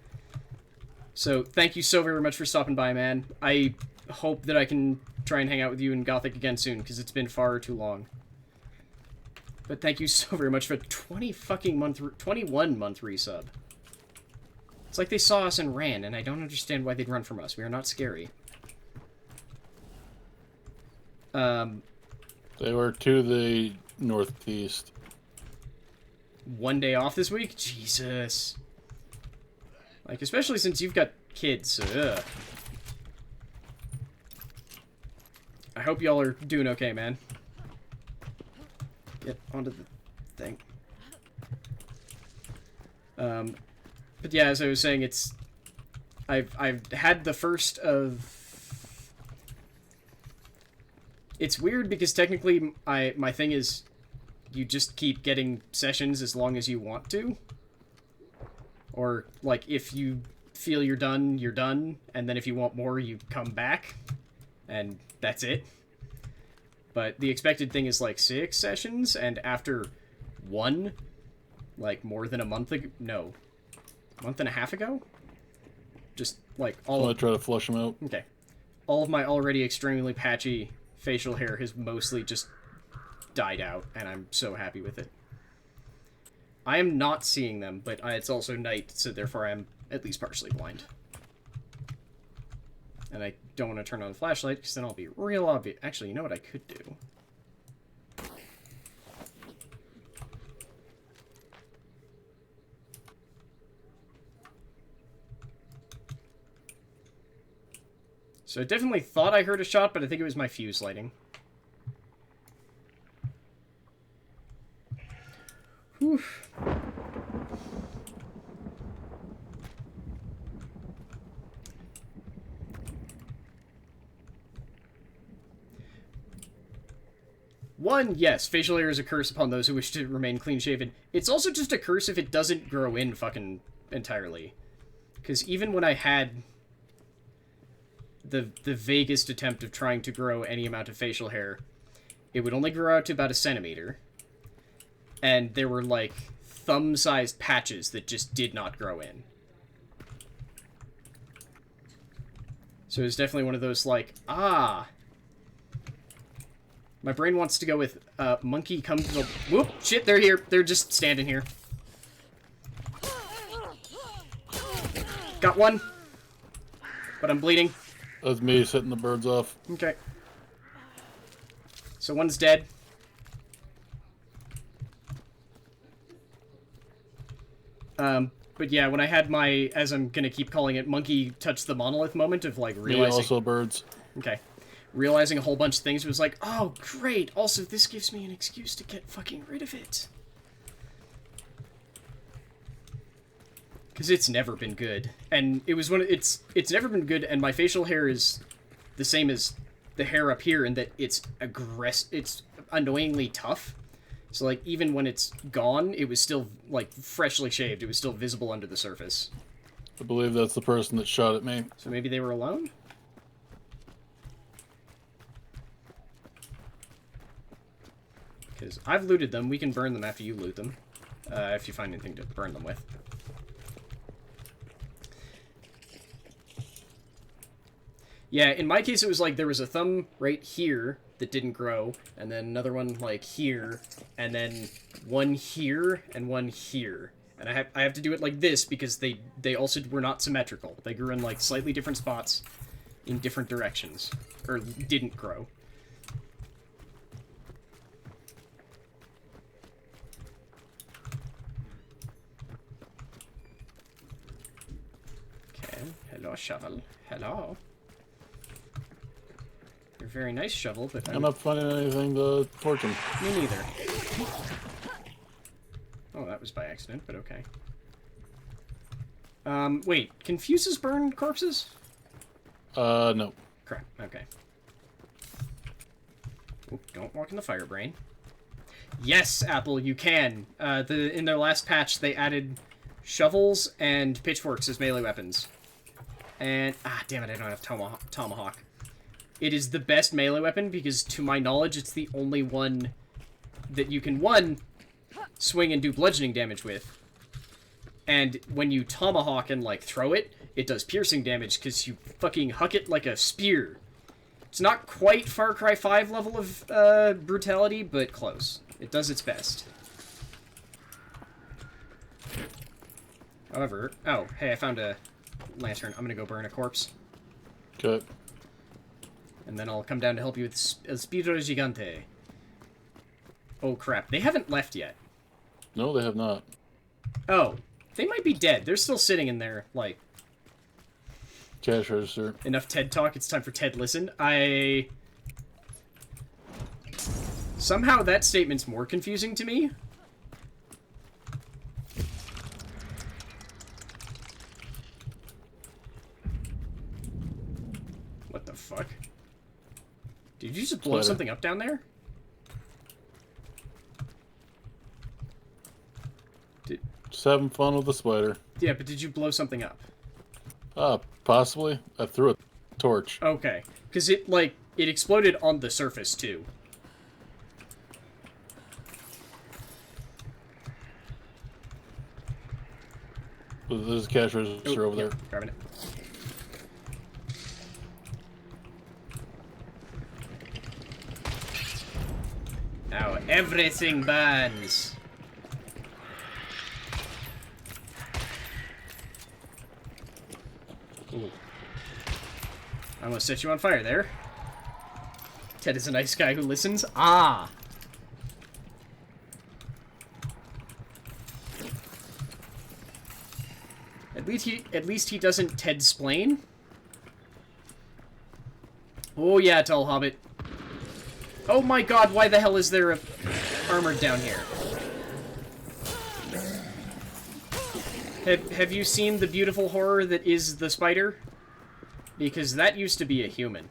So, thank you so very much for stopping by, man. I hope that I can try and hang out with you and Gothic again soon, because it's been far too long. But thank you so very much for 21 month resub. It's like they saw us and ran, and I don't understand why they'd run from us. We are not scary. They were to the northeast. 1 day off this week? Jesus. Like, especially since you've got kids. Ugh. I hope y'all are doing okay, man. Get onto the thing. But yeah, as I was saying, it's... I've had the first of... It's weird because technically my thing is you just keep getting sessions as long as you want to. Or, like, if you feel you're done, and then if you want more, you come back. And that's it. But the expected thing is, like, 6 sessions, and after 1, like, more than a month ago... No. A month and a half ago? Just, like, all I'm of... gonna try to flush them out. Okay. All of my already extremely patchy facial hair has mostly just died out, and I'm so happy with it. I am not seeing them, but it's also night, so therefore I'm at least partially blind. And I don't want to turn on the flashlight, because then I'll be real obvious. Actually, you know what I could do? So I definitely thought I heard a shot, but I think it was my fuse lighting. Whew. One, yes, facial hair is a curse upon those who wish to remain clean-shaven. It's also just a curse if it doesn't grow in fucking entirely. Because even when I had the vaguest attempt of trying to grow any amount of facial hair, it would only grow out to about a centimeter. And there were, like, thumb-sized patches that just did not grow in. So it was definitely one of those, like, ah... My brain wants to go with, monkey come to the... Whoop! Shit, they're here. They're just standing here. Got one. But I'm bleeding. That's me setting the birds off. Okay. So one's dead. But yeah, when I had my, as I'm gonna keep calling it, monkey touch the monolith moment of, like, realizing... Me also birds. Okay. Realizing a whole bunch of things, was like, oh, great, also this gives me an excuse to get fucking rid of it. Because it's never been good. And it was it's never been good, and my facial hair is the same as the hair up here in that it's it's annoyingly tough. So, like, even when it's gone, it was still, like, freshly shaved. It was still visible under the surface. I believe that's the person that shot at me. So maybe they were alone? Because I've looted them. We can burn them after you loot them. If you find anything to burn them with. Yeah, in my case it was like there was a thumb right here that didn't grow, and then another one like here, and then one here, and one here. And I have to do it like this because they also were not symmetrical. They grew in like slightly different spots in different directions. Or didn't grow. Hello, shovel. Hello. You're a very nice shovel, but I'm not finding anything to torch him. Me neither. Oh, that was by accident, but okay. Wait, can fuses burn corpses? No. Crap, okay. Oop, don't walk in the fire brain. Yes, Apple, you can. In their last patch, they added shovels and pitchforks as melee weapons. And, damn it, I don't have Tomahawk. It is the best melee weapon because, to my knowledge, it's the only one that you can, one, swing and do bludgeoning damage with. And when you Tomahawk and, like, throw it, it does piercing damage because you fucking huck it like a spear. It's not quite Far Cry 5 level of, brutality, but close. It does its best. However, oh, hey, I found a lantern. I'm gonna go burn a corpse. Okay. And then I'll come down to help you with El Spiro Gigante. Oh, crap. They haven't left yet. No, they have not. Oh. They might be dead. They're still sitting in there, like... Cash register. Enough TED talk. It's time for TED listen. Somehow that statement's more confusing to me. What the fuck? Did you just blow something up down there? Just having fun with the spider. Yeah, but did you blow something up? Possibly. I threw a torch. Okay. Because it exploded on the surface, too. There's a cash register over there. Grabbing it. Now everything burns. Ooh. I almost set you on fire there. Ted is a nice guy who listens. Ah! At least he doesn't Ted-splain. Oh yeah, tall hobbit. Oh my god, why the hell is there a armored down here? Have you seen the beautiful horror that is the spider? Because that used to be a human.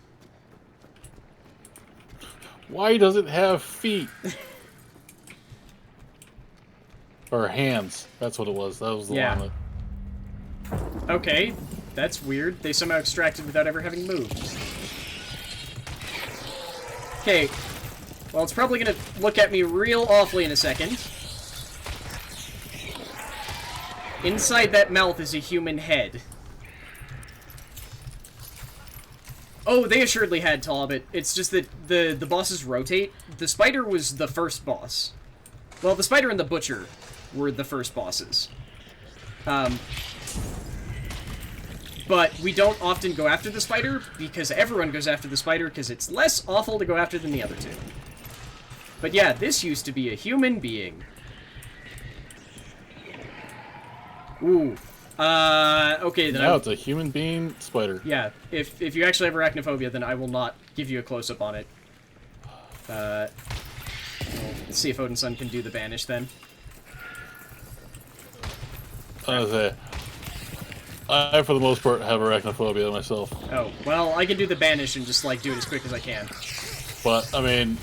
Why does it have feet? Or hands. That's what it was. That was the Yeah. one that... Okay, that's weird. They somehow extracted without ever having moved. Okay, well, it's probably gonna look at me real awfully in a second. Inside that mouth is a human head. Oh, they assuredly had Talbot. It's just that the bosses rotate. The spider was the first boss. Well, the spider and the butcher were the first bosses. But we don't often go after the spider, because everyone goes after the spider, because it's less awful to go after than the other two. But yeah, this used to be a human being. Ooh. Okay, then Now it's a human being spider. yeah, if you actually have arachnophobia, then I will not give you a close-up on it. We'll see if Odin's son can do the banish, then. I for the most part, have arachnophobia myself. Oh, well, I can do the banish and just, like, do it as quick as I can. But, I mean,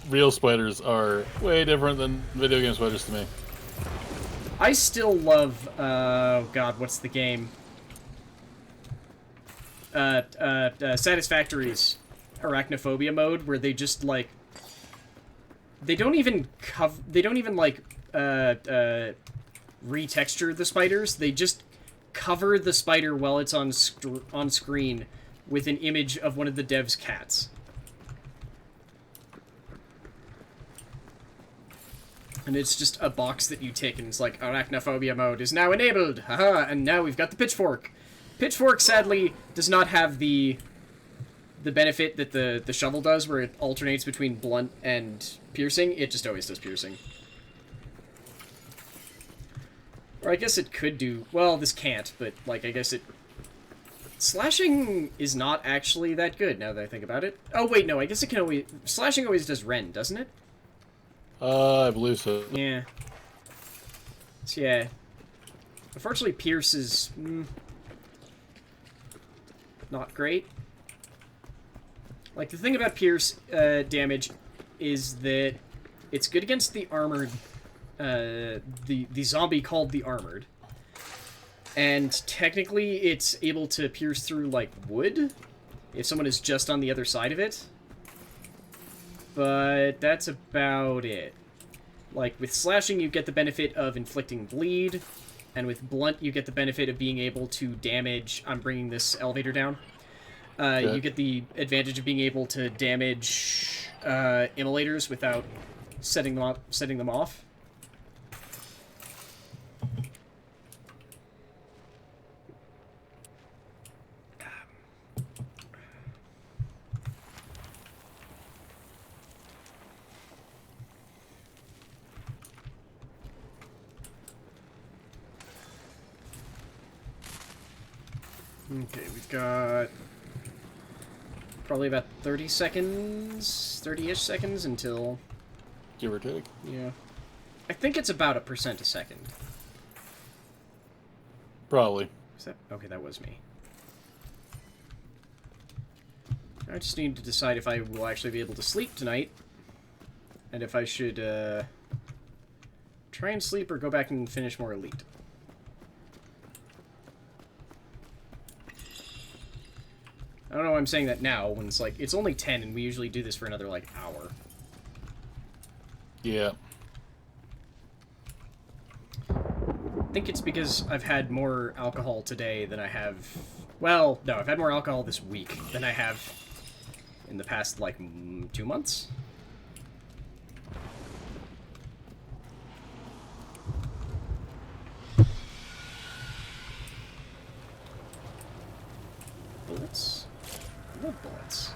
real spiders are way different than video game spiders to me. I still love, oh god, what's the game? Satisfactory's arachnophobia mode, where they just, like, they don't even, like, retexture the spiders, they just cover the spider while it's on screen with an image of one of the dev's cats. And it's just a box that you tick, and it's like, arachnophobia mode is now enabled! Haha, and now we've got the pitchfork. Pitchfork, sadly, does not have the benefit that the shovel does, where it alternates between blunt and piercing. It just always does piercing. Or I guess it could do... Well, this can't, but, like, I guess it... Slashing is not actually that good, now that I think about it. Oh, wait, no, I guess it can always... Slashing always does rend, doesn't it? I believe so. Yeah. So, yeah. Unfortunately, Pierce is... not great. Like, the thing about Pierce damage is that it's good against the armored... the zombie called the Armored. And technically, it's able to pierce through, like, wood, if someone is just on the other side of it. But that's about it. Like, with slashing, you get the benefit of inflicting bleed, and with blunt, you get the benefit of being able to damage... I'm bringing this elevator down. Okay. You get the advantage of being able to damage immolators without setting them off. Okay, we've got probably about 30 seconds, 30-ish seconds until... Give or take. Yeah. I think it's about 1% a second. Probably. Is that... Okay, that was me. I just need to decide if I will actually be able to sleep tonight. And if I should, try and sleep or go back and finish more Elite. I don't know why I'm saying that now, when it's like, it's only 10 and we usually do this for another, like, hour. Yeah. I think it's because I've had more alcohol today than I have... Well, no, I've had more alcohol this week than I have in the past, like, 2 months? Bullets? I love bullets.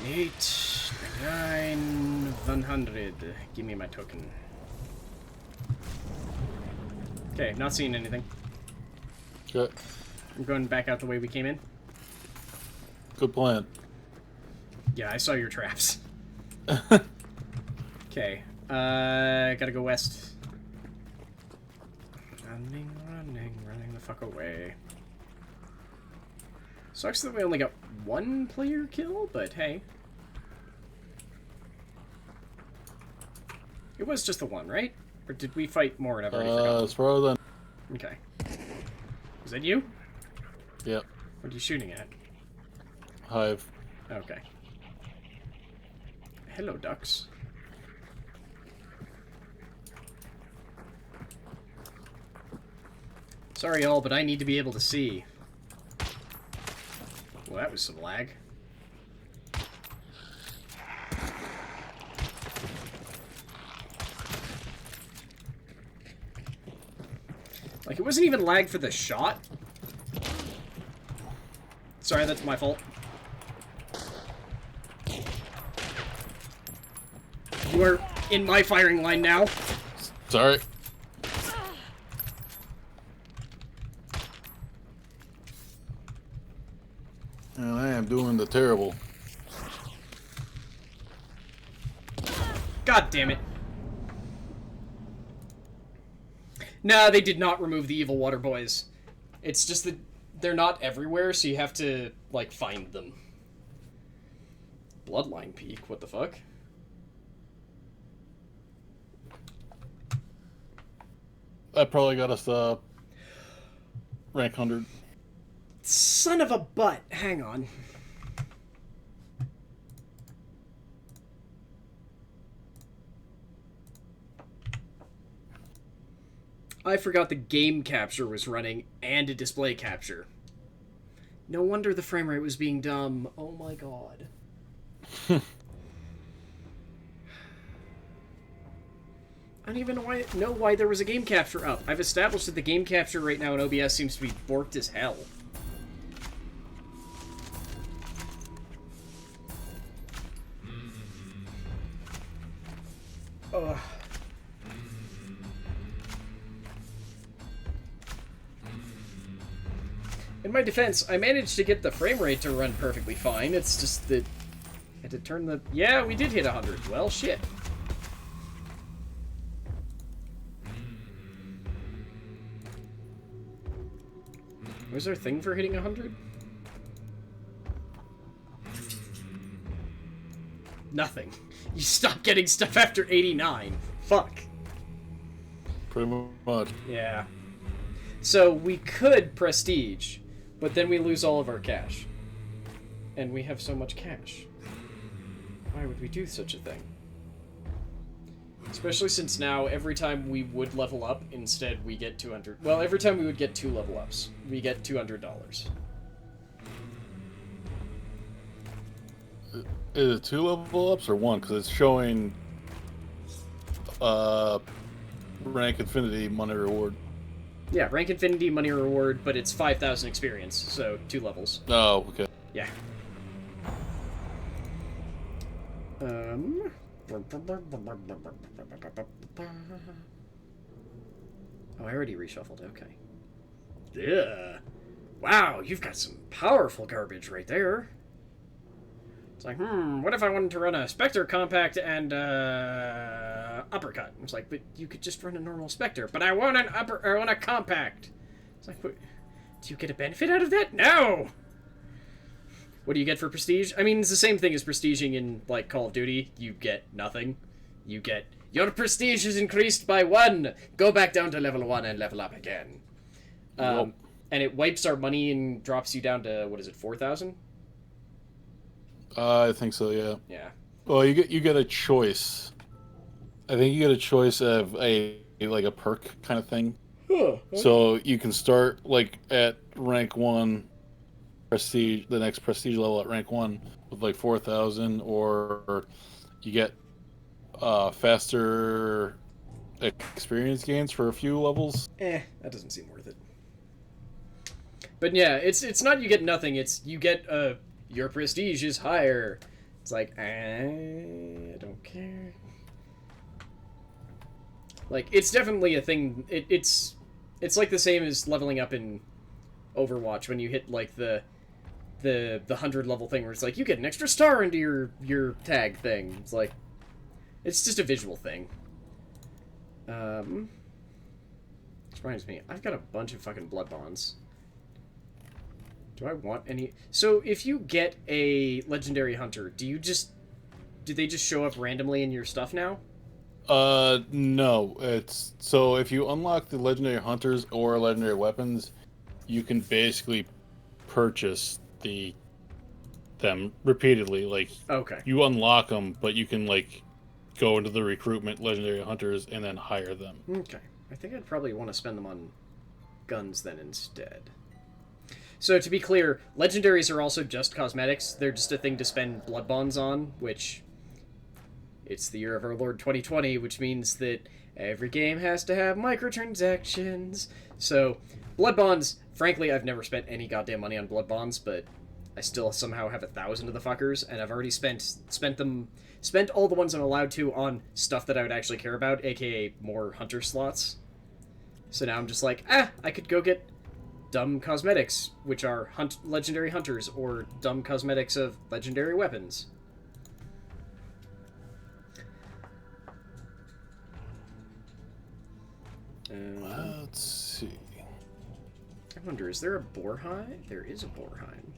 8, 9, 100. Give me my token. Okay, not seeing anything. Okay. I'm going back out the way we came in. Good plan. Yeah, I saw your traps. Okay. Gotta go west. Running the fuck away. Sucks that we only got one player kill, but hey. It was just the one, right? Or did we fight more and I've already forgotten? As far as I... Okay. Is that you? Yep. What are you shooting at? Hive. Okay. Hello, ducks. Sorry, y'all, but I need to be able to see. Well, that was some lag. Like, it wasn't even lag for the shot. Sorry, that's my fault. You are in my firing line now. Sorry. And I am doing the terrible. God damn it. No, they did not remove the evil water boys. It's just that they're not everywhere, so you have to, like, find them. Bloodline peak, what the fuck? That probably got us rank 100. Son of a butt. Hang on. I forgot the game capture was running and a display capture. No wonder the frame rate was being dumb. Oh my god. I don't even know why there was a game capture up. I've established that the game capture right now in OBS seems to be borked as hell. Ugh. In my defense, I managed to get the frame rate to run perfectly fine. It's just that I had to turn the... Yeah, we did hit 100. Well, shit. Was there a thing for hitting 100? Nothing. You stop getting stuff after 89. Fuck. Pretty much. Yeah. So we could prestige, but then we lose all of our cash. And we have so much cash. Why would we do such a thing? Especially since now, every time we would level up, instead we get 200... Well, every time we would get 2 level ups, we get $200. Is it 2 level ups or 1? Because it's showing rank infinity money reward. Yeah, rank infinity money reward, but it's 5,000 experience, so 2 levels. Oh, okay. Yeah. Oh, I already reshuffled. Okay. Yeah. Wow, you've got some powerful garbage right there. It's like, what if I wanted to run a Spectre compact and uppercut? It's like, but you could just run a normal Spectre. But I want I want a compact. It's like, what, do you get a benefit out of that? No. What do you get for prestige? I mean, it's the same thing as prestiging in, like, Call of Duty. You get nothing. You get, your prestige is increased by 1. Go back down to level 1 and level up again. Nope. And it wipes our money and drops you down to, what is it, 4,000? I think so, yeah. Yeah. Well, you get a choice. I think you get a choice of a perk kind of thing. Huh. So you can start like at rank 1 prestige, the next prestige level at rank 1 with like 4,000, or you get faster experience gains for a few levels. That doesn't seem worth it. But yeah, it's not you get nothing, it's you get your prestige is higher. It's like, I don't care. Like, it's definitely a thing. It's like the same as leveling up in Overwatch when you hit like the 100 level thing where it's like you get an extra star into your tag thing. It's like it's just a visual thing. Which reminds me, I've got a bunch of fucking blood bonds. Do I want any? So if you get a legendary hunter, do they just show up randomly in your stuff now? No. It's so if you unlock the legendary hunters or legendary weapons, you can basically purchase them repeatedly. Like, Okay. you unlock them, but you can like go into the recruitment legendary hunters and then hire them. Okay. I think I'd probably want to spend them on guns then instead. So to be clear, legendaries are also just cosmetics. They're just a thing to spend blood bonds on, which it's the year of our Lord 2020, which means that every game has to have microtransactions. So blood bonds, frankly, I've never spent any goddamn money on blood bonds, but I still somehow have 1,000 of the fuckers, and I've already spent all the ones I'm allowed to on stuff that I would actually care about, aka more hunter slots. So now I'm just like, I could go get dumb cosmetics, which are legendary hunters, or dumb cosmetics of legendary weapons. Let's see. I wonder, is there a Borheim? There is a Borheim.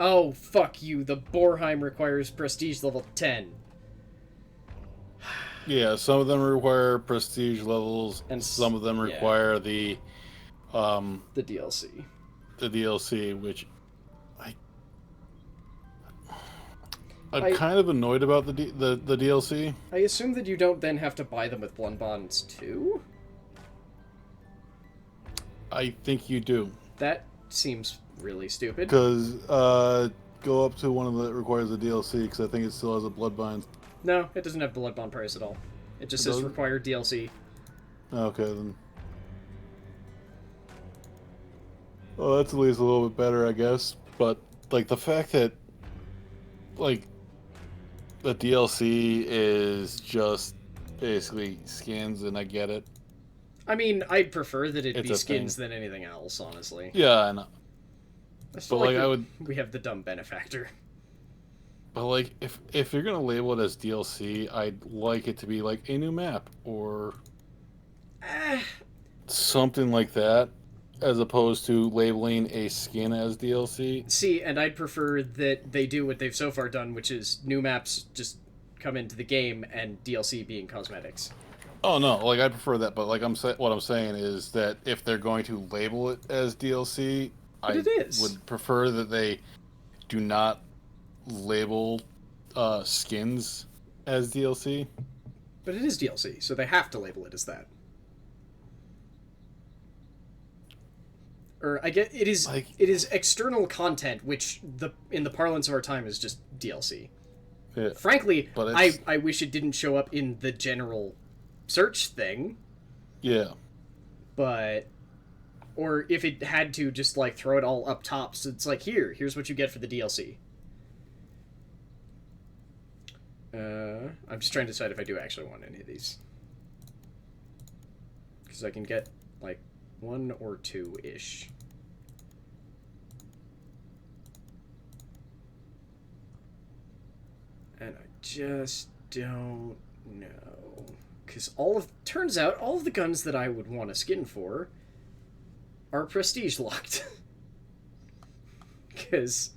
Oh, fuck you. The Borheim requires prestige level 10. Yeah, some of them require prestige levels, and some of them require the DLC. The DLC, which I'm kind of annoyed about the DLC. I assume that you don't then have to buy them with blood bonds too? I think you do. That seems really stupid. Because go up to one of that requires a DLC, because I think it still has a blood bond. No, it doesn't have blood bond price at all. It just says required DLC. Okay, then. Well, that's at least a little bit better, I guess. But, like, the fact that, like, the DLC is just basically skins, and I get it. I mean, I'd prefer that it be skins than anything else, honestly. Yeah, I know. But like, we have the dumb benefactor. But like, if you're gonna label it as DLC, I'd like it to be like a new map or something like that, as opposed to labeling a skin as DLC. See, and I'd prefer that they do what they've so far done, which is new maps just come into the game and DLC being cosmetics. Oh no, like I prefer that, but like what I'm saying is that if they're going to label it as DLC, I would prefer that they do not label skins as DLC. But it is DLC, so they have to label it as that. Or I get it is external content, which in the parlance of our time is just DLC. Yeah, frankly, I wish it didn't show up in the general search thing. Yeah. But or if it had to just like throw it all up top, so it's like here's what you get for the DLC. I'm just trying to decide if I do actually want any of these. Because I can get like 1 or 2-ish. And I just don't know. Because turns out all of the guns that I would want a skin for are prestige locked. Because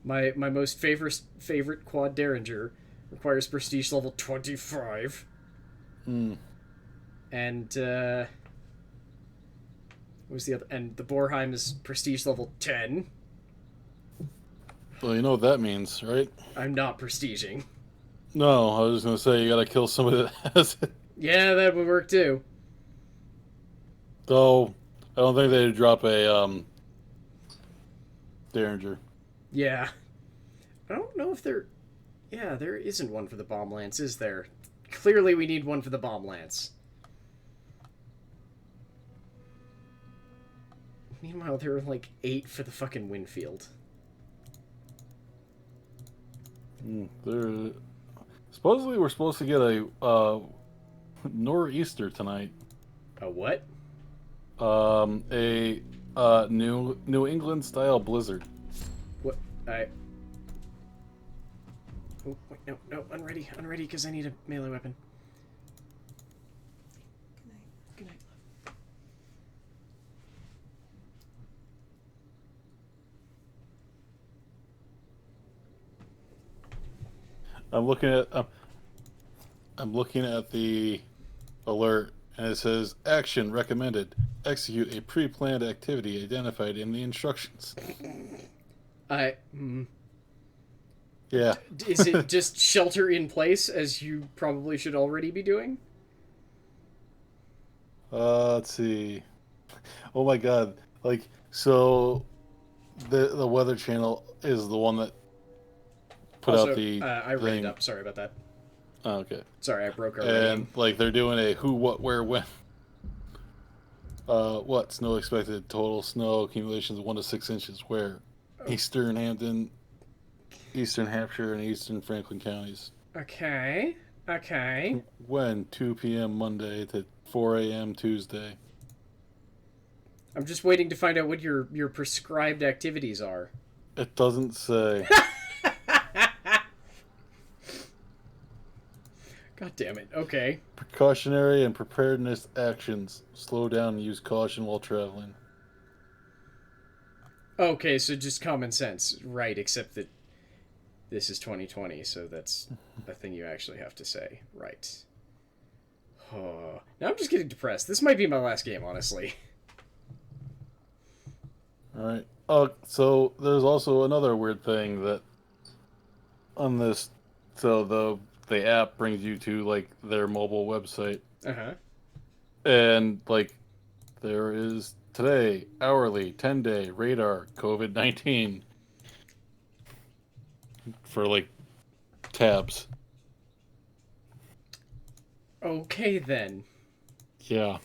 my most favorite quad Derringer requires prestige level 25. And what was the other? And the Borheim is prestige level 10. Well, you know what that means, right? I'm not prestiging. No, I was just gonna say you gotta kill somebody that has it. Yeah, that would work too. Though I don't think they'd drop a Derringer. Yeah. I don't know if there... Yeah, there isn't one for the Bomb Lance, is there? Clearly we need one for the Bomb Lance. Meanwhile, there are like 8 for the fucking Winfield. Supposedly we're supposed to get a nor'easter tonight. A what? A New England style blizzard. What? Oh, wait, no, unready, because I need a melee weapon. Good night. Love. I'm looking at the alert, and it says action recommended. Execute a pre-planned activity identified in the instructions. Yeah. Is it just shelter in place, as you probably should already be doing? Let's see. Oh my god. Like, so the Weather Channel is the one that put also, out the I read thing. it up. Sorry about that. Oh, okay. Sorry, I broke our And like they're doing a who, what, where, when. What snow expected? Total snow accumulations 1 to 6 inches. Where? Eastern Hampton, Eastern Hampshire, and Eastern Franklin counties. Okay. When? 2 p.m. Monday to 4 a.m. Tuesday. I'm just waiting to find out what your prescribed activities are. It doesn't say. God damn it. Okay. Precautionary and preparedness actions. Slow down and use caution while traveling. Okay, so just common sense. Right, except that this is 2020, so that's a thing you actually have to say. Right. Oh. Now I'm just getting depressed. This might be my last game, honestly. Alright. So there's also another weird thing that on this, so the app brings you to like their mobile website, Uh-huh. and like there is today hourly 10-day radar COVID-19 for like tabs. Okay, then. Yeah.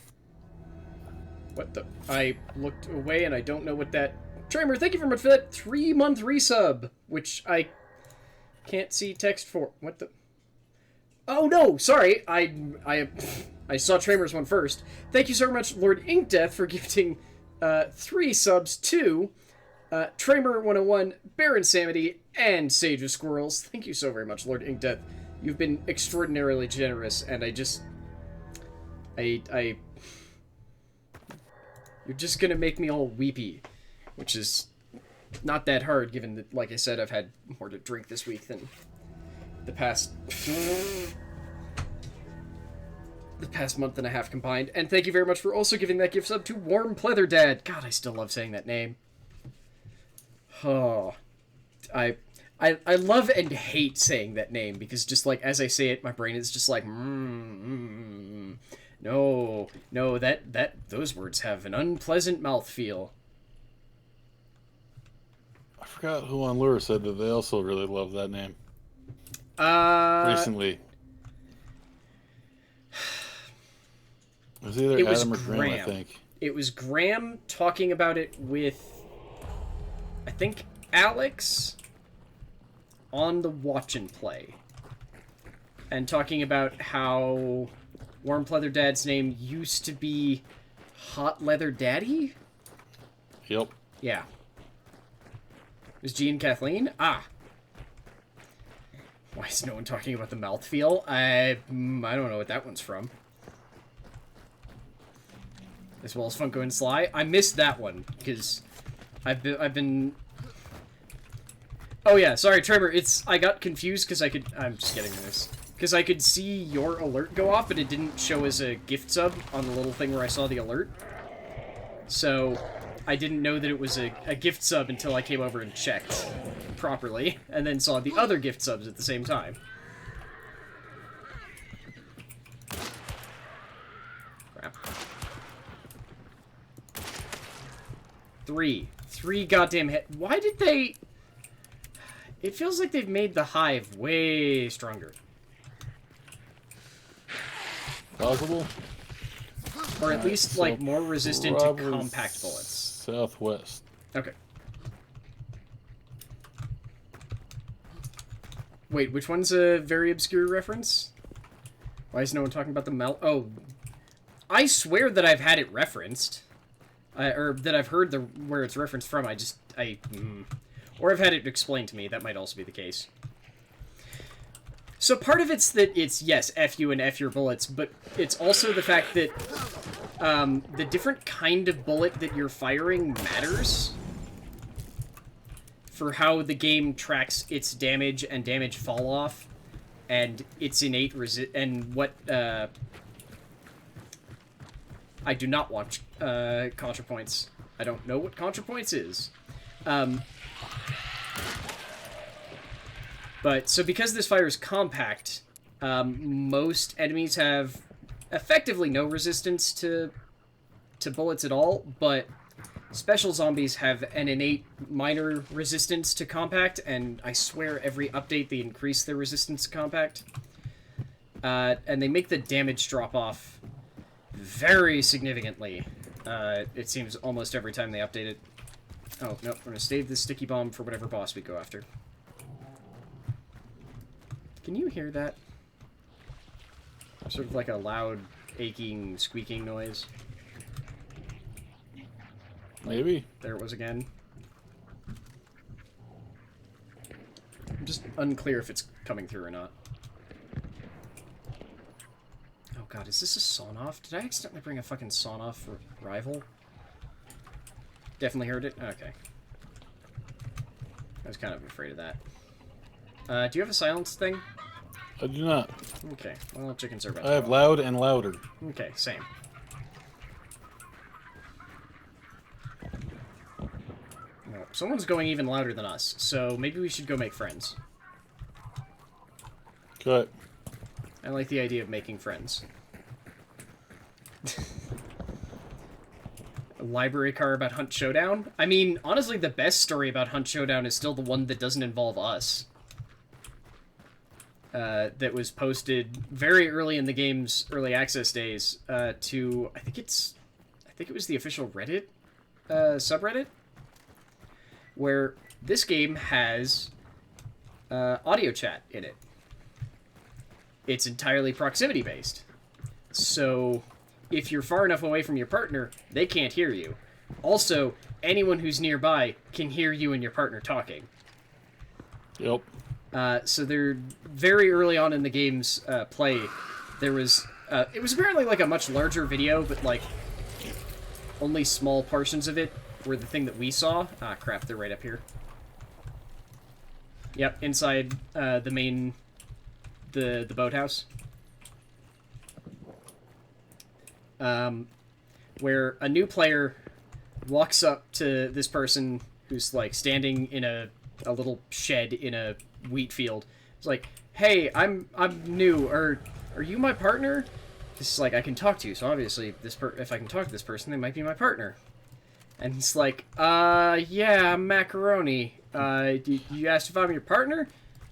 What the? I looked away and I don't know what that... Tramer, thank you very much for that 3-month resub, which I can't see text for. What the... Oh, no! Sorry! I saw Tramer's one first. Thank you so much, Lord Inkdeath, for gifting 3 subs to Tramer 101, Baron Samity, and Sage of Squirrels. Thank you so very much, Lord Inkdeath. You've been extraordinarily generous, and you're just gonna make me all weepy, which is not that hard, given that, like I said, I've had more to drink this week than the past month and a half combined. And thank you very much for also giving that gift sub to Warm Pleather Dad. God, I still love saying that name. Oh, I love and hate saying that name, because just like as I say it, my brain is just like, no, that those words have an unpleasant mouthfeel. I forgot who on Lure said that they also really love that name. Recently. It was either Adam or Graham, I think. It was Graham talking about it with, I think, Alex on the Watch and Play. And talking about how Warm Pleather Dad's name used to be Hot Leather Daddy? Yep. Yeah. It was G and Kathleen? Ah. Why is no one talking about the mouthfeel? I don't know what that one's from. As well as Funko and Sly. I missed that one, because I've been... Oh yeah, sorry, Trevor, I got confused because I'm just getting this. Because I could see your alert go off, but it didn't show as a gift sub on the little thing where I saw the alert. So, I didn't know that it was a gift sub until I came over and checked properly, and then saw the other gift subs at the same time. Crap. 3 goddamn hit. Why did they... It feels like they've made the hive way stronger. Possible? Or at least, so like, more resistant to compact bullets. Southwest. Okay. Wait, which one's a very obscure reference? Why is no one talking about the melt? Oh. I swear that I've had it referenced. or that I've heard where it's referenced from. Or I've had it explained to me. That might also be the case. So part of it's that it's, yes, F you and F your bullets, but it's also the fact that the different kind of bullet that you're firing matters for how the game tracks its damage and damage fall off, and its innate and what, I do not want ContraPoints. I don't know what ContraPoints is. But, so because this fire is compact, most enemies have effectively no resistance to bullets at all, but special zombies have an innate minor resistance to compact, and I swear every update they increase their resistance to compact. And they make the damage drop off very significantly. It seems almost every time they update it. Oh, no, we're gonna save this sticky bomb for whatever boss we go after. Can you hear that? Sort of like a loud, aching, squeaking noise. Maybe. There it was again. I'm just unclear if it's coming through or not. Oh god, is this a sawn-off? Did I accidentally bring a fucking sawn-off rival? Definitely heard it? Okay. I was kind of afraid of that. Do you have a silence thing? I do not. Okay, well, chickens are about I have loud and louder. Okay, same. Well, someone's going even louder than us, so maybe we should go make friends. Cut. I like the idea of making friends. A library car about Hunt Showdown? I mean, honestly, the best story about Hunt Showdown is still the one that doesn't involve us. That was posted very early in the game's early access days to, I think it was the official Reddit subreddit, where this game has audio chat in it. It's entirely proximity based. So if you're far enough away from your partner, they can't hear you. Also, anyone who's nearby can hear you and your partner talking. Yep. So they're very early on in the game's play. There was it was apparently like a much larger video, but like only small portions of it were the thing that we saw. Ah, crap! They're right up here. Yep, inside the main the boathouse. Where a new player walks up to this person who's like standing in a little shed in a wheat field. It's like, hey, I'm new. Are you my partner? This is like, I can talk to you. So obviously, if I can talk to this person, they might be my partner. And it's like, yeah, I'm Macaroni. You asked if I'm your partner?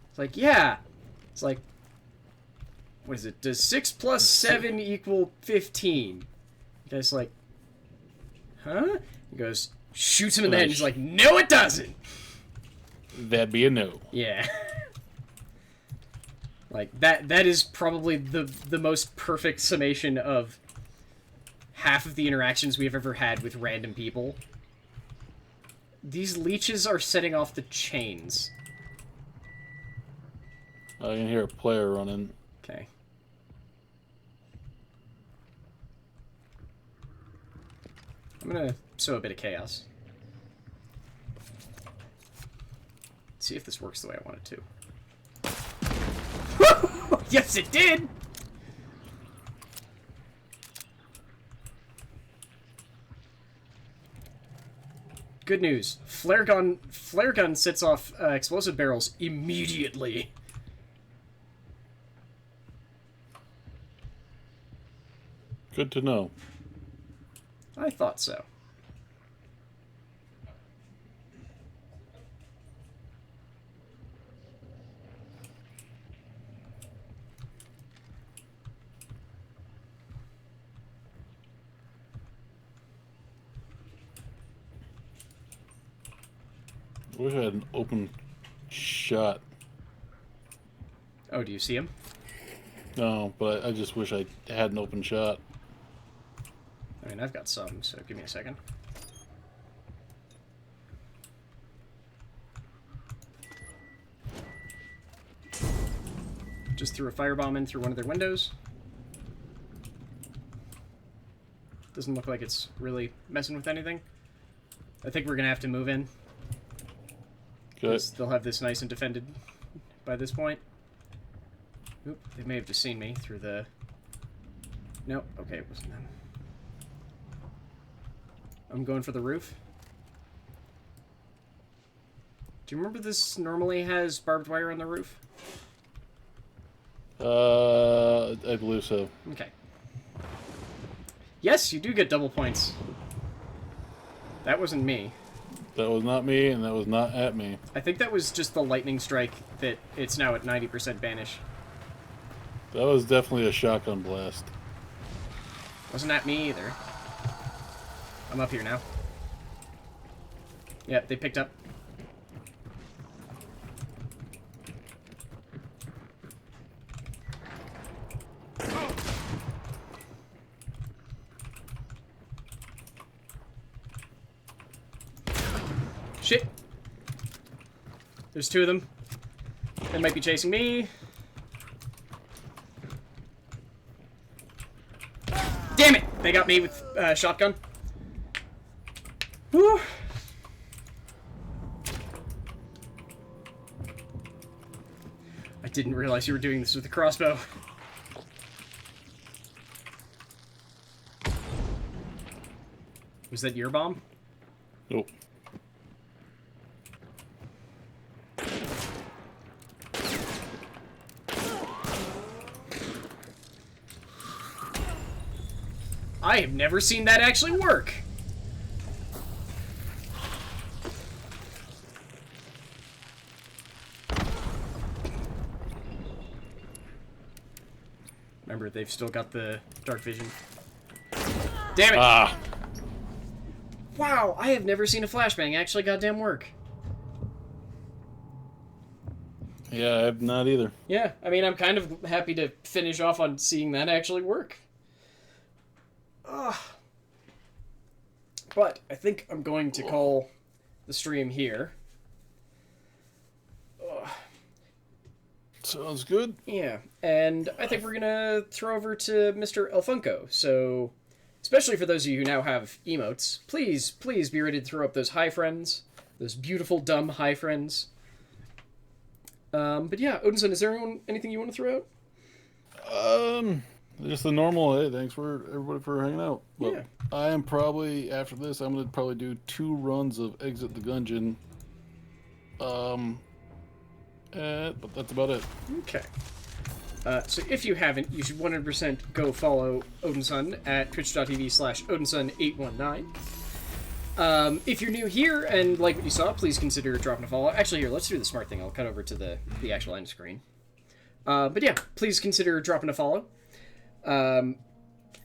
It's like, yeah. It's like, what is it? Does 6 plus 7 equal 15? The guy's like, huh? He goes, shoots him in the head, and he's like, no, it doesn't! That'd be a no. Yeah. Like, that is probably the most perfect summation of half of the interactions we've ever had with random people. These leeches are setting off the chains. I can hear a player running. Okay. I'm gonna sow a bit of chaos. See if this works the way I want it to. Yes, it did! Good news. Flare gun sets off explosive barrels immediately. Good to know. I thought so. I wish I had an open shot. Oh, do you see him? No, but I just wish I had an open shot. I mean, I've got some, so give me a second. Just threw a firebomb in through one of their windows. Doesn't look like it's really messing with anything. I think we're gonna have to move in. Good. They'll have this nice and defended by this point. Oop, they may have just seen me through the... Nope, okay, it wasn't them. I'm going for the roof. Do you remember this normally has barbed wire on the roof? I believe so. Okay. Yes, you do get double points. That wasn't me. That was not me, and that was not at me. I think that was just the lightning strike that it's now at 90% banish. That was definitely a shotgun blast. Wasn't at me either. I'm up here now. Yep, they picked up. Shit! There's two of them. They might be chasing me. Damn it! They got me with shotgun. Woo! I didn't realize you were doing this with a crossbow. Was that your bomb? Nope. I have never seen that actually work. Remember, they've still got the dark vision. Damn it! Ah! Wow, I have never seen a flashbang actually goddamn work. Yeah, I've not either. Yeah, I mean, I'm kind of happy to finish off on seeing that actually work. Ugh. But I think I'm going to call the stream here. Ugh. Sounds good. Yeah, and I think we're gonna throw over to Mr. Elfunko. So, especially for those of you who now have emotes, please be ready to throw up those hi friends, those beautiful dumb hi friends. But yeah, Odinson, is there anything you want to throw out? Just the normal. Hey, thanks for everybody for hanging out. But Yeah. I am probably after this. I'm gonna probably do 2 runs of Exit the Gungeon. But that's about it. Okay. So if you haven't, you should 100% go follow Odinson at twitch.tv/Odinson819. If you're new here and like what you saw, please consider dropping a follow. Actually, here, let's do the smart thing. I'll cut over to the actual end screen. But yeah, please consider dropping a follow.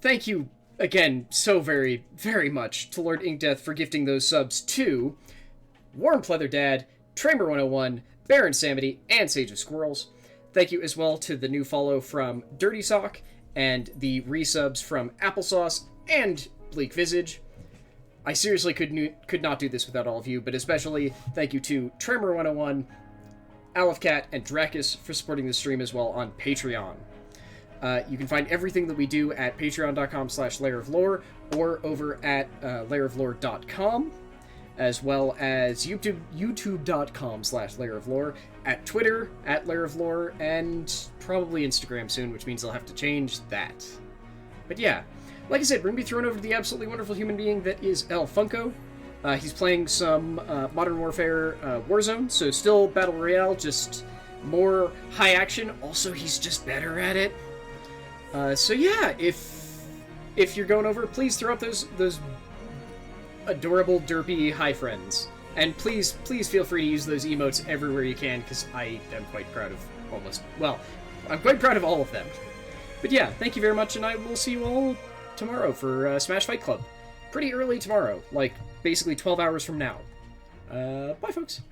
Thank you again so very, very much to Lord Inkdeath for gifting those subs to Warm Pleather Dad, Tramer101, Baron Samity, and Sage of Squirrels. Thank you as well to the new follow from Dirty Sock and the resubs from Applesauce and Bleak Visage. I seriously could not do this without all of you, but especially thank you to Tramer101, Aleph and Dracus for supporting the stream as well on Patreon. You can find everything that we do at patreon.com/layeroflore or over at layeroflore.com, as well as youtube.com/layeroflore, at Twitter at layeroflore, and probably Instagram soon, which means I'll have to change that. But yeah, like I said, we're going to be thrown over to the absolutely wonderful human being that is Elfunko. He's playing some Modern Warfare Warzone, so still Battle Royale, just more high action. Also, he's just better at it. So yeah, if you're going over, please throw up those adorable derpy hi friends, and please feel free to use those emotes everywhere you can, because I am quite proud of I'm quite proud of all of them. But yeah, thank you very much, and I will see you all tomorrow for Smash Fight Club. Pretty early tomorrow, like basically 12 hours from now. Bye folks.